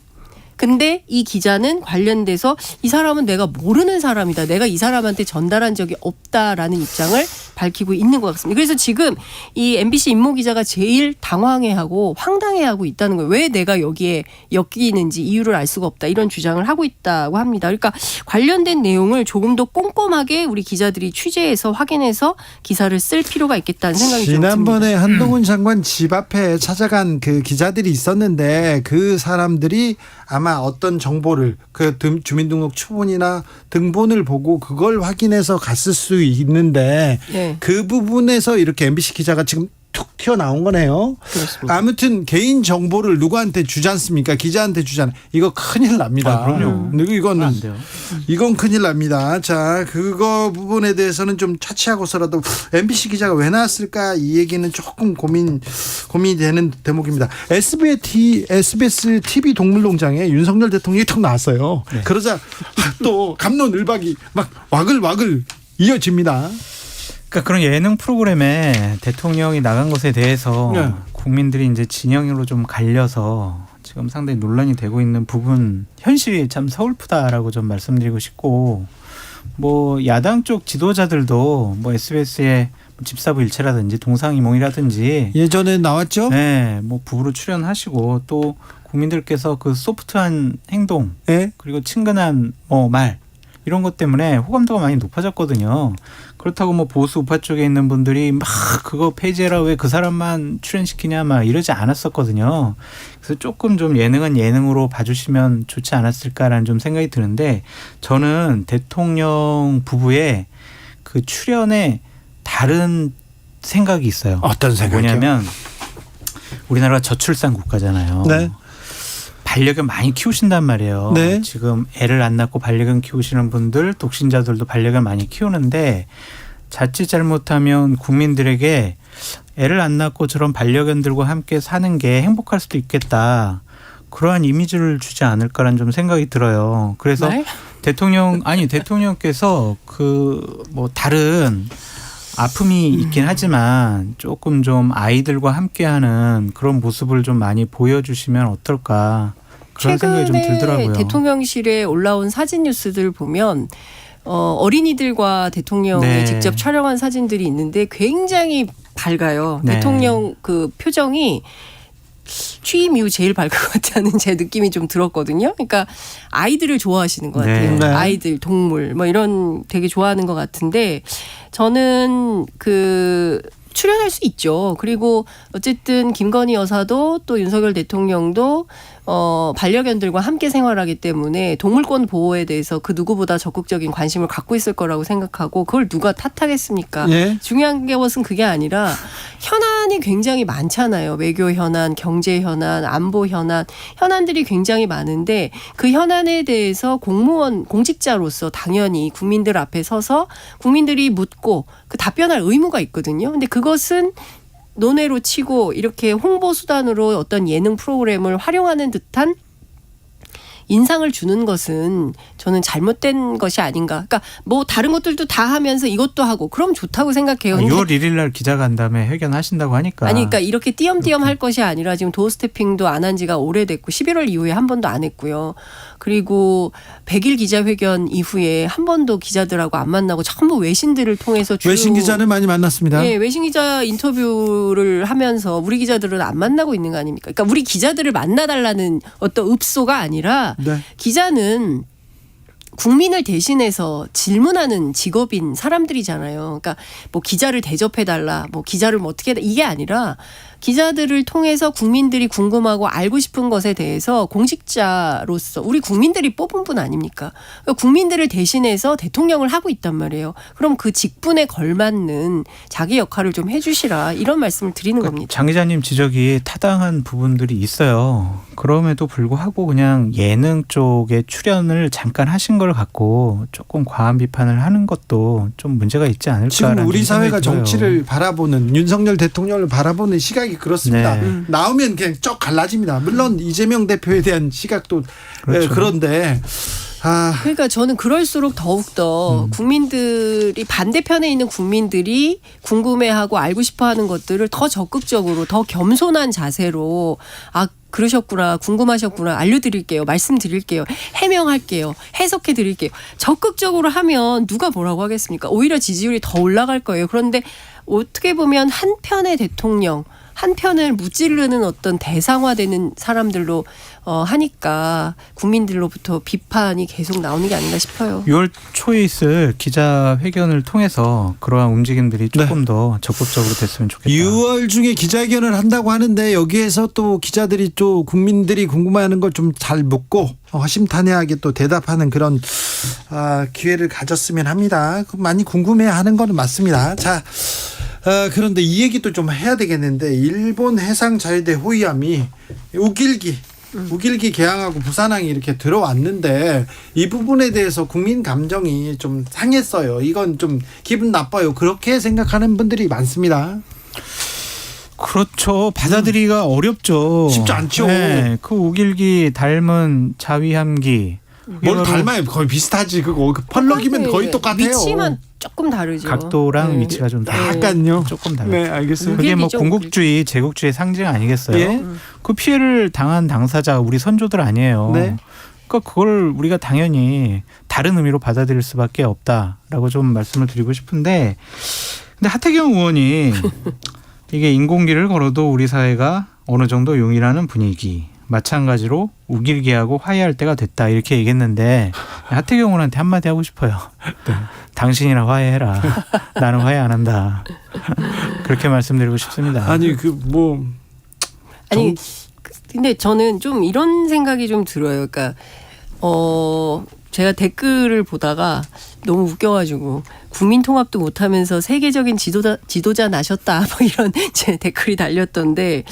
근데 이 기자는 관련돼서 이 사람은 내가 모르는 사람이다. 내가 이 사람한테 전달한 적이 없다라는 입장을 밝히고 있는 것 같습니다. 그래서 지금 이 MBC 임모 기자가 제일 당황해하고 황당해하고 있다는 거예요. 왜 내가 여기에 엮이는지 이유를 알 수가 없다. 이런 주장을 하고 있다고 합니다. 그러니까 관련된 내용을 조금 더 꼼꼼하게 우리 기자들이 취재해서 확인해서 기사를 쓸 필요가 있겠다는 생각이 좀 듭니다. 지난번에 한동훈 장관 집 앞에 찾아간 그 기자들이 있었는데 그 사람들이 아마 어떤 정보를 그 주민등록 초본이나 등본을 보고 그걸 확인해서 갔을 수 있는데 네. 그 부분에서 이렇게 MBC 기자가 지금 툭 튀어나온 거네요. 그렇습니다. 아무튼 개인 정보를 누구한테 주지 않습니까? 기자한테 주잖아요. 이거 큰일 납니다. 그럼요. 이거는 안 돼요. 이건 큰일 납니다. 자, 그거 부분에 대해서는 좀 차치하고서라도 MBC 기자가 왜 나왔을까 이 얘기는 조금 고민이 되는 대목입니다. SBS TV 동물농장에 윤석열 대통령이 턱 나왔어요. 네. 그러자 또 갑론을박이 막 와글와글 이어집니다. 그러니까 그런 예능 프로그램에 대통령이 나간 것에 대해서 네. 국민들이 이제 진영으로 좀 갈려서 지금 상당히 논란이 되고 있는 부분 현실이 참 서글프다라고 좀 말씀드리고 싶고 뭐 야당 쪽 지도자들도 뭐 SBS의 집사부 일체라든지 동상이몽이라든지 예전에 나왔죠? 네, 뭐 부부로 출연하시고 또 국민들께서 그 소프트한 행동 네. 그리고 친근한 말 이런 것 때문에 호감도가 많이 높아졌거든요. 그렇다고 뭐 보수 우파 쪽에 있는 분들이 막 그거 폐지해라 왜 그 사람만 출연시키냐 막 이러지 않았었거든요. 그래서 조금 좀 예능은 예능으로 봐주시면 좋지 않았을까라는 좀 생각이 드는데 저는 대통령 부부의 그 출연에 다른 생각이 있어요. 어떤 생각이요? 뭐냐면 우리나라가 저출산 국가잖아요. 네. 반려견 많이 키우신단 말이에요. 네. 지금 애를 안 낳고 반려견 키우시는 분들, 독신자들도 반려견 많이 키우는데 자칫 잘못하면 국민들에게 애를 안 낳고 저런 반려견들과 함께 사는 게 행복할 수도 있겠다. 그러한 이미지를 주지 않을까라는 좀 생각이 들어요. 그래서 네? 대통령께서 그 뭐 다른 아픔이 있긴 하지만 조금 좀 아이들과 함께하는 그런 모습을 좀 많이 보여주시면 어떨까 그런 생각이 좀 들더라고요. 대통령실에 올라온 사진 뉴스들 보면 어린이들과 대통령이 네. 직접 촬영한 사진들이 있는데 굉장히 밝아요. 네. 대통령 그 표정이 취임 이후 제일 밝은 것 같다는 제 느낌이 좀 들었거든요. 그러니까 아이들을 좋아하시는 것 같아요. 네. 네. 아이들, 동물 뭐 이런 되게 좋아하는 것 같은데 저는 그 출연할 수 있죠. 그리고 어쨌든 김건희 여사도 또 윤석열 대통령도 반려견들과 함께 생활하기 때문에 동물권 보호에 대해서 그 누구보다 적극적인 관심을 갖고 있을 거라고 생각하고 그걸 누가 탓하겠습니까? 예. 중요한 것은 그게 아니라 현안이 굉장히 많잖아요. 외교 현안, 경제 현안, 안보 현안, 현안들이 굉장히 많은데 그 현안에 대해서 공직자로서 당연히 국민들 앞에 서서 국민들이 묻고 그 답변할 의무가 있거든요. 근데 그것은 논외로 치고 이렇게 홍보 수단으로 어떤 예능 프로그램을 활용하는 듯한 인상을 주는 것은 저는 잘못된 것이 아닌가. 그러니까 뭐 다른 것들도 다 하면서 이것도 하고 그럼 좋다고 생각해요. 6월 1일 날 기자간담회 회견하신다고 하니까. 아니 그러니까 이렇게 띄엄띄엄 할 것이 아니라 지금 도어 스태핑도 안 한 지가 오래됐고 11월 이후에 한 번도 안 했고요. 그리고 100일 기자회견 이후에 한 번도 기자들하고 안 만나고 전부 외신들을 통해서 외신 기자는 많이 만났습니다. 네, 외신 기자 인터뷰를 하면서 우리 기자들은 안 만나고 있는 거 아닙니까? 그러니까 우리 기자들을 만나달라는 어떤 읍소가 아니라 네. 기자는 국민을 대신해서 질문하는 직업인 사람들이잖아요. 그러니까 뭐 기자를 대접해달라, 뭐 기자를 뭐 어떻게 해달라, 이게 아니라 기자들을 통해서 국민들이 궁금하고 알고 싶은 것에 대해서 공직자로서 우리 국민들이 뽑은 분 아닙니까? 그러니까 국민들을 대신해서 대통령을 하고 있단 말이에요. 그럼 그 직분에 걸맞는 자기 역할을 좀 해주시라, 이런 말씀을 드리는 겁니다. 장 기자님 지적이 타당한 부분들이 있어요. 그럼에도 불구하고 그냥 예능 쪽에 출연을 잠깐 하신 걸 갖고 조금 과한 비판을 하는 것도 좀 문제가 있지 않을까라는 지금 우리 사회가 생각이 들어요. 정치를 바라보는, 윤석열 대통령을 바라보는 시각이 그렇습니다. 네. 나오면 그냥 쩍 갈라집니다. 물론 이재명 대표에 대한 시각도 그렇죠. 그런데 그러니까 저는 그럴수록 더욱더 국민들이, 반대편에 있는 국민들이 궁금해하고 알고 싶어하는 것들을 더 적극적으로, 더 겸손한 자세로, 그러셨구나, 궁금하셨구나, 알려드릴게요, 말씀드릴게요, 해명할게요, 해석해드릴게요, 적극적으로 하면 누가 뭐라고 하겠습니까? 오히려 지지율이 더 올라갈 거예요. 그런데 어떻게 보면 한편의 대통령, 한편을 무찌르는 어떤 대상화되는 사람들로 하니까 국민들로부터 비판이 계속 나오는 게 아닌가 싶어요. 6월 초에 있을 기자회견을 통해서 그러한 움직임들이 조금 더 적극적으로 됐으면 좋겠다. 6월 중에 기자회견을 한다고 하는데 여기에서 또 기자들이 또 국민들이 궁금해하는 걸 좀 잘 묻고 허심탄회하게 또 대답하는 그런 기회를 가졌으면 합니다. 많이 궁금해하는 건 맞습니다. 자, 그런데 이 얘기도 좀 해야 되겠는데, 일본 해상자위대 호위함이 우길기 개항하고 부산항이 이렇게 들어왔는데 이 부분에 대해서 국민 감정이 좀 상했어요. 이건 좀 기분 나빠요. 그렇게 생각하는 분들이 많습니다. 그렇죠. 받아들이기가 어렵죠. 쉽지 않죠. 네, 그 우길기 닮은 자위함기. 뭘 닮아요? 거의 비슷하지. 그거 펄럭이면 거의 똑같아요. 위치만 조금 다르죠. 각도랑 위치가 좀 약간요. 조금 다르죠. 네, 알겠습니다. 그게 뭐 공국주의, 제국주의 상징 아니겠어요? 예? 그 피해를 당한 당사자가 우리 선조들 아니에요. 네. 그러니까 그걸 우리가 당연히 다른 의미로 받아들일 수밖에 없다라고 좀 말씀을 드리고 싶은데, 근데 하태경 의원이 이게 인공기를 걸어도 우리 사회가 어느 정도 용이라는 분위기, 마찬가지로 우길기하고 화해할 때가 됐다, 이렇게 얘기했는데 하태경 의원한테 한마디 하고 싶어요. 네. 당신이나 화해해라. 나는 화해 안 한다. 그렇게 말씀드리고 싶습니다. 아니 근데 저는 좀 이런 생각이 좀 들어요. 그러니까 제가 댓글을 보다가 너무 웃겨가지고, 국민통합도 못하면서 세계적인 지도자 나셨다, 뭐 이런 제 댓글이 달렸던데,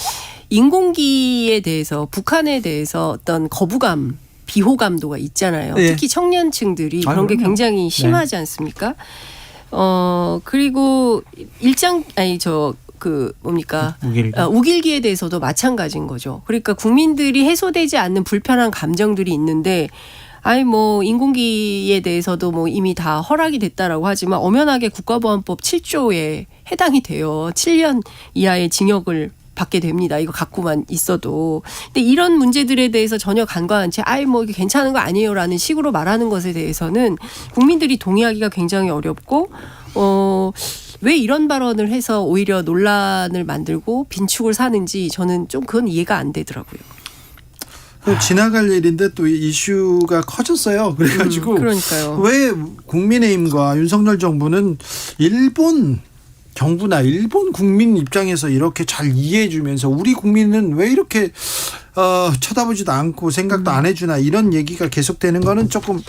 인공기에 대해서, 북한에 대해서 어떤 거부감, 비호감도가 있잖아요. 네. 특히 청년층들이 그런 게 그럼요. 굉장히 심하지 않습니까? 그리고 우길기에 대해서도 마찬가지인 거죠. 그러니까 국민들이 해소되지 않는 불편한 감정들이 있는데, 인공기에 대해서도 뭐 이미 다 허락이 됐다라고 하지만 엄연하게 국가보안법 7조에 해당이 돼요. 7년 이하의 징역을 받게 됩니다. 이거 갖고만 있어도. 근데 이런 문제들에 대해서 전혀 간과한 채 이게 괜찮은 거 아니에요라는 식으로 말하는 것에 대해서는 국민들이 동의하기가 굉장히 어렵고, 왜 이런 발언을 해서 오히려 논란을 만들고 빈축을 사는지 저는 좀 그건 이해가 안 되더라고요. 지나갈 일인데 또 이슈가 커졌어요. 그래가지고 그러니까요. 왜 국민의힘과 윤석열 정부는 일본 정부나 일본 국민 입장에서 이렇게 잘 이해해주면서 우리 국민은 왜 이렇게 쳐다보지도 않고 생각도 안 해주나, 이런 얘기가 계속되는 거는 조금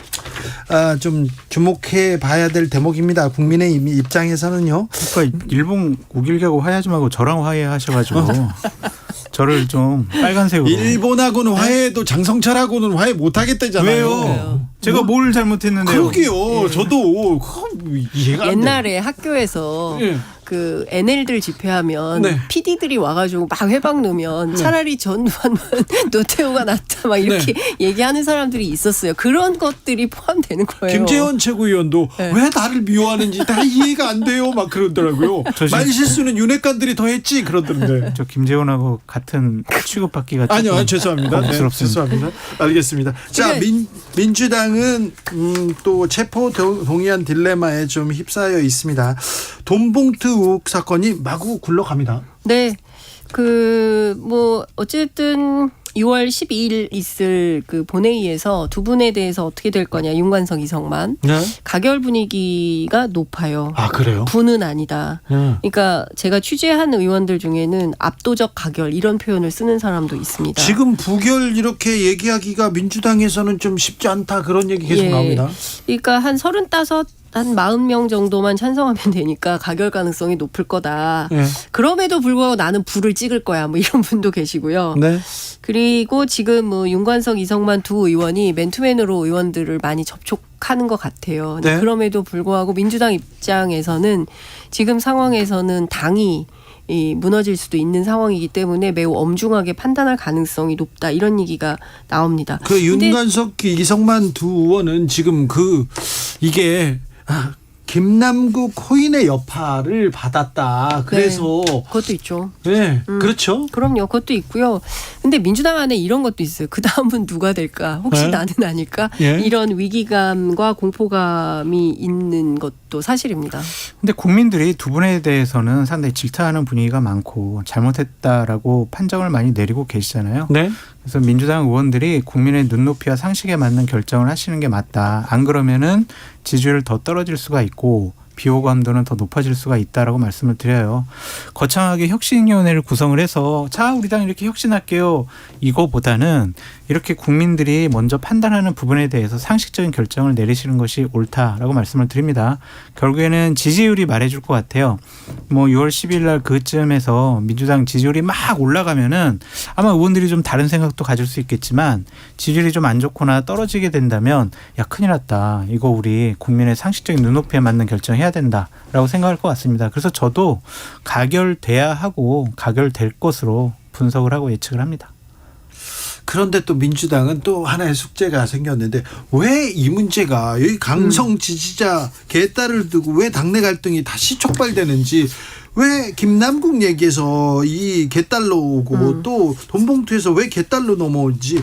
좀 주목해 봐야 될 대목입니다. 국민의힘 입장에서는요. 그러니까 일본 우길기하고 화해하지 말고 저랑 화해하셔가지고 저를 좀 빨간색으로. 일본하고는 화해해도 장성철하고는 화해 못하겠다잖아요. 왜요? 제가 뭘 잘못했는데요? 그러게요. 저도 이해가 안 돼요. 옛날에 학교에서 그 NL들 집회하면 PD들이 와가지고 막 회방 넣으면 차라리 전두환 노태우가 낫다 막 이렇게 얘기하는 사람들이 있었어요. 그런 것들이 포함되는 거예요. 김재원 최고위원도 왜 나를 미워하는지 다 이해가 안 돼요 막 그러더라고요. 말실수는 윤핵관들이 더 했지 그러던데. 저 김재원하고 같은 취급받기가 아니요, 죄송합니다. 네, 죄송합니다. 알겠습니다. 자, 민주당은 또 체포 동의안 딜레마에 좀 휩싸여 있습니다. 돈봉투 의혹 사건이 마구 굴러갑니다. 네. 어쨌든 6월 12일 있을 그 본회의에서 두 분에 대해서 어떻게 될 거냐, 윤관석, 이성만. 네. 가결 분위기가 높아요. 아, 그래요? 부는 아니다. 그러니까 제가 취재한 의원들 중에는 압도적 가결 이런 표현을 쓰는 사람도 있습니다. 지금 부결 이렇게 얘기하기가 민주당에서는 좀 쉽지 않다 그런 얘기 계속 나옵니다. 그러니까 한 35, 한 40명 정도만 찬성하면 되니까 가결 가능성이 높을 거다. 네. 그럼에도 불구하고 나는 불을 찍을 거야. 뭐 이런 분도 계시고요. 네. 그리고 지금 뭐 윤관석, 이성만 두 의원이 맨투맨으로 의원들을 많이 접촉하는 것 같아요. 근데 네. 그럼에도 불구하고 민주당 입장에서는 지금 상황에서는 당이 무너질 수도 있는 상황이기 때문에 매우 엄중하게 판단할 가능성이 높다. 이런 얘기가 나옵니다. 그 윤관석, 이성만 두 의원은 지금 이게 김남국 코인의 여파를 받았다. 그래서 네, 그것도 있죠. 네, 그렇죠. 그럼요. 그것도 있고요. 근데 민주당 안에 이런 것도 있어요. 그 다음은 누가 될까? 혹시 네. 나는 아닐까? 예. 이런 위기감과 공포감이 있는 것도 사실입니다. 근데 국민들이 두 분에 대해서는 상당히 질타하는 분위기가 많고 잘못했다라고 판정을 많이 내리고 계시잖아요. 네. 그래서 민주당 의원들이 국민의 눈높이와 상식에 맞는 결정을 하시는 게 맞다. 안 그러면은 지지율 더 떨어질 수가 있고 비호감도는 더 높아질 수가 있다라고 말씀을 드려요. 거창하게 혁신위원회를 구성을 해서 자 우리 당 이렇게 혁신할게요. 이거보다는 이렇게 국민들이 먼저 판단하는 부분에 대해서 상식적인 결정을 내리시는 것이 옳다라고 말씀을 드립니다. 결국에는 지지율이 말해줄 것 같아요. 뭐 6월 10일 날 그쯤에서 민주당 지지율이 막 올라가면은 아마 의원들이 좀 다른 생각도 가질 수 있겠지만 지지율이 좀 안 좋거나 떨어지게 된다면 야 큰일 났다. 이거 우리 국민의 상식적인 눈높이에 맞는 결정해야 된다라고 생각할 것 같습니다. 그래서 저도 가결돼야 하고 가결될 것으로 분석을 하고 예측을 합니다. 그런데 또 민주당은 또 하나의 숙제가 생겼는데 왜 이 문제가 여기 강성 지지자 개딸을 두고 왜 당내 갈등이 다시 촉발되는지, 왜 김남국 얘기에서 이 개딸로 오고 또 돈봉투에서 왜 개딸로 넘어오지,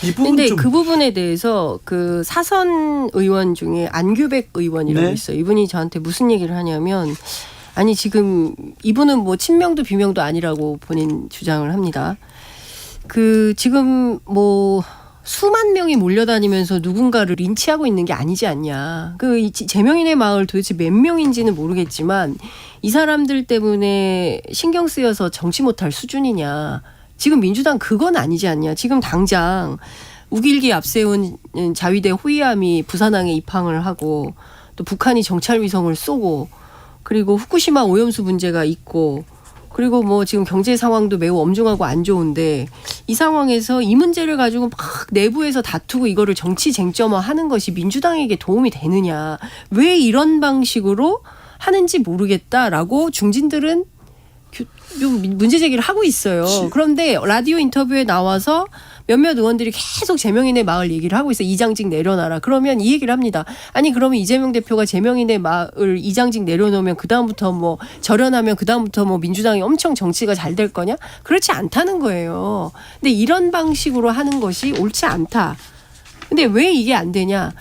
이 부분 근데 좀. 그 부분에 대해서 그 사선 의원 중에 안규백 의원이라고 네. 있어요. 이분이 저한테 무슨 얘기를 하냐면, 아니 지금 이분은 뭐 친명도 비명도 아니라고 본인 주장을 합니다. 그 지금 뭐 수만 명이 몰려다니면서 누군가를 린치하고 있는 게 아니지 않냐. 그 제명인의 마을 도대체 몇 명인지는 모르겠지만 이 사람들 때문에 신경 쓰여서 정치 못할 수준이냐. 지금 민주당 그건 아니지 않냐. 지금 당장 우길기 앞세운 자위대 호위함이 부산항에 입항을 하고 또 북한이 정찰 위성을 쏘고 그리고 후쿠시마 오염수 문제가 있고 그리고 뭐 지금 경제 상황도 매우 엄중하고 안 좋은데 이 상황에서 이 문제를 가지고 막 내부에서 다투고 이거를 정치 쟁점화하는 것이 민주당에게 도움이 되느냐. 왜 이런 방식으로 하는지 모르겠다라고 중진들은 문제 제기를 하고 있어요. 그런데 라디오 인터뷰에 나와서 몇몇 의원들이 계속 제명인의 마을 얘기를 하고 있어요. 이장직 내려놔라. 그러면 이 얘기를 합니다. 아니 그러면 이재명 대표가 제명인의 마을 이장직 내려놓으면 그다음부터 뭐 절연하면 그다음부터 뭐 민주당이 엄청 정치가 잘 될 거냐? 그렇지 않다는 거예요. 근데 이런 방식으로 하는 것이 옳지 않다. 근데 왜 이게 안 되냐?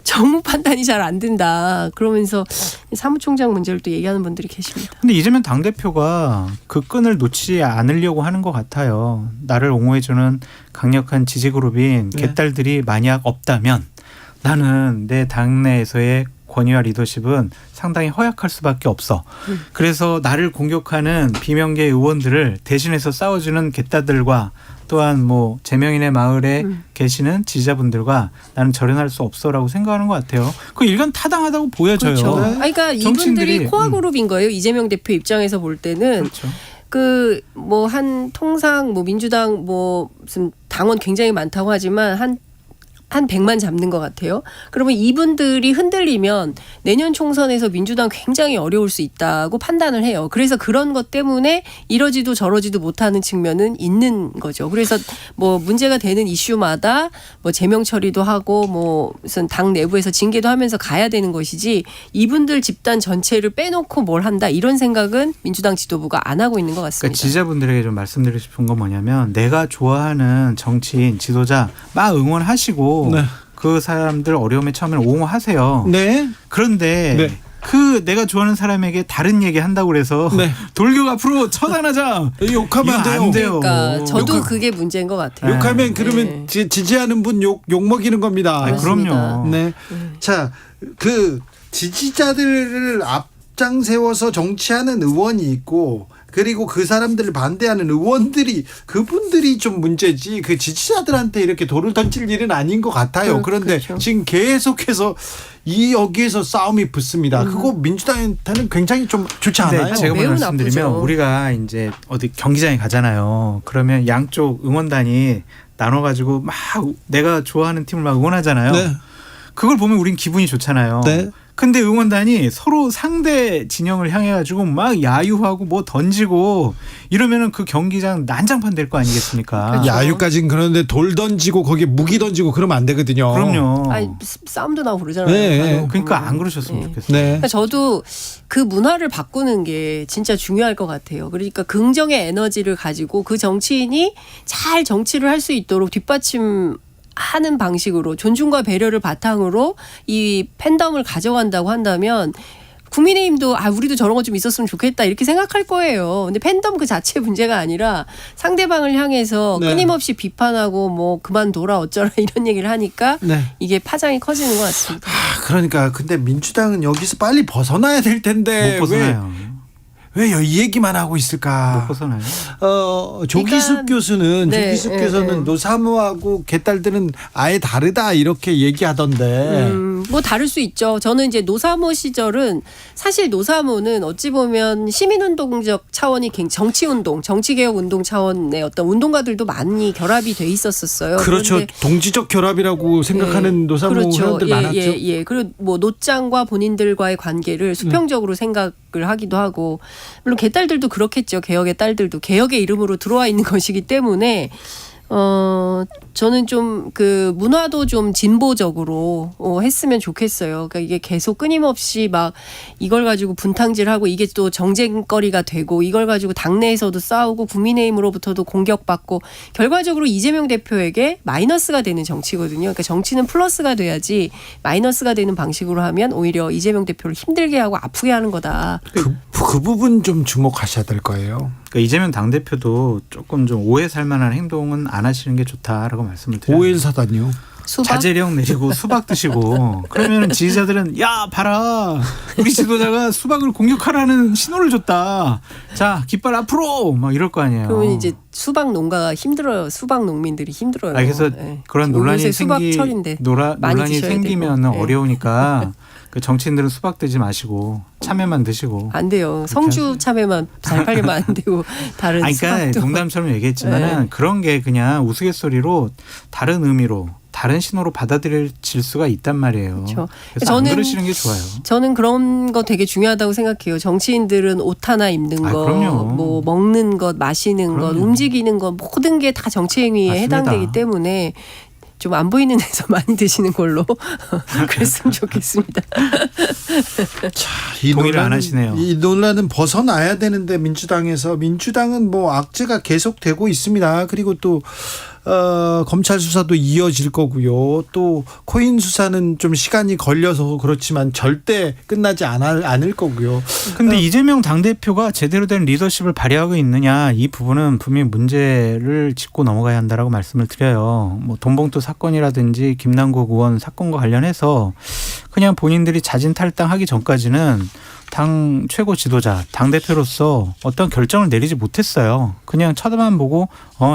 정무 판단이 잘 안 된다. 그러면서 사무총장 문제를 또 얘기하는 분들이 계십니다. 근데 이재명 당대표가 그 끈을 놓지 않으려고 하는 것 같아요. 나를 옹호해주는 강력한 지지그룹인 개딸들이 만약 없다면 나는 내 당내에서의 권위와 리더십은 상당히 허약할 수밖에 없어. 그래서 나를 공격하는 비명계 의원들을 대신해서 싸워주는 개딸들과 또한 뭐 제명인의 마을에 계시는 지지자분들과 나는 절연할 수 없어라고 생각하는 것 같아요. 그 일견 타당하다고 보여져요. 그렇죠. 그러니까 이분들이 코어 그룹인 거예요. 이재명 대표 입장에서 볼 때는 그렇죠. 그 뭐 한 통상 뭐 민주당 뭐 무슨 당원 굉장히 많다고 하지만 한 100만 잡는 것 같아요. 그러면 이분들이 흔들리면 내년 총선에서 민주당 굉장히 어려울 수 있다고 판단을 해요. 그래서 그런 것 때문에 이러지도 저러지도 못하는 측면은 있는 거죠. 그래서 뭐 문제가 되는 이슈마다 뭐 제명 처리도 하고 뭐 무슨 당 내부에서 징계도 하면서 가야 되는 것이지 이분들 집단 전체를 빼놓고 뭘 한다 이런 생각은 민주당 지도부가 안 하고 있는 것 같습니다. 그러니까 지지자분들에게 좀 말씀드리고 싶은 건 뭐냐면 내가 좋아하는 정치인 지도자 막 응원하시고 그 사람들 어려움에 처음에는 옹호하세요. 네. 그런데 그 내가 좋아하는 사람에게 다른 얘기 한다고 그래서 네. 돌격 앞으로 처단하자. 욕하면 안 돼요. 그러니까 저도 그게 문제인 것 같아요. 욕하면 그러면 지지하는 분 욕 먹이는 겁니다. 그럼요. 네. 자, 그 지지자들을 앞장 세워서 정치하는 의원이 있고 그리고 그 사람들을 반대하는 의원들이 그분들이 좀 문제지 그 지지자들한테 이렇게 돌을 던질 일은 아닌 것 같아요. 그런데 그렇죠. 지금 계속해서 여기에서 싸움이 붙습니다. 그거 민주당한테는 굉장히 좀 좋지 근데 않아요? 제가 매우 말씀드리면 나쁘죠. 우리가 이제 어디 경기장에 가잖아요. 그러면 양쪽 응원단이 나눠가지고 막 내가 좋아하는 팀을 막 응원하잖아요. 네. 그걸 보면 우린 기분이 좋잖아요. 네. 근데 응원단이 서로 상대 진영을 향해 가지고 막 야유하고 뭐 던지고 이러면은 그 경기장 난장판 될 거 아니겠습니까? 야유까지는 그런데 돌 던지고 거기에 무기 던지고 그러면 안 되거든요. 그럼요. 아니 싸움도 나고 그러잖아요. 네. 그러니까 안 그러셨으면 좋겠어요. 네. 그러니까 저도 그 문화를 바꾸는 게 진짜 중요할 것 같아요. 그러니까 긍정의 에너지를 가지고 그 정치인이 잘 정치를 할 수 있도록 뒷받침하는 방식으로 존중과 배려를 바탕으로 이 팬덤을 가져간다고 한다면 국민의힘도 우리도 저런 거 좀 있었으면 좋겠다 이렇게 생각할 거예요. 근데 팬덤 그 자체 문제가 아니라 상대방을 향해서 네. 끊임없이 비판하고 뭐 그만둬라 어쩌라 이런 얘기를 하니까 네. 이게 파장이 커지는 것 같습니다. 그러니까 근데 민주당은 여기서 빨리 벗어나야 될 텐데 못 벗어나요. 왜 이 얘기만 하고 있을까? 못 벗어나요. 조기숙 교수는 네, 조기숙 네, 교수는 네. 노사모하고 개딸들은 아예 다르다 이렇게 얘기하던데. 뭐 다를 수 있죠. 저는 이제 노사모 시절은 사실 노사모는 어찌 보면 시민운동적 차원이 정치운동, 정치개혁운동 차원의 어떤 운동가들도 많이 결합이 돼 있었어요. 그렇죠. 그런데 동지적 결합이라고 생각하는 노사모 그렇죠. 회원들 많았죠. 예. 그리고 뭐 노짱과 본인들과의 관계를 수평적으로 생각을 하기도 하고 물론 개딸들도 그렇겠죠. 개혁의 딸들도 개혁의 이름으로 들어와 있는 것이기 때문에 저는 좀 그 문화도 좀 진보적으로 했으면 좋겠어요. 그러니까 이게 계속 끊임없이 막 이걸 가지고 분탕질하고 이게 또 정쟁거리가 되고 이걸 가지고 당내에서도 싸우고 국민의힘으로부터도 공격받고 결과적으로 이재명 대표에게 마이너스가 되는 정치거든요. 그러니까 정치는 플러스가 돼야지 마이너스가 되는 방식으로 하면 오히려 이재명 대표를 힘들게 하고 아프게 하는 거다. 그 부분 좀 주목하셔야 될 거예요. 그러니까 이재명 당대표도 조금 좀 오해 살만한 행동은 안 하시는 게 좋다라고 말씀을 드려요. 오해 사단이요? 자제령 내리고 수박 드시고 그러면 지지자들은 야 봐라 우리 지도자가 수박을 공격하라는 신호를 줬다. 자 깃발 앞으로 막 이럴 거 아니에요. 그러면 이제 수박 농가가 힘들어요. 수박 농민들이 힘들어요. 그래서 네. 그런 논란이 수박철인데 많이 논란이 드셔야 생기면 되고. 네. 어려우니까 그 정치인들은 수박 드지 마시고 참외만 드시고. 안 돼요. 성주 참외만 잘 팔리면 안 되고 다른 그러니까 수박도. 농담처럼 얘기했지만은 네. 그런 게 그냥 우스갯소리로 다른 의미로 다른 신호로 받아들여질 수가 있단 말이에요. 그렇죠. 그래서 안 그러시는 게 좋아요. 저는 그런 거 되게 중요하다고 생각해요. 정치인들은 옷 하나 입는 거, 그럼요. 뭐 먹는 것, 마시는 것, 움직이는 것 모든 게 다 정치 행위에 맞습니다. 해당되기 때문에 좀 안 보이는 데서 많이 드시는 걸로 그랬으면 좋겠습니다. 동의를 안 하시네요. 이 논란은 벗어나야 되는데 민주당은 뭐 악재가 계속되고 있습니다. 그리고 또 검찰 수사도 이어질 거고요. 또 코인 수사는 좀 시간이 걸려서 그렇지만 절대 끝나지 않을 거고요. 근데 이재명 당대표가 제대로 된 리더십을 발휘하고 있느냐 이 부분은 분명히 문제를 짚고 넘어가야 한다라고 말씀을 드려요. 뭐 돈봉투 사건이라든지 김남국 의원 사건과 관련해서 그냥 본인들이 자진 탈당하기 전까지는 당 최고 지도자 당대표로서 어떤 결정을 내리지 못했어요. 그냥 쳐다만 보고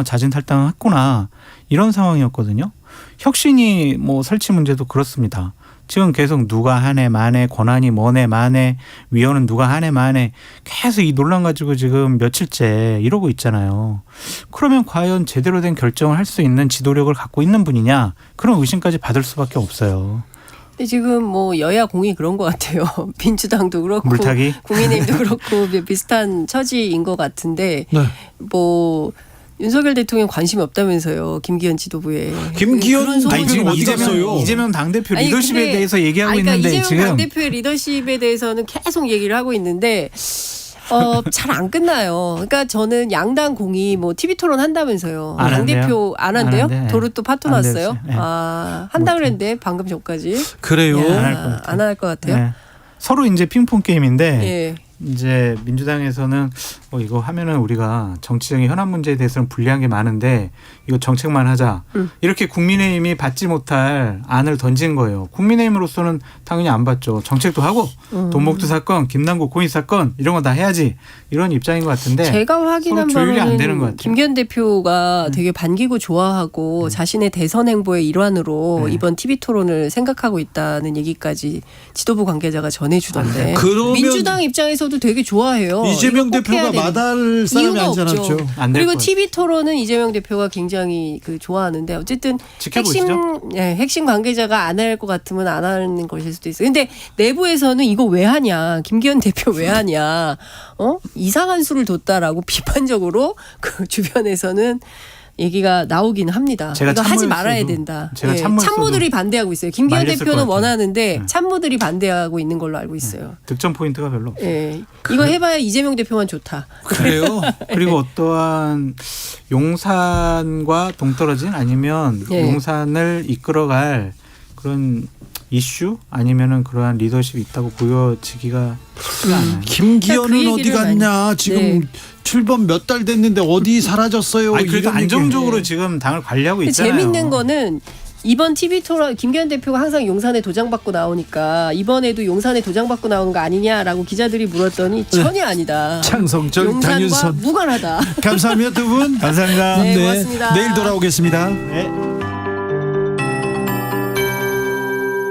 자진 탈당했구나 이런 상황이었거든요. 혁신이 뭐 설치 문제도 그렇습니다. 지금 계속 누가 하네 마네 권한이 뭐네 마네 위원은 누가 하네 마네 계속 이 논란 가지고 지금 며칠째 이러고 있잖아요. 그러면 과연 제대로 된 결정을 할 수 있는 지도력을 갖고 있는 분이냐 그런 의심까지 받을 수밖에 없어요. 근데 지금 뭐 여야 공이 그런 것 같아요. 민주당도 그렇고 물타기? 국민의힘도 그렇고 비슷한 처지인 것 같은데 네. 뭐 윤석열 대통령 관심이 없다면서요. 김기현 지도부에. 김기현 지금 어디 갔어요? 이재명 당대표 아니, 리더십에 근데 대해서 얘기하고 그러니까 있는데 이재명 지금 당대표의 리더십에 대해서는 계속 얘기를 하고 있는데 잘 안 끝나요. 그러니까 저는 양당 공이 뭐 TV 토론 한다면서요. 안 당대표 안 한대요? 한대요? 도로 또 파토 안 났어요? 됐어요. 네. 한다 그랬는데 방금 전까지. 그래요? 안 할 것 같아요. 안 할 것 같아요. 네. 서로 이제 핑퐁 게임인데 예. 이제 민주당에서는 이거 하면은 우리가 정치적인 현안 문제에 대해서는 불리한 게 많은데 이거 정책만 하자. 이렇게 국민의힘이 받지 못할 안을 던진 거예요. 국민의힘으로서는 당연히 안 받죠. 정책도 하고 돈봉투 사건, 김남국 고인 사건 이런 거 다 해야지 이런 입장인 것 같은데 제가 확인한 서로 조율이 안 되는 것 바로는 같아요. 김기현 대표가 되게 반기고 좋아하고 자신의 대선 행보의 일환으로 이번 TV 토론을 생각하고 있다는 얘기까지 지도부 관계자가 전해주던데 그러면 민주당 입장에서도 되게 좋아해요. 이재명 이거 꼭 해야 대표가 돼. 마다할 사람이 이유가 아니지 않았죠. 없죠. 안될 그리고 거예요. TV 토론은 이재명 대표가 굉장히 좋아하는데 어쨌든 핵심 관계자가 안 할 것 같으면 안 하는 것일 수도 있어요. 근데 내부에서는 이거 왜 하냐, 김기현 대표 왜 하냐, 이상한 수를 뒀다라고 비판적으로 그 주변에서는 얘기가 나오긴 합니다. 제가 이거 하지 참모였어도 말아야 된다. 제가 참모였어도 참모들이 반대하고 있어요. 김기현 말렸을 대표는 것 같아요. 원하는데 참모들이 반대하고 있는 걸로 알고 있어요. 득점 포인트가 별로 없어요. 예. 이거 해봐야 이재명 대표만 좋다. 그래요? 그리고 어떠한 용산과 동떨어진 아니면 예. 용산을 이끌어갈 그런 이슈 아니면은 그러한 리더십이 있다고 보여지기가 쉽지 않아요. 김기현은 그 어디 얘기를 갔냐? 지금 네. 출범 몇 달 됐는데 어디 사라졌어요? 아니, 그래도 이런 얘기. 안정적으로 지금 당을 관리하고 있잖아요. 재밌는 거는 이번 TV 토론 김기현 대표가 항상 용산에 도장받고 나오니까 이번에도 용산에 도장받고 나오는 거 아니냐라고 기자들이 물었더니 전혀 아니다. 창성적 용산과 장윤선. 무관하다. 감사합니다 두 분. 감사합니다. 네, 고맙습니다. 내일 돌아오겠습니다. 네.